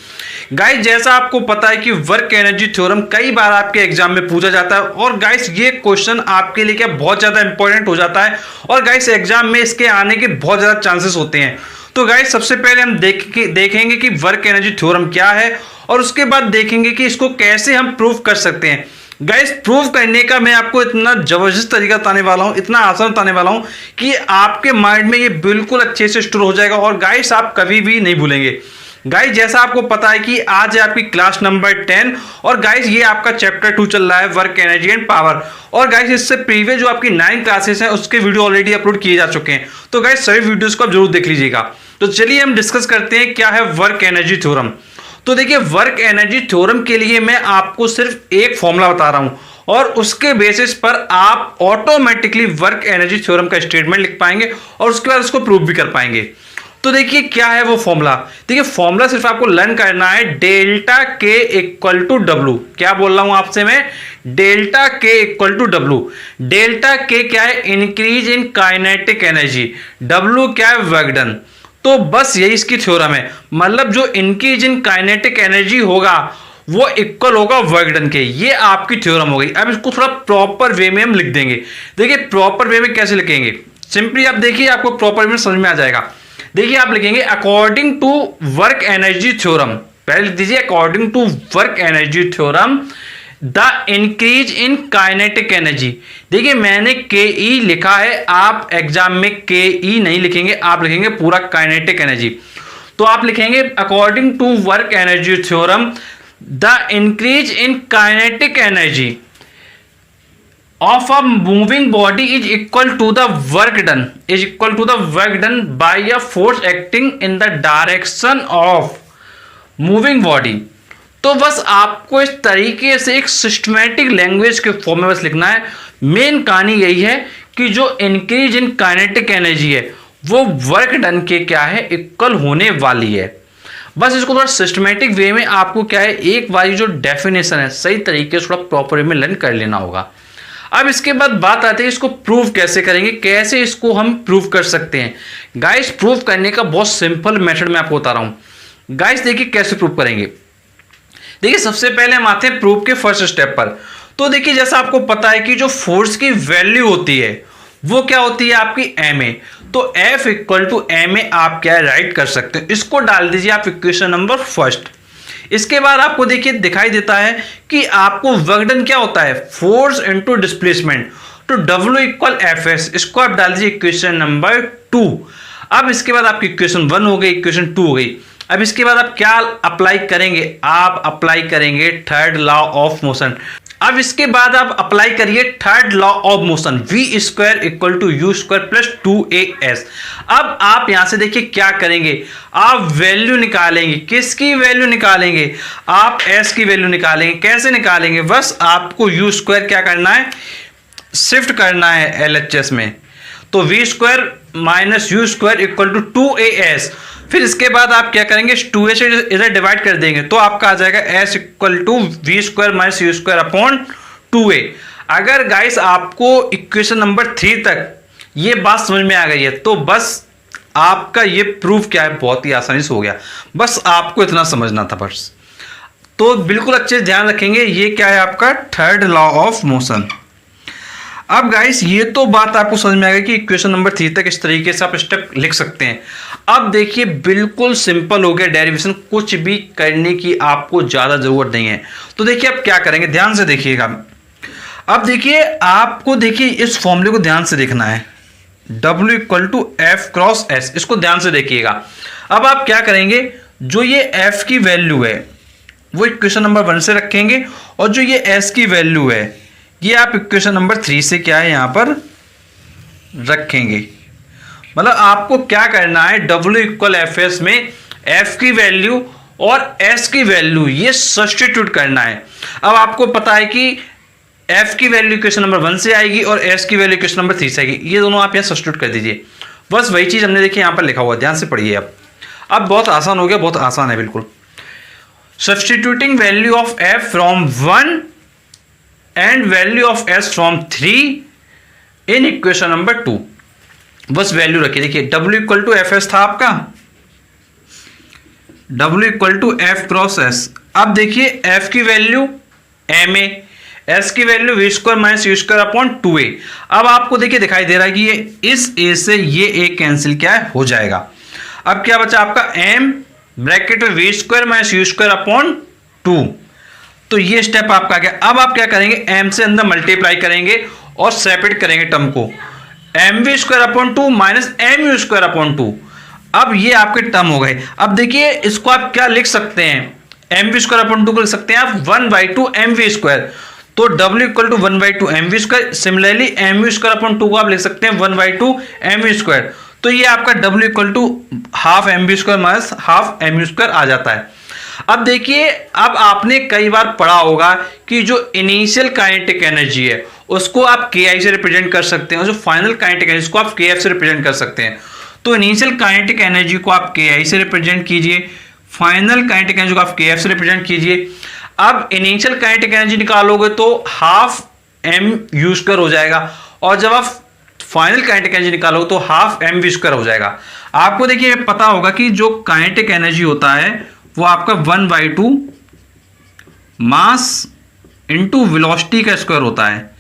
गाइस जैसा आपको पता है कि वर्क एनर्जी थ्योरम कई बार आपके एग्जाम में पूछा जाता है, और गाइस ये क्वेश्चन आपके लिए क्या बहुत ज्यादा इंपॉर्टेंट हो जाता है, और गाइस एग्जाम में इसके आने के बहुत ज्यादा चांसेस होते हैं। तो गाइस सबसे पहले हम देखेंगे कि वर्क एनर्जी थ्योरम क्या है, और उसके बाद देखेंगे कि इसको कैसे हम प्रूव कर सकते हैं। गाइस प्रूव करने का मैं आपको इतना जबरदस्त तरीका बताने वाला हूं, इतना आसान बताने वाला हूं कि आपके माइंड में ये बिल्कुल अच्छे से स्टोर हो जाएगा, और गाइस आप कभी भी नहीं भूलेंगे। गाइस जैसा आपको पता है कि आज है आपकी क्लास नंबर 10, और गाइस ये आपका चैप्टर 2 चल रहा है वर्क एनर्जी एंड पावर। और गाइस इससे प्रीवियस जो आपकी 9 क्लासेस हैं उसके वीडियो ऑलरेडी अपलोड किए जा चुके हैं, तो गाइस सभी वीडियोस को आप जरूर देख लीजिएगा। तो चलिए हम डिस्कस करते हैं क्या है वर्क एनर्जी थ्योरम। तो देखिए वर्क एनर्जी थ्योरम के लिए मैं आपको सिर्फ एक फॉर्मूला बता रहा हूं, और उसके बेसिस पर आप ऑटोमेटिकली वर्क एनर्जी थ्योरम का स्टेटमेंट लिख पाएंगे, और उसके बाद उसको प्रूव भी कर पाएंगे। तो देखिए क्या है वो फॉर्मूला। देखिए फॉर्मूला सिर्फ आपको लर्न करना है, डेल्टा के इक्वल टू डब्ल्यू। क्या बोल रहा हूं आपसे मैं, डेल्टा के इक्वल टू डब्ल्यू। डेल्टा के क्या है, increase in kinetic energy, W क्या है, वर्क डन। तो बस यही इसकी थ्योरम है, मतलब जो इंक्रीज इन काइनेटिक एनर्जी होगा वो इक्वल होगा वर्क डन के। ये आपकी थ्योरम हो गई। अब इसको थोड़ा प्रॉपर वे में हम लिख देंगे। देखिए प्रॉपर वे में कैसे लिखेंगे, सिंपली आप देखिए आपको प्रॉपर वे में समझ में आ जाएगा। देखिए आप लिखेंगे according to work energy theorem, पहले लिख दीजिए according to work energy theorem the increase in kinetic energy. देखिए मैंने के ई लिखा है, आप एग्जाम में के ई नहीं लिखेंगे, आप लिखेंगे पूरा काइनेटिक एनर्जी। तो आप लिखेंगे according to work energy theorem the increase in kinetic energy of a moving body is equal to the work done, is equal to the work done by a force acting in the direction of moving body. तो बस आपको इस तरीके से एक सिस्टमैटिक लैंग्वेज के फॉर्म में बस लिखना है। मेन कहानी यही है कि जो इंक्रीज इन काइनेटिक एनर्जी है वो वर्क डन के क्या है, इक्वल होने वाली है। बस इसको थोड़ा सिस्टमैटिक वे में आपको क्या है एक बारी जो डेफिनेशन है सही तरीके से थोड़ा प्रॉपर वे में लर्न कर लेना होगा। अब इसके बाद बात आती है इसको प्रूव कैसे करेंगे, कैसे इसको हम प्रूव कर सकते हैं। गाइस प्रूव करने का बहुत सिंपल मेथड मैं आपको बता रहा हूं। गाइस देखिए कैसे प्रूव करेंगे। देखिए सबसे पहले हम आते हैं प्रूफ के फर्स्ट स्टेप पर। तो देखिए जैसा आपको पता है कि जो फोर्स की वैल्यू होती है वो क्या होती है आपकी ma। तो F इक्वल टू ma आप क्या राइट कर सकते हैं, इसको डाल दीजिए आप इक्वेशन नंबर फर्स्ट। इसके बाद आपको देखिए दिखाई देता है कि आपको वर्क डन क्या होता है, फोर्स इनटू डिस्प्लेसमेंट। तो W इक्वल Fs, इसको आप डाल दीजिए इक्वेशन नंबर 2। अब इसके बाद आपकी इक्वेशन 1 हो गई, इक्वेशन 2 हो गई। अब इसके बाद आप क्या अप्लाई करेंगे, आप अप्लाई करेंगे थर्ड लॉ ऑफ मोशन। अब इसके बाद आप अप्लाई करिए third law of motion, v square equal to u square plus 2as। अब आप यहां से देखिए क्या करेंगे, आप वैल्यू निकालेंगे। किसकी वैल्यू निकालेंगे, आप s की वैल्यू निकालेंगे। कैसे निकालेंगे, बस आपको यू स्क्वायर क्या करना है, शिफ्ट करना है LHS में। तो v square minus u square equal to 2as। फिर इसके बाद आप क्या करेंगे, 2a से इधर डिवाइड कर देंगे तो आपका आ जाएगा s equal to v square minus u square upon 2a। अगर गाइस आपको इक्वेशन नंबर 3 तक ये बात समझ में आ गई है तो बस आपका ये प्रूफ क्या है, बहुत ही आसानी से हो गया। बस आपको इतना समझना था बस। तो बिल्कुल अच्छे से ध्यान रखेंगे, ये क्या है आपका थर्ड लॉ ऑफ मोशन। अब गाइस ये तो बात आपको समझ में आ गई कि इक्वेशन नंबर 3 तक इस तरीके से आप स्टेप लिख सकते हैं। अब देखिए बिल्कुल सिंपल हो गया डेरिवेशन, कुछ भी करने की आपको ज्यादा जरूरत नहीं है। तो देखिए अब क्या करेंगे, ध्यान से देखिएगा। अब देखिए आपको देखिए इस फॉर्मूले को ध्यान से देखना है, W equal to f cross s, इसको ध्यान से देखिएगा। अब आप क्या करेंगे, जो ये एफ की वैल्यू है वो इक्वेशन नंबर 1 से रखेंगे और जो ये एस की वैल्यू है ये आप इक्वेशन नंबर 3 से क्या है यहां पर रखेंगे। मतलब आपको क्या करना है, W इक्वल एफ एस में एफ की वैल्यू और एस की वैल्यू ये सब्स्टिट्यूट करना है। अब आपको पता है कि एफ की वैल्यू इक्वेशन नंबर 1 से आएगी और एस की वैल्यू इक्वेशन नंबर 3 से आएगी, ये दोनों आप यहाँ सब्स्टिट्यूट कर दीजिए। बस वही चीज हमने देखिए यहाँ पर लिखा हुआ, ध्यान से पढ़िए। अब बहुत आसान हो गया, बहुत आसान है बिल्कुल। Substituting value of f from 1 and value of s from 3 in equation number 2, बस वैल्यू रखिए। देखिए W equal to F s था आपका, W equal to f cross s. अब देखिए एफ की वैल्यू एम ए, एस की value v square minus u square upon 2a। अब आपको देखिए दिखाई दे रहा है कि ये इस a से ये a कैंसिल क्या है हो जाएगा। अब क्या बचा आपका m ब्रैकेट में v square minus u square upon 2। तो ये स्टेप आपका आ गया। अब आप क्या करेंगे, m से अंदर मल्टीप्लाई करेंगे और सेपरेट करेंगे टर्म को, m we square upon 2 minus m you square upon 2। अब ये आपके टर्म हो गए। अब देखिए इसको आप क्या लिख सकते हैं, एम वी स्क्वायर अपॉन 2 को लिख सकते हैं आप 1/2 एम वी स्क्वायर, तो W equal to 1/2 m we square. Similarly m we square upon 2 को आप लिख सकते हैं 1/2 एम वी स्क्वायर। तो ये आपका W equal to half M we square minus half M you square आ जाता है। अब देखिए, अब आपने कई बार पढ़ा होगा कि जो इनिशियल काइनेटिक एनर्जी है उसको आप KI से रिप्रेजेंट कर सकते हैं और जो फाइनल काइनेटिक एनर्जी उसको आप KF से रिप्रेजेंट कर सकते हैं। तो इनिशियल काइनेटिक एनर्जी को आप KI से रिप्रेजेंट कीजिए, फाइनल काइनेटिक एनर्जी को आप KF से रिप्रेजेंट कीजिए। अब इनिशियल काइनेटिक एनर्जी निकालोगे तो हाफ एम यू स्क्वायर हो जाएगा और जब आप फाइनल काइनेटिक एनर्जी निकालोगे तो हाफ एम वी स्क्वायर हो जाएगा। आपको देखिए पता होगा कि जो काइनेटिक एनर्जी होता है वो आपका 1/2 मास इंटू वेलोसिटी का स्क्वायर होता है।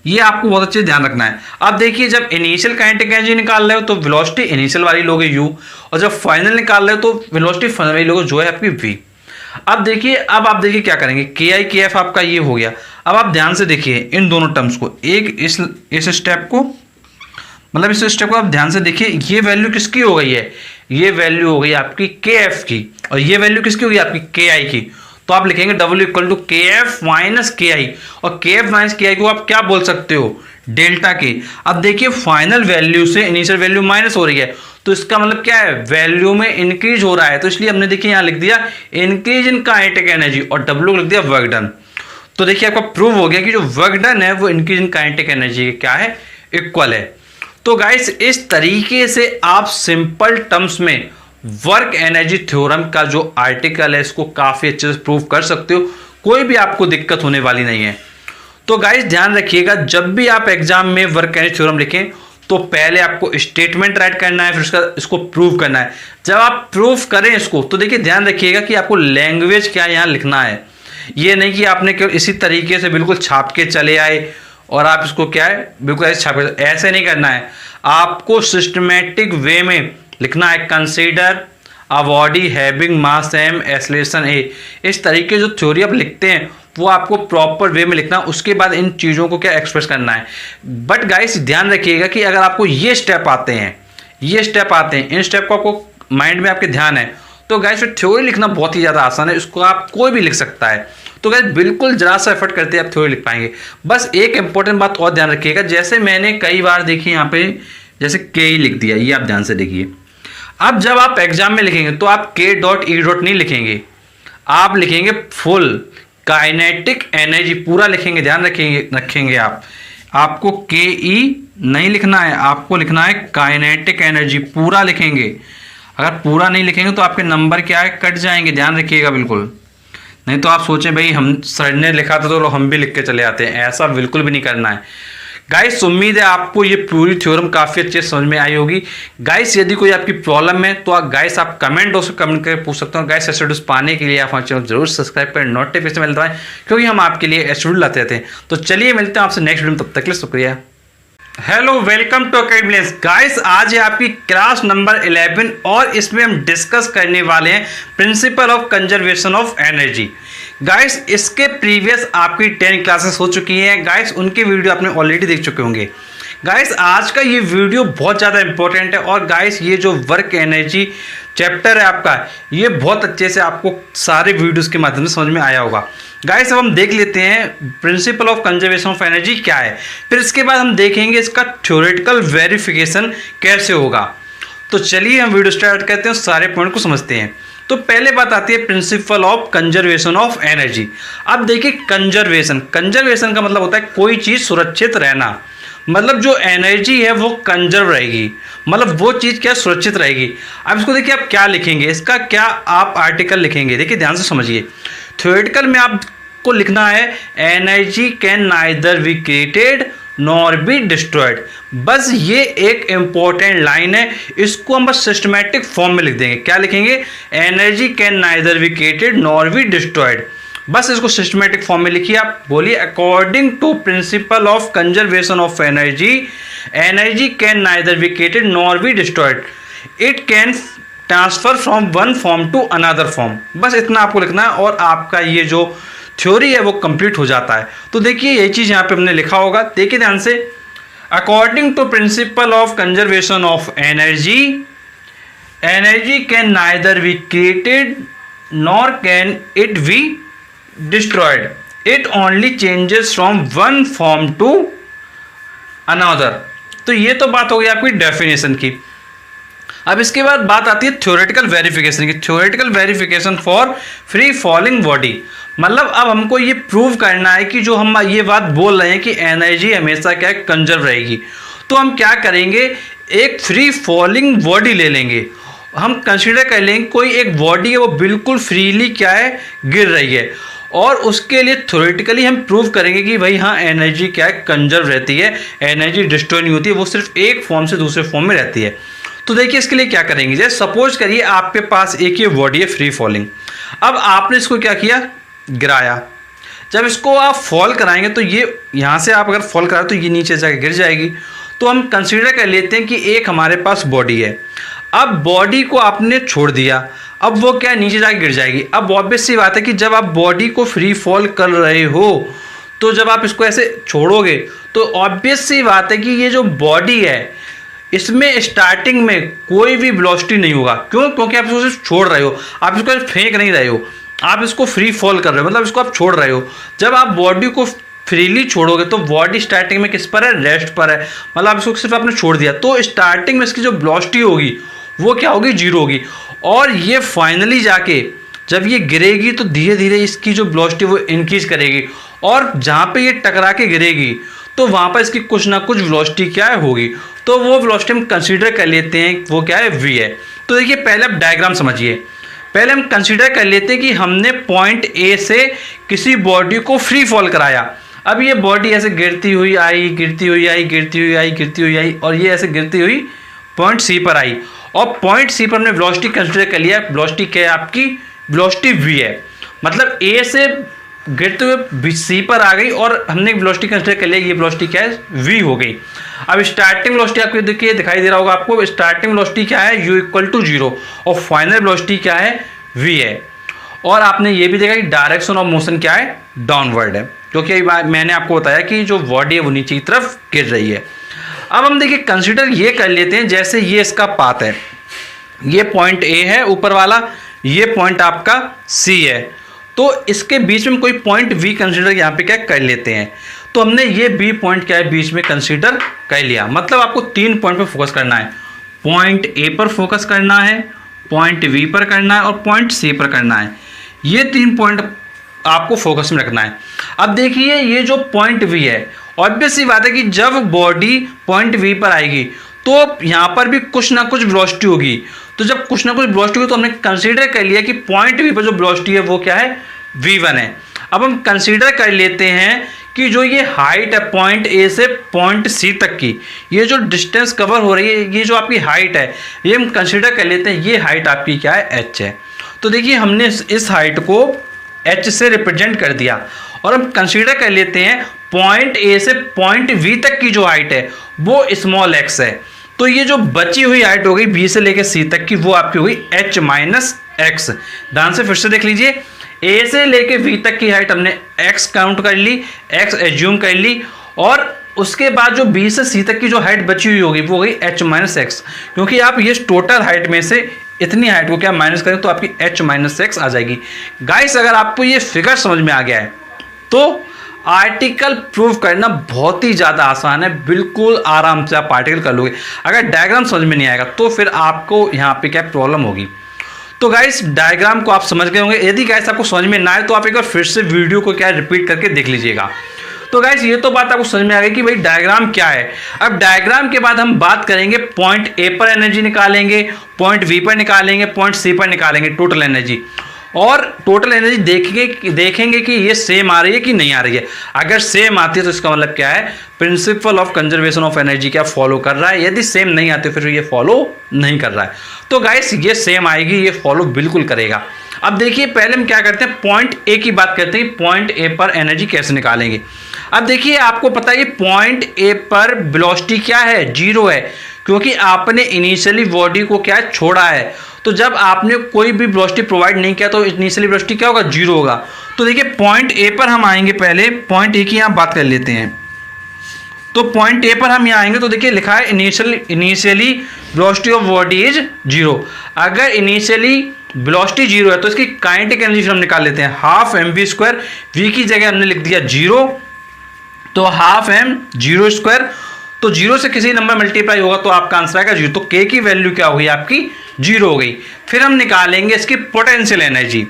ये आपको बहुत अच्छे से ध्यान रखना है। अब देखिए जब इनिशियल काइनेटिक एनर्जी निकाल रहे हो तो वेलोसिटी इनिशियल वाली लोगे u, और जब फाइनल निकाल रहे हो तो वेलोसिटी फाइनल वाली लोगे जो है आपकी v। अब देखिए, अब आप देखिए क्या करेंगे, KI KF आपका ये हो गया। अब आप ध्यान से देखिए इन दोनों टर्म्स को, एक इस स्टेप को, मतलब इस स्टेप को आप ध्यान से देखिए, ये वैल्यू किसकी हो गई है, ये वैल्यू हो गई आपकी KF की और ये वैल्यू किसकी होगी आपकी KI की। तो आप लिखेंगे W equal to KF minus KI, और KF माइनस KI को आप क्या बोल सकते हो, डेल्टा के। अब देखिए फाइनल वैल्यू से इनिशियल वैल्यू माइनस हो रही है तो इसका मतलब क्या है, वैल्यू में इंक्रीज हो रहा है। तो इसलिए हमने देखिए यहां लिख दिया इंक्रीज इन काइनेटिक एनर्जी और W को लिख दिया वर्क डन। तो देखिए आपका प्रूव हो गया कि जो वर्क डन है वो इंक्रीज इन काइनेटिक एनर्जी के क्या है, इक्वल है। तो गाइस इस तरीके से आप सिंपल टर्म्स में वर्क एनर्जी थ्योरम का जो आर्टिकल है इसको काफी अच्छे से प्रूव कर सकते हो, कोई भी आपको दिक्कत होने वाली नहीं है। तो गाइस ध्यान रखिएगा, जब भी आप एग्जाम में वर्क एनर्जी थ्योरम लिखें तो पहले आपको स्टेटमेंट राइट करना है, फिर उसका इसको प्रूव करना है। जब आप प्रूव करें इसको तो देखिए ध्यान रखिएगा कि आपको लैंग्वेज क्या यहाँ लिखना है। ये नहीं कि आपने केवल इसी तरीके से बिल्कुल छाप के चले आए और आप इसको क्या है बिल्कुल ऐसे छाप के, ऐसे नहीं करना है। आपको सिस्टमेटिक वे में लिखना है, consider a body having mass M acceleration A. इस तरीके जो थ्योरी आप लिखते हैं वो आपको प्रॉपर वे में लिखना, उसके बाद इन चीज़ों को क्या एक्सप्रेस करना है। बट गाइस ध्यान रखिएगा कि अगर आपको ये स्टेप आते हैं, इन स्टेप को आपको माइंड में आपके ध्यान है तो गाइस फिर थ्योरी लिखना बहुत ही ज़्यादा आसान है, इसको आप कोई भी लिख सकता है। तो गाइस बिल्कुल जरा सा एफर्ट करते आप थ्योरी लिख पाएंगे। बस एक इंपॉर्टेंट बात और ध्यान रखिएगा, जैसे मैंने कई बार देखी यहाँ पे जैसे के लिख दिया, ये आप ध्यान से देखिए। अब जब आप एग्जाम में लिखेंगे तो आप k.e. नहीं लिखेंगे, आप लिखेंगे फुल काइनेटिक एनर्जी पूरा लिखेंगे। ध्यान रखेंगे आपको KE नहीं लिखना है, आपको लिखना है काइनेटिक एनर्जी पूरा लिखेंगे। अगर पूरा नहीं लिखेंगे तो आपके नंबर क्या है, कट जाएंगे, ध्यान रखिएगा बिल्कुल। नहीं तो आप सोचें भाई हम सर ने लिखा था तो हम भी लिख के चले आते हैं, ऐसा बिल्कुल भी नहीं करना है। गाइस उम्मीद है आपको ये पूरी थ्योरम काफ़ी अच्छे से समझ में आई होगी। गाइस यदि कोई आपकी प्रॉब्लम है तो गाइस आप कमेंट बॉक्स में कमेंट करके पूछ सकते हो। गाइस ऐसे वीडियोस पाने के लिए आप हमारे चैनल जरूर सब्सक्राइब करें, नोटिफिकेशन बेल दबाएं, क्योंकि हम आपके लिए ऐसे वीडियो लाते रहते हैं। तो चलिए मिलते हैं आपसे नेक्स्ट वीडियो में, तब तक के लिए शुक्रिया। Hello, welcome to academy. Guys आज है आपकी क्लास नंबर 11 और इसमें हम डिस्कस करने वाले हैं principal of conservation of energy. Guys इसके प्रीवियस आपकी 10 क्लासेस हो चुकी हैं गाइस, उनके वीडियो आपने ऑलरेडी देख चुके होंगे। गाइस आज का ये वीडियो बहुत ज़्यादा इंपॉर्टेंट है और गाइस ये जो वर्क एनर्जी चैप्टर है आपका, ये बहुत अच्छे से आपको सारे वीडियोस के माध्यम से समझ में आया होगा। गाइस अब हम देख लेते हैं principal of conservation of energy क्या है, फिर इसके बाद हम देखेंगे इसका थ्योरेटिकल वेरिफिकेशन कैसे होगा। तो चलिए हम वीडियो स्टार्ट करते हैं, सारे पॉइंट को समझते हैं। तो पहले बात आती है principal of conservation of energy. अब देखिए कंजर्वेशन का मतलब होता है कोई चीज़ सुरक्षित रहना, मतलब जो एनर्जी है वो कंजर्व रहेगी, मतलब वो चीज़ क्या सुरक्षित रहेगी। अब इसको देखिए आप क्या लिखेंगे, इसका क्या आप आर्टिकल लिखेंगे, देखिए ध्यान से समझिए। थ्योरेटिकल में आपको लिखना है energy can neither be created nor be destroyed. बस ये एक इंपॉर्टेंट लाइन है, इसको हम बस सिस्टमैटिक फॉर्म में लिख देंगे। क्या लिखेंगे, energy can neither be created nor be destroyed. बस इसको सिस्टमैटिक फॉर्म में लिखिए आप, बोलिए according to principle of conservation of energy, energy can neither be created nor be destroyed, it can transfer from one form to another form. बस इतना आपको लिखना है और आपका ये जो थ्योरी है वो कंप्लीट हो जाता है। तो देखिए ये चीज़ यहाँ पे हमने लिखा होगा, देखिए ध्यान से। According to principle of conservation of energy, energy can neither be created nor can it be destroyed, it only changes from one form to another. तो ये तो बात हो गई आपकी डेफिनेशन की। अब इसके बाद बात आती है थ्योरेटिकल वेरिफिकेशन की। Theoretical verification for free falling body, मतलब अब हमको ये प्रूव करना है कि जो हम ये बात बोल रहे हैं कि एनर्जी हमेशा क्या है, कंजर्व रहेगी। तो हम क्या करेंगे, एक फ्री फॉलिंग बॉडी ले लेंगे, हम कंसिडर कर लेंगे कोई एक बॉडी है वो बिल्कुल फ्रीली क्या है, गिर रही है, और उसके लिए थ्योरेटिकली हम प्रूव करेंगे कि भाई हाँ एनर्जी क्या है, कंजर्व रहती है, एनर्जी डिस्ट्रॉय नहीं होती है, वो सिर्फ एक फॉर्म से दूसरे फॉर्म में रहती है। तो देखिए इसके लिए क्या करेंगे, जैसे सपोज करिए आपके पास एक ये बॉडी है फ्री फॉलिंग। अब आपने इसको क्या किया, गिराया। जब इसको आप फॉल कराएंगे तो ये यहाँ से आप अगर फॉल कराए तो ये नीचे जाकर गिर जाएगी। तो हम कंसीडर कर लेते हैं कि एक हमारे पास बॉडी है, अब बॉडी को आपने छोड़ दिया, अब वो क्या नीचे जाकर गिर जाएगी। अब ऑब्वियस सी बात है कि जब आप बॉडी को फ्री फॉल कर रहे हो तो जब आप इसको ऐसे छोड़ोगे तो ऑब्वियस सी बात है कि ये जो बॉडी है इसमें स्टार्टिंग में कोई भी वेलोसिटी नहीं होगा। क्यों, क्योंकि आप इसको सिर्फ छोड़ रहे हो, आप इसको फेंक नहीं रहे हो, आप इसको फ्री फॉल कर रहे हो, मतलब इसको आप छोड़ रहे हो। जब आप बॉडी को फ्रीली छोड़ोगे तो बॉडी स्टार्टिंग में किस पर है, रेस्ट पर है, मतलब आप इसको सिर्फ आपने छोड़ दिया तो स्टार्टिंग में इसकी जो वेलोसिटी होगी वो क्या होगी, जीरो होगी। और ये फाइनली जाके जब ये गिरेगी तो धीरे धीरे इसकी जो वेलोसिटी वो इंक्रीज करेगी, और जहाँ पे ये टकरा के गिरेगी तो वहाँ पर इसकी कुछ ना कुछ वेलोसिटी क्या है, होगी। तो वो वेलोसिटी हम कंसीडर कर लेते हैं, वो क्या है, v है। तो देखिए पहले आप डायग्राम समझिए। पहले हम कंसीडर कर लेते हैं कि हमने पॉइंट ए से किसी बॉडी को फ्री फॉल कराया। अब ये बॉडी ऐसे गिरती हुई आई, गिरती हुई आई, गिरती हुई आई, गिरती हुई आई, और ये ऐसे गिरती हुई पॉइंट सी पर आई, और पॉइंट सी पर हमने वेलोसिटी कंसीडर कर लिया। वेलोसिटी क्या है आपकी, वेलोसिटी v है, मतलब ए से गिरते हुए सी पर आ गई और हमने वेलोसिटी कंसीडर कर लिया, ये वेलोसिटी क्या है, v हो गई। अब स्टार्टिंग वेलोसिटी आपको देखिए दिखाई दे रहा होगा आपको, स्टार्टिंग वेलोसिटी क्या है, u इक्वल टू 0, और फाइनल वेलोसिटी क्या है, v है। और आपने ये भी देखा कि डायरेक्शन ऑफ मोशन क्या है, डाउनवर्ड है, क्योंकि मैंने आपको बताया कि जो बॉडी है वो नीचे की तरफ गिर रही है। अब हम देखिए कंसीडर ये कर लेते हैं, जैसे ये इसका पाथ है, ये पॉइंट ए है ऊपर वाला, ये पॉइंट आपका सी है, तो इसके बीच में कोई पॉइंट बी कंसीडर यहाँ पे क्या कर लेते हैं। तो हमने ये बी पॉइंट क्या है बीच में कंसीडर कर लिया। मतलब आपको 3 पॉइंट पर फोकस करना है, पॉइंट ए पर फोकस करना है, पॉइंट बी पर करना है, और पॉइंट सी पर करना है। ये 3 पॉइंट आपको फोकस में रखना है। अब देखिए ये जो पॉइंट बी है, ऑब्वियस सी बात है कि जब बॉडी पॉइंट बी पर आएगी तो यहाँ पर भी कुछ ना कुछ वेलोसिटी होगी। तो जब कुछ ना कुछ वेलोसिटी हुई तो हमने कंसीडर कर लिया कि पॉइंट वी पर जो वेलोसिटी है वो क्या है, v1 है। अब हम कंसीडर कर लेते हैं कि जो ये हाइट है पॉइंट ए से पॉइंट सी तक की, ये जो डिस्टेंस कवर हो रही है, ये जो आपकी हाइट है, ये हम कंसीडर कर लेते हैं ये हाइट आपकी क्या है, h है। तो देखिए हमने इस हाइट को h से रिप्रेजेंट कर दिया और हम कंसीडर कर लेते हैं पॉइंट ए से पॉइंट v तक की जो हाइट है वो स्मॉल x है। तो ये जो बची हुई हाइट हो गई b से लेकर c तक की, वो आपकी हुई h माइनस एक्स। ध्यान से फिर से देख लीजिए, a से लेके v तक की हाइट हमने x काउंट कर ली, x एज्यूम कर ली, और उसके बाद जो b से c तक की जो हाइट बची हुई होगी वो गई h माइनस एक्स, क्योंकि आप ये टोटल हाइट में से इतनी हाइट को क्या माइनस करें तो आपकी h माइनस एक्स आ जाएगी। गाइस अगर आपको ये फिगर समझ में आ गया है तो आर्टिकल प्रूव करना बहुत ही ज़्यादा आसान है, बिल्कुल आराम से आप आर्टिकल कर लोगे। अगर डायग्राम समझ में नहीं आएगा तो फिर आपको यहाँ पे क्या प्रॉब्लम होगी। तो गाइस डायग्राम को आप समझ गए होंगे। यदि गाइस आपको समझ में ना आए तो आप एक बार फिर से वीडियो को क्या रिपीट करके देख लीजिएगा। तो गाइस ये तो बात आपको समझ में आ गई कि भाई डायग्राम क्या है। अब डायग्राम के बाद हम बात करेंगे पॉइंट ए पर एनर्जी निकालेंगे, पॉइंट वी पर निकालेंगे, पॉइंट सी पर निकालेंगे टोटल एनर्जी, और टोटल एनर्जी देखेंगे कि ये सेम आ रही है कि नहीं आ रही है। अगर सेम आती है तो इसका मतलब क्या है, principal of conservation of energy क्या फॉलो कर रहा है। यदि सेम नहीं आती फिर ये फॉलो नहीं कर रहा है। तो गाइस ये सेम आएगी, ये फॉलो बिल्कुल करेगा। अब देखिए पहले हम क्या करते हैं, पॉइंट ए की बात करते हैं, पॉइंट ए पर एनर्जी कैसे निकालेंगे। अब देखिए आपको पता है पॉइंट ए पर वेलोसिटी क्या है, 0 है, क्योंकि आपने इनिशियली बॉडी को क्या छोड़ा है। तो जब आपने कोई भी वेलोसिटी प्रोवाइड नहीं किया तो इनिशियली वेलोसिटी क्या होगा, 0 होगा। तो देखिए पॉइंट ए पर हम आएंगे, पहले पॉइंट ए की यहाँ बात कर लेते हैं। तो पॉइंट ए पर हम यहाँ आएंगे तो देखिए लिखा है initially velocity of body is 0। अगर इनिशियली वेलोसिटी 0 है तो इसकी काइनेटिक एनर्जी हम निकाल लेते हैं, half M we square, v की जगह हमने लिख दिया 0, तो हाफ एम 0 स्क्वायर, तो 0 से किसी नंबर मल्टीप्लाई होगा तो आपका आंसर आएगा 0। तो के की वैल्यू क्या होगी आपकी, 0 हो गई। फिर हम निकालेंगे इसकी पोटेंशियल एनर्जी।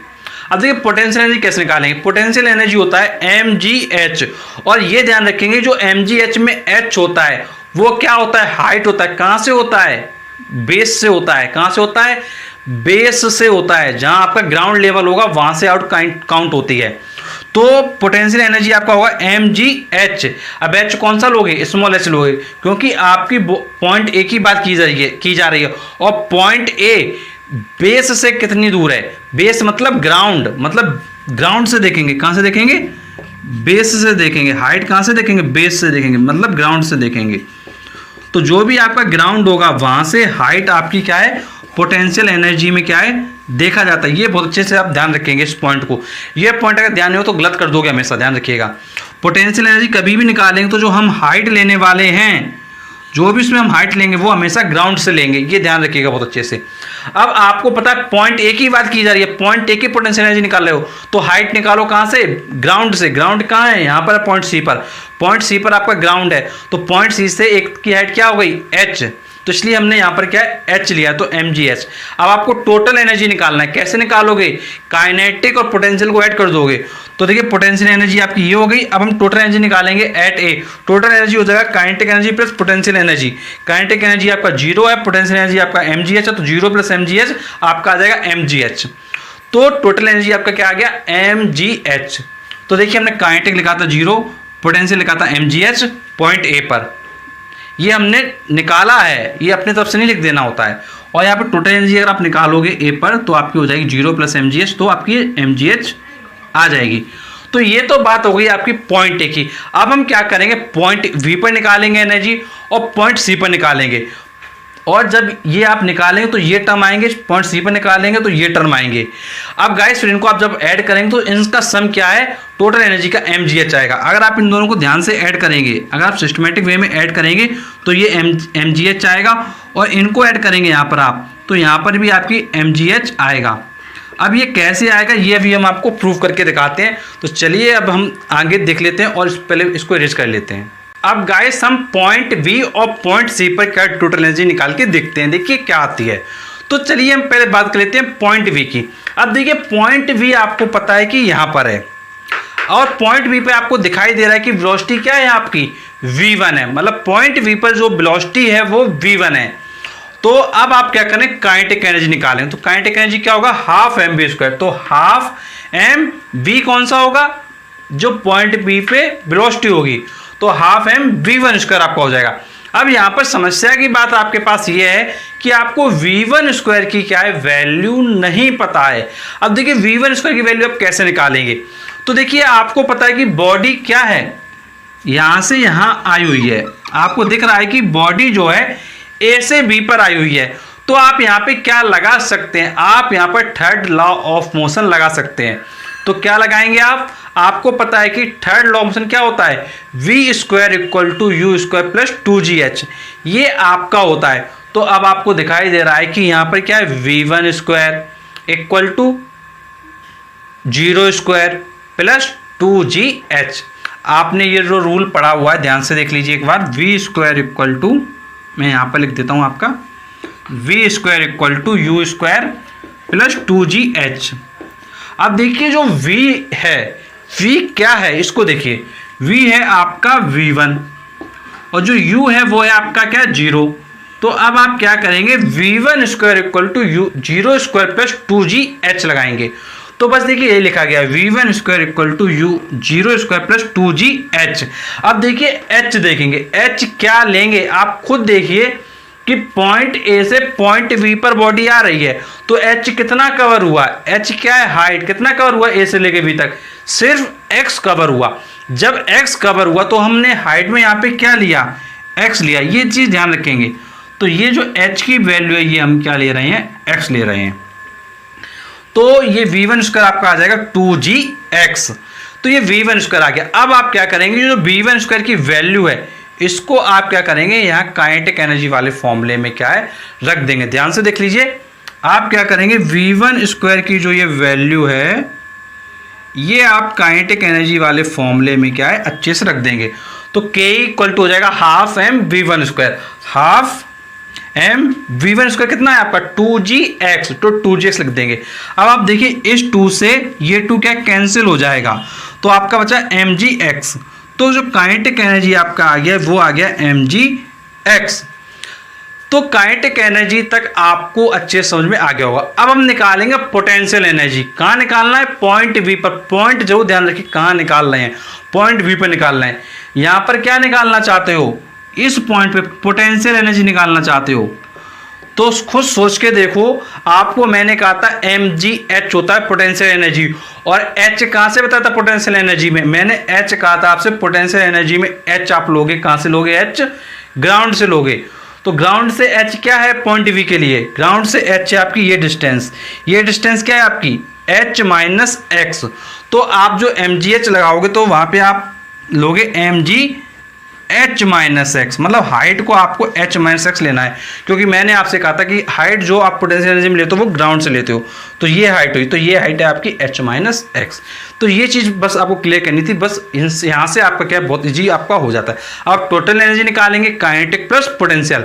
अब देखिए पोटेंशियल एनर्जी कैसे निकालेंगे, पोटेंशियल एनर्जी होता है mgh, और ये ध्यान रखेंगे जो mgh में h होता है वो क्या होता है, हाइट होता है। कहां से होता है, बेस से होता है। कहां से होता है, बेस से होता है। जहां आपका ग्राउंड लेवल होगा वहां से आउट काउंट होती है। तो पोटेंशियल एनर्जी आपका होगा mgh। अब h कौन सा लोगे, स्मॉल h लोगे, क्योंकि आपकी पॉइंट ए की बात की जा रही है और पॉइंट ए बेस से कितनी दूर है, बेस मतलब ग्राउंड से देखेंगे। कहां से देखेंगे, बेस से देखेंगे। हाइट कहां से देखेंगे, बेस से देखेंगे, मतलब ग्राउंड से देखेंगे। तो जो भी आपका ग्राउंड होगा वहां से हाइट आपकी क्या है, पोटेंशियल एनर्जी में क्या है देखा जाता है। ये बहुत अच्छे से आप ध्यान रखेंगे इस पॉइंट को। ये पॉइंट अगर ध्यान नहीं हो तो गलत कर दोगे, हमेशा ध्यान रखिएगा। पोटेंशियल एनर्जी कभी भी निकालेंगे तो जो हम हाइट लेने वाले हैं, जो भी इसमें हम हाइट लेंगे वो हमेशा ग्राउंड से लेंगे, ये ध्यान रखिएगा बहुत अच्छे से। अब आपको पता है पॉइंट ए की बात की जा रही है, पॉइंट ए की पोटेंशियल एनर्जी निकाल रहे हो तो हाइट निकालो कहां से, ग्राउंड से। ग्राउंड कहां है, यहां पर पॉइंट सी पर। पॉइंट सी पर आपका ग्राउंड है तो पॉइंट सी से एक की हाइट क्या हो गई, h, तो इसलिए हमने यहां पर क्या है h लिया, तो mgh। अब आपको टोटल एनर्जी निकालना है, कैसे निकालोगे, काइनेटिक और पोटेंशियल को ऐड कर दोगे। तो देखिए पोटेंशियल एनर्जी आपकी ये हो गई। अब हम टोटल एनर्जी निकालेंगे एट ए। टोटल एनर्जी हो जाएगा kinetic energy plus potential energy. Kinetic energy आपका 0 है, पोटेंशियल एनर्जी आपका mgh है, तो 0 प्लस mgh आपका आ जाएगा mgh। तो टोटल एनर्जी आपका क्या आ गया, mgh। तो देखिए हमने काइनेटिक लिखा था 0, पोटेंशियल लिखा था mgh पॉइंट ए पर, ये हमने निकाला है, ये अपने तरफ से नहीं लिख देना होता है। और यहाँ पर टोटल एनर्जी अगर आप निकालोगे ए पर तो आपकी हो जाएगी 0 प्लस mgh, तो आपकी mgh आ जाएगी। तो ये तो बात हो गई आपकी पॉइंट ए की। अब हम क्या करेंगे, पॉइंट वी पर निकालेंगे एनर्जी और पॉइंट सी पर निकालेंगे। और जब ये आप निकालेंगे तो ये टर्म आएंगे, पॉइंट सी पर निकालेंगे तो ये टर्म आएंगे। अब गाइस फिर इनको आप जब ऐड करेंगे तो इनका सम क्या है, टोटल एनर्जी का mgh आएगा। अगर आप इन दोनों को ध्यान से ऐड करेंगे, अगर आप सिस्टमेटिक वे में ऐड करेंगे तो ये mgh आएगा, और इनको ऐड करेंगे यहाँ पर आप तो यहाँ पर भी आपकी mgh आएगा। अब ये कैसे आएगा ये अभी हम आपको प्रूव करके दिखाते हैं। तो चलिए अब हम आगे देख लेते हैं और पहले इसको इरेज कर लेते हैं। अब गाइस हम पॉइंट बी और पॉइंट सी पर क्या टोटल एनर्जी निकाल के देखते हैं, देखिए क्या आती है। तो चलिए हम पहले बात कर लेते हैं पॉइंट बी की। अब देखिए पॉइंट बी आपको पता है कि यहाँ पर है, और पॉइंट बी पे आपको दिखाई दे रहा है कि वेलोसिटी क्या है आपकी, v1 है। मतलब पॉइंट बी पर जो वेलोसिटी है वो v1 है। तो अब आप क्या करें, काइनेटिक एनर्जी निकालें। तो काइनेटिक एनर्जी क्या होगा, हाफ एम वी स्क्वायर। तो हाफ एम वी कौन सा होगा, जो पॉइंट बी पे वेलोसिटी होगी, तो half M v one square आपका हो जाएगा। अब यहां पर समस्या की बात आपके पास ये है कि आपको v1 स्क्वायर की क्या है, वैल्यू नहीं पता है। अब देखिए v1 स्क्वायर की वैल्यू आप कैसे निकालेंगे। तो देखिए आपको पता है कि बॉडी क्या है, यहां से यहां आई हुई है, आपको दिख रहा है कि बॉडी जो है ए से बी पर आई हुई है। तो आप यहां पे क्या लगा सकते हैं, आप यहां पर थर्ड लॉ ऑफ मोशन लगा सकते हैं। तो क्या लगाएंगे आप, आपको पता है कि थर्ड लॉ ऑफ मोशन क्या होता है, v square equal to u square plus 2gh, ये आपका होता है। तो अब आपको दिखाई दे रहा है कि यहां पर क्या है, v1 square equal to 0 square plus 2gh। आपने ये जो रूल पढ़ा हुआ है ध्यान से देख लीजिए एक बार, v स्क्वायर इक्वल टू, मैं यहां पर लिख देता हूं आपका, v square equal to u square plus 2gh। अब देखिए जो v है, v क्या है इसको देखिए, v है आपका v1 और जो u है वो है आपका क्या, 0। तो अब आप क्या करेंगे, v1 square equal to u 0 square plus 2gh लगाएंगे। तो बस देखिए ये लिखा गया v1 square equal to u 0 square plus 2gh। अब देखिए h देखेंगे, h क्या लेंगे आप खुद देखिए कि पॉइंट ए से पॉइंट बी पर बॉडी आ रही है, तो h कितना कवर हुआ, h क्या है, हाइट कितना कवर हुआ ए से लेके बी तक, सिर्फ x कवर हुआ। जब x कवर हुआ तो हमने हाइट में यहाँ पे क्या लिया, x लिया, ये चीज ध्यान रखेंगे। तो ये जो h की वैल्यू है ये हम क्या ले रहे हैं, x ले रहे हैं। तो ये v1 स्क्वायर आपका आ जाएगा 2gx। तो ये v1 स्क्वायर आ गया। अब आप क्या करेंगे, जो v1 स्क्वायर की वैल्यू है इसको आप क्या करेंगे, यहाँ काइनेटिक एनर्जी वाले फॉर्मूले में क्या है रख देंगे। ध्यान से देख लीजिए, आप क्या करेंगे, v1 स्क्वायर की जो ये वैल्यू है ये आप काइनेटिक एनर्जी वाले फॉर्मूले में क्या है अच्छे से रख देंगे। तो k इक्वल टू हो जाएगा half m v1 square, half m v1 square कितना है आपका 2gx, तो 2gx लिख देंगे। अब आप देखिए इस 2 से ये 2 क्या कैंसिल हो जाएगा, तो आपका बचा mgx। तो जो काइनेटिक एनर्जी आपका आ गया वो आ गया mgx। तो काइनेटिक एनर्जी तक आपको अच्छे समझ में आ गया होगा। अब हम निकालेंगे पोटेंशियल एनर्जी। कहाँ निकालना है, पॉइंट बी पर। पॉइंट जरूर ध्यान रखिए कहाँ निकाल रहे हैं, पॉइंट बी पर निकालना है। यहाँ पर क्या निकालना चाहते हो, इस पॉइंट पे पोटेंशियल एनर्जी निकालना चाहते हो, तो खुद सोच के देखो। आपको मैंने कहा था mgh होता है पोटेंशियल एनर्जी, और h कहां से बताया था पोटेंशियल एनर्जी में, मैंने h कहा था आपसे पोटेंशियल एनर्जी में h आप लोगे कहां से लोगे, h ग्राउंड से लोगे। तो ग्राउंड से h क्या है पॉइंट v के लिए, ग्राउंड से h है आपकी ये डिस्टेंस, ये डिस्टेंस क्या है आपकी h माइनस x। तो आप जो mgh लगाओगे तो वहां पे आप लोगे mgh माइनस एक्स, मतलब हाइट को आपको h माइनस एक्स लेना है, क्योंकि मैंने आपसे कहा था कि हाइट जो आप पोटेंशियल एनर्जी में लेते हो वो ग्राउंड से लेते हो। तो ये हाइट हुई, तो ये हाइट है आपकी h माइनस एक्स। तो ये चीज़ बस आपको क्लियर करनी थी, बस यहाँ से आपका क्या बहुत ईजी आपका हो जाता है। अब टोटल एनर्जी निकालेंगे, काइनेटिक प्लस पोटेंशियल।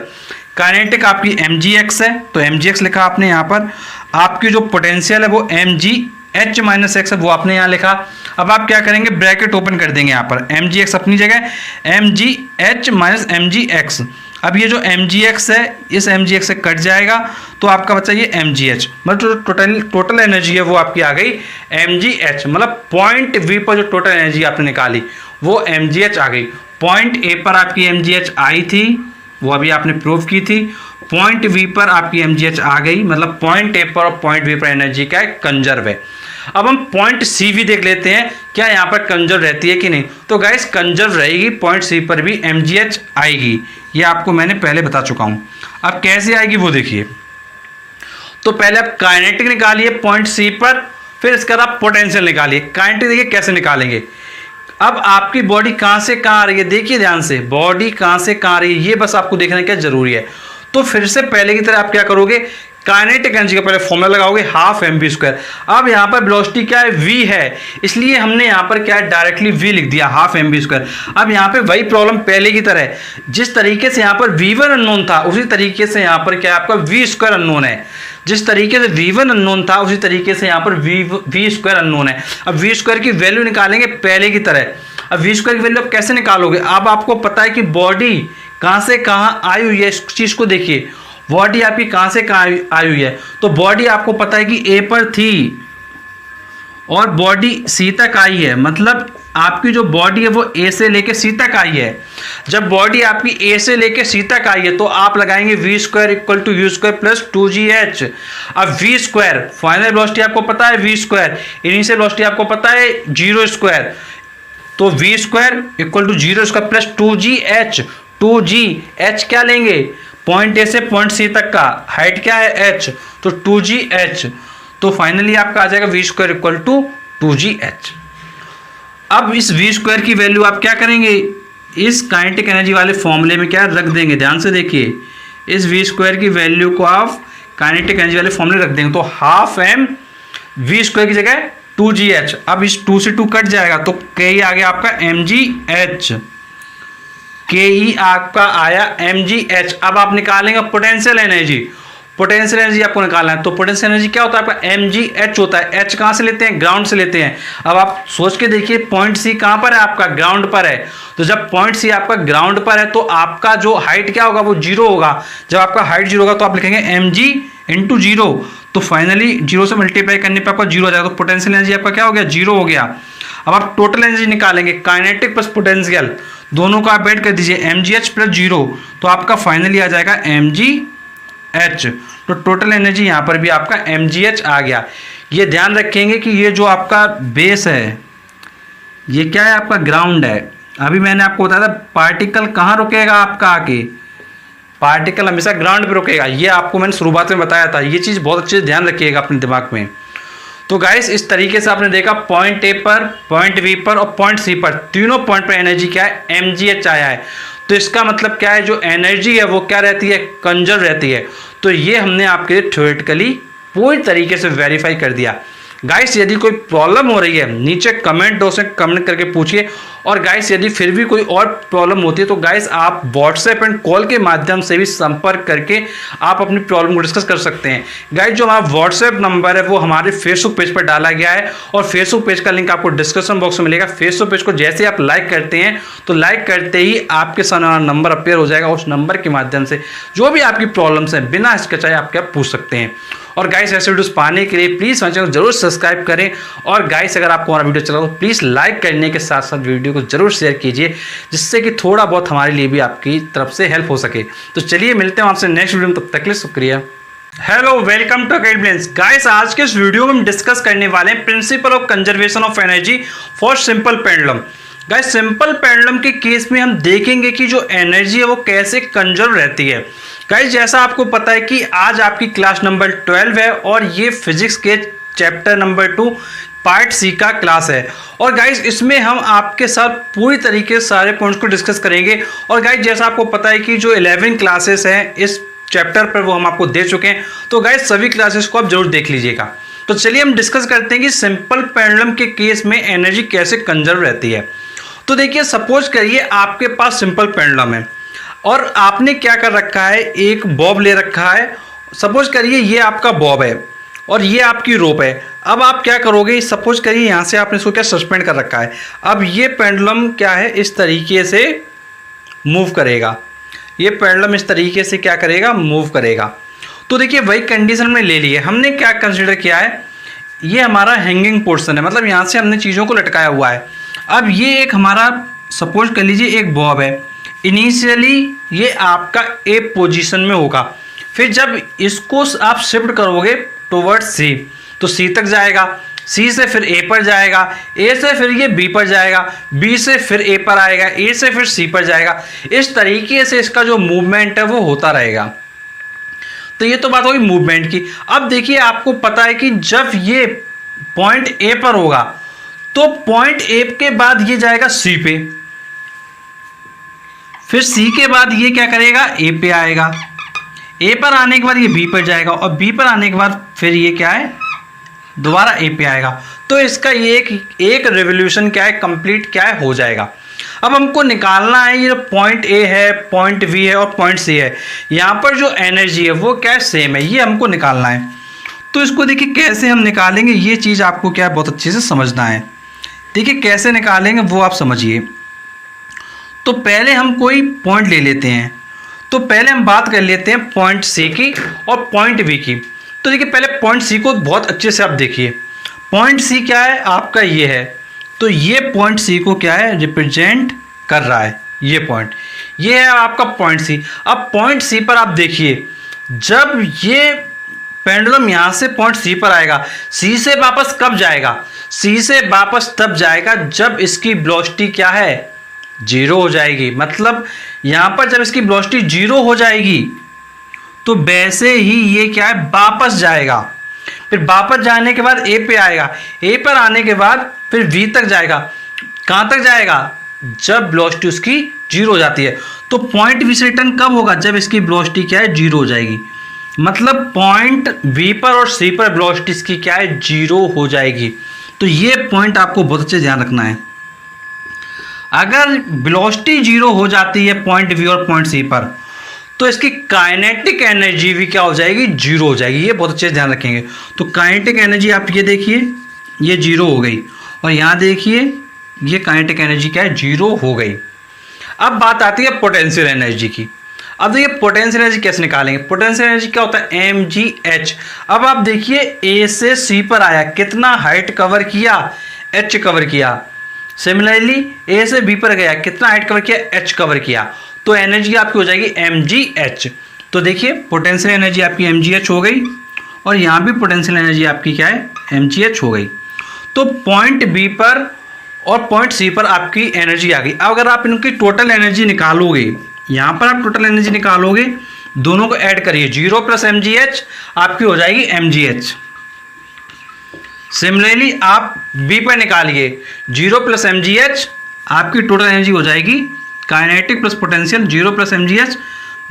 काइनेटिक आपकी mgx है, तो mgx लिखा आपने यहाँ पर। आपकी जो पोटेंशियल है वो mgh माइनस एक्स है, वो आपने यहाँ लिखा। अब आप क्या करेंगे, ब्रैकेट ओपन कर देंगे यहाँ पर, mgx अपनी जगह, mgh माइनस mgx। अब ये जो mgx है इस mgx से कट जाएगा, तो आपका बचा ये mgh, मतलब टोटल एनर्जी है वो आपकी आ गई mgh, मतलब पॉइंट v पर जो टोटल एनर्जी आपने निकाली वो mgh आ गई। पॉइंट a पर आपकी mgh आई थी, वो अभी आपने प्रूव की थी। पॉइंट v पर आपकी mgh आ गई, मतलब पॉइंट a पर और पॉइंट v पर एनर्जी क्या है, कंजर्व है। अब हम पॉइंट सी भी देख लेते हैं, क्या यहाँ पर कंजर्व रहती है कि नहीं। तो गाइस कंजर्व रहेगी, पॉइंट सी पर भी mgh आएगी, ये आपको मैंने पहले बता चुका हूँ। अब कैसे आएगी वो देखिए। तो पहले आप काइनेटिक निकालिए पॉइंट सी पर, फिर इसके बाद आप पोटेंशियल निकालिए। काइनेटिक देखिए कैसे निकालेंगे। अब आपकी बॉडी कहाँ से कहाँ आ रही है, देखिए ध्यान से, बॉडी कहाँ से कहाँ आ रही है ये बस आपको देखना क्या जरूरी है। तो फिर से पहले की तरह आप क्या करोगे, काइनेटिक एनर्जी का पहले फॉर्मूला लगाओगे हाफ एम वी स्क्वायर। अब यहाँ पर वेलोसिटी क्या है, v है, इसलिए हमने यहाँ पर क्या है डायरेक्टली v लिख दिया, हाफ एम वी स्क्वायर। अब यहाँ पे वही प्रॉब्लम पहले की तरह, जिस तरीके से यहाँ पर v1 अननोन था उसी तरीके से यहाँ पर क्या है आपका v स्क्वायर अननोन है। जिस तरीके से v1 अननोन था उसी तरीके से यहाँ पर v स्क्वायर अननोन है। अब v स्क्वायर की वैल्यू निकालेंगे पहले की तरह। अब v स्क्वायर की वैल्यू आप कैसे निकालोगे, अब आपको पता है कि बॉडी कहाँ से कहाँ आई हुई है, इस चीज़ को देखिए। बॉडी आपकी कहाँ से कहाँ आई हुई है, तो बॉडी आपको पता है कि ए पर थी और बॉडी सी तक आई है, मतलब आपकी जो बॉडी है वो ए से लेके सी तक आई है। जब बॉडी आपकी ए से लेके सी तक आई है तो आप लगाएंगे v square equal to u square plus 2gh। अब वी स्क्वायर फाइनल वेलोसिटी आपको पता है वी स्क्वायर, इनिशियल वेलोसिटी आपको पता है 0 स्क्वायर, तो v square equal to 0 square plus 2gh। 2gh क्या लेंगे, पॉइंट ए से पॉइंट सी तक का हाइट क्या है h, तो 2gh। तो फाइनली आपका आ जाएगा we square equal to 2gh। अब इस वी स्क्वायर की वैल्यू आप क्या करेंगे, इस काइनेटिक एनर्जी वाले फॉर्मूले में क्या रख देंगे, ध्यान से देखिए, इस वी स्क्वायर की वैल्यू को आप काइनेटिक एनर्जी वाले फॉर्मूले रख देंगे, तो हाफ एम वी स्क्वायर की जगह 2gh। अब इस 2 से 2 कट जाएगा तो के आ गया आपका mgh, के ई आपका आया mgh। अब आप निकालेंगे पोटेंशियल एनर्जी, पोटेंशियल एनर्जी आपको निकालना है, तो पोटेंशियल एनर्जी क्या होता है आपका mgh होता है। h कहाँ से लेते हैं, ग्राउंड से लेते हैं। अब आप सोच के देखिए पॉइंट सी कहाँ पर है आपका, ग्राउंड पर है, तो जब पॉइंट सी आपका ग्राउंड पर है तो आपका जो हाइट क्या होगा, वो 0 होगा। जब आपका हाइट 0 होगा तो आप लिखेंगे mg इंटू 0, तो फाइनली 0 से मल्टीप्लाई करने पर आपका 0 आ जाएगा, तो पोटेंशियल एनर्जी आपका क्या हो गया, 0 हो गया। अब आप टोटल एनर्जी निकालेंगे, काइनेटिक प्लस पोटेंशियल दोनों का आप ऐड कर दीजिए, mgh प्लस 0, तो आपका फाइनली आ जाएगा mgh। तो टोटल एनर्जी यहाँ पर भी आपका mgh आ गया। ये ध्यान रखेंगे कि ये जो आपका बेस है ये क्या है, आपका ग्राउंड है। अभी मैंने आपको बताया था पार्टिकल कहाँ रुकेगा आपका आके, पार्टिकल हमेशा ग्राउंड पे रुकेगा, ये आपको मैंने शुरुआत में बताया था। ये चीज़ बहुत अच्छे से ध्यान रखिएगा अपने दिमाग में। तो गाइस इस तरीके से आपने देखा पॉइंट ए पर, पॉइंट बी पर और पॉइंट सी पर, तीनों पॉइंट पर एनर्जी क्या है, mgh आया है। तो इसका मतलब क्या है, जो एनर्जी है वो क्या रहती है, कंजर्व रहती है। तो ये हमने आपके लिए थ्योरेटिकली पूरी तरीके से वेरीफाई कर दिया। गाइस यदि कोई प्रॉब्लम हो रही है नीचे कमेंट बॉक्स में कमेंट करके पूछिए, और गाइस यदि फिर भी कोई और प्रॉब्लम होती है तो गाइस आप व्हाट्सएप एंड कॉल के माध्यम से भी संपर्क करके आप अपनी प्रॉब्लम को डिस्कस कर सकते हैं। गाइस जो हमारा व्हाट्सएप नंबर है वो हमारे फेसबुक पेज पर डाला गया है, और फेसबुक पेज का लिंक आपको डिस्क्रिप्शन बॉक्स में मिलेगा। फेसबुक पेज को जैसे आप लाइक करते हैं तो लाइक करते ही आपके सामने नंबर अपेयर हो जाएगा, उस नंबर के माध्यम से जो भी आपकी प्रॉब्लम्स हैं बिना हिचकिचाए आप क्या पूछ सकते हैं। और गाइस ऐसे वीडियोस पाने के लिए प्लीज़ हमारे चैनल को जरूर सब्सक्राइब करें, और गाइस अगर आपको हमारा वीडियो चला तो प्लीज़ लाइक करने के साथ साथ वीडियो को जरूर शेयर कीजिए, जिससे कि थोड़ा बहुत हमारे लिए भी आपकी तरफ से हेल्प हो सके। तो चलिए मिलते हैं आपसे नेक्स्ट वीडियो में, तब तक के लिए शुक्रिया। Hello, welcome to academics. Guys आज के इस वीडियो में हम डिस्कस करने वाले हैं principal of conservation of energy for simple pendulum. Guys simple pendulum के केस में हम देखेंगे कि जो एनर्जी है वो कैसे कंजर्व रहती है। गाइस जैसा आपको पता है कि आज आपकी क्लास नंबर 12 है, और ये फिजिक्स के चैप्टर नंबर 2 पार्ट सी का क्लास है। और गाइस इसमें हम आपके साथ पूरी तरीके से सारे पॉइंट्स को डिस्कस करेंगे। और गाइस जैसा आपको पता है कि जो 11 क्लासेस हैं इस चैप्टर पर वो हम आपको दे चुके हैं, तो गाइस सभी क्लासेस को आप जरूर देख लीजिएगा। तो चलिए हम डिस्कस करते हैं कि सिंपल पेंडुलम के केस में एनर्जी कैसे कंजर्व रहती है। तो देखिए सपोज करिए आपके पास सिंपल पेंडुलम है, और आपने क्या कर रखा है, एक बॉब ले रखा है। सपोज करिए ये आपका बॉब है और ये आपकी रोप है। अब आप क्या करोगे, सपोज करिए यहाँ से आपने इसको क्या सस्पेंड कर रखा है। अब ये पेंडुलम क्या है, इस तरीके से मूव करेगा, ये पेंडुलम इस तरीके से क्या करेगा, मूव करेगा। तो देखिए वही कंडीशन हमने ले ली है। हमने क्या कंसिडर किया है, ये हमारा हैंगिंग पोर्शन है, मतलब यहाँ से हमने चीज़ों को लटकाया हुआ है। अब ये एक हमारा सपोज कर लीजिए एक बॉब है, इनिशियली ये आपका ए पोजीशन में होगा, फिर जब इसको आप शिफ्ट करोगे टुवर्ड्स सी तो सी तक जाएगा, सी से फिर ए पर जाएगा, ए से फिर ये बी पर जाएगा, बी से फिर ए पर आएगा, ए से फिर सी पर जाएगा। इस तरीके से इसका जो मूवमेंट है वो होता रहेगा। तो ये तो बात होगी मूवमेंट की। अब देखिए आपको पता है कि जब ये पॉइंट ए पर होगा तो पॉइंट ए के बाद ये जाएगा सी पे, फिर सी के बाद ये क्या करेगा, ए पे आएगा, ए पर आने के बाद ये बी पर जाएगा, और बी पर आने के बाद फिर ये क्या है, दोबारा ए पे आएगा। तो इसका ये एक रिवोल्यूशन क्या है, कंप्लीट क्या है, हो जाएगा। अब हमको निकालना है ये पॉइंट ए है, पॉइंट बी है और पॉइंट सी है, यहाँ पर जो एनर्जी है वो क्या है, सेम है, ये हमको निकालना है। तो इसको देखिए कैसे हम निकालेंगे, ये चीज़ आपको क्या है बहुत अच्छे से समझना है। देखिए कैसे निकालेंगे वो आप समझिए। तो पहले हम कोई पॉइंट ले लेते हैं, तो पहले हम बात कर लेते हैं पॉइंट सी की और पॉइंट बी की। तो देखिए पहले पॉइंट सी को बहुत अच्छे से आप देखिए, पॉइंट सी क्या है आपका, ये है। तो ये पॉइंट सी को क्या है, रिप्रेजेंट कर रहा है, ये पॉइंट, ये है आपका पॉइंट सी। अब पॉइंट सी पर आप देखिए, जब ये पेंडुलम यहाँ से पॉइंट सी पर आएगा, सी से वापस कब जाएगा, सी से वापस तब जाएगा जब इसकी वेलोसिटी क्या है, 0 हो जाएगी। मतलब यहाँ पर जब इसकी वेलोसिटी 0 हो जाएगी तो वैसे ही ये क्या है, वापस जाएगा। फिर वापस जाने के बाद ए पे आएगा, ए पर आने के बाद फिर वी तक जाएगा। कहाँ तक जाएगा, जब वेलोसिटी उसकी 0 हो जाती है। तो पॉइंट वी से रिटर्न कब होगा, जब इसकी वेलोसिटी क्या है, 0 हो जाएगी। मतलब पॉइंट वी पर और सी पर वेलोसिटी इसकी क्या है, 0 हो जाएगी। तो ये पॉइंट आपको बहुत अच्छे ध्यान रखना है। अगर वेलोसिटी 0 हो जाती है पॉइंट वी और पॉइंट सी पर, तो इसकी काइनेटिक एनर्जी भी क्या हो जाएगी, 0 हो जाएगी। ये बहुत अच्छे से ध्यान रखेंगे। तो काइनेटिक एनर्जी आप ये देखिए, ये 0 हो गई, और यहाँ देखिए ये काइनेटिक एनर्जी क्या है, 0 हो गई। अब बात आती है पोटेंशियल एनर्जी की। अब देखिए पोटेंशियल एनर्जी कैसे निकालेंगे। पोटेंशियल एनर्जी क्या होता है, mgh। अब आप देखिए ए से सी पर आया, कितना हाइट कवर किया, h कवर किया। सिमिलरली ए से बी पर गया, कितना हाइट कवर किया, h कवर किया। तो एनर्जी आपकी हो जाएगी mgh। तो देखिए पोटेंशियल एनर्जी आपकी mgh हो गई, और यहाँ भी पोटेंशियल एनर्जी आपकी क्या है, mgh हो गई। तो पॉइंट बी पर और पॉइंट सी पर आपकी एनर्जी आ गई। अब अगर आप इनकी टोटल एनर्जी निकालोगे, यहाँ पर आप टोटल एनर्जी निकालोगे, दोनों को ऐड करिए, 0 + mgh आपकी हो जाएगी mgh। सिमिलरली आप बी पर निकालिए, 0 + mgh आपकी टोटल एनर्जी हो जाएगी काइनेटिक प्लस पोटेंशियल, 0 + mgh,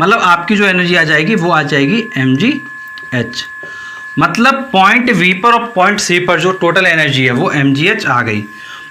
मतलब आपकी जो एनर्जी आ जाएगी वो आ जाएगी mgh। मतलब पॉइंट वी पर और पॉइंट सी पर जो टोटल एनर्जी है वो mgh आ गई।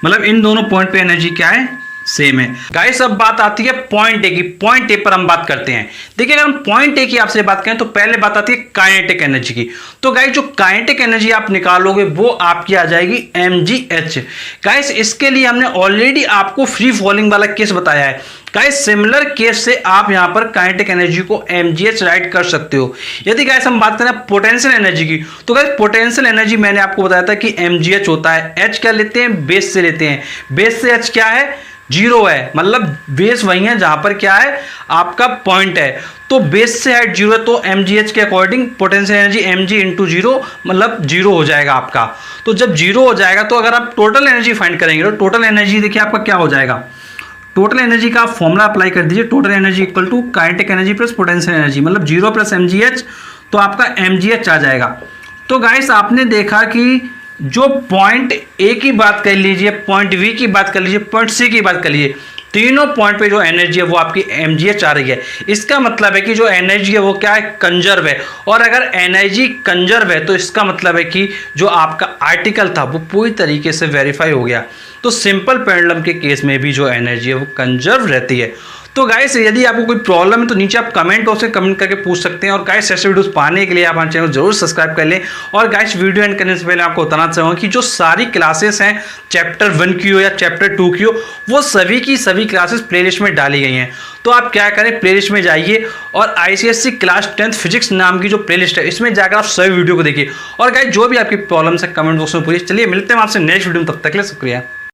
मतलब इन दोनों पॉइंट पे एनर्जी क्या है, सेम है। गाइस अब बात आती है पॉइंट ए की। पॉइंट ए पर हम बात करते हैं। देखिए अगर हम पॉइंट ए की आपसे बात करें तो पहले बात आती है काइनेटिक एनर्जी की। तो गाइस जो काइनेटिक एनर्जी आप निकालोगे वो आपकी आ जाएगी mgh। गाइस इसके लिए हमने ऑलरेडी आपको फ्री फॉलिंग वाला केस बताया है। गाइस सिमिलर केस से आप यहां पर काइनेटिक एनर्जी को mgh राइट कर सकते हो। यदि गाइस हम बात करें पोटेंशियल एनर्जी की, तो गाइस पोटेंशियल एनर्जी मैंने आपको बताया था कि mgh होता है। h क्या लेते हैं, बेस से लेते हैं। बेस से h क्या है, 0 है। मतलब बेस वही है जहां पर क्या है, आपका पॉइंट है। तो बेस से हाइट 0 है, तो mgh के अकॉर्डिंग पोटेंशियल एनर्जी mg × 0 मतलब 0 हो जाएगा आपका। तो जब 0 हो जाएगा तो अगर आप टोटल एनर्जी फाइंड करेंगे तो टोटल एनर्जी देखिए आपका क्या हो जाएगा। टोटल एनर्जी का आप फॉर्मूला अप्लाई कर दीजिए, total energy equal to kinetic energy plus potential energy, मतलब 0 + mgh, तो आपका mgh आ जाएगा। तो गाइस आपने देखा कि जो पॉइंट ए की बात कर लीजिए, पॉइंट बी की बात कर लीजिए, पॉइंट सी की बात कर लीजिए, तीनों पॉइंट पे जो एनर्जी है वो आपकी mgh आ रही है। इसका मतलब है कि जो एनर्जी है वो क्या है, कंजर्व है। और अगर एनर्जी कंजर्व है तो इसका मतलब है कि जो आपका आर्टिकल था वो पूरी तरीके से वेरीफाई हो गया। तो सिंपल पेंडुलम के केस में भी जो एनर्जी है वो कंजर्व रहती है। तो गाइस यदि आपको कोई प्रॉब्लम है तो नीचे आप कमेंट बॉक्स में कमेंट करके पूछ सकते हैं। और गाइस ऐसे वीडियोस पाने के लिए आप हमारे चैनल को जरूर सब्सक्राइब कर लें। और गाइस वीडियो एंड करने से पहले आपको बताना चाहूँगा कि जो सारी क्लासेस हैं चैप्टर 1 की हो या चैप्टर 2 की हो, वो सभी की सभी क्लासेस प्लेलिस्ट में डाली गई हैं। तो आप क्या करें, प्लेलिस्ट में जाइए और ICSE क्लास 10th फिजिक्स नाम की जो प्लेलिस्ट है इसमें जाकर आप सभी वीडियो को देखिए। और गाइस जो भी आपकी प्रॉब्लम्स है कमेंट बॉक्स में पूछिए। चलिए मिलते हैं आपसे नेक्स्ट वीडियो में, तब तक के लिए शुक्रिया।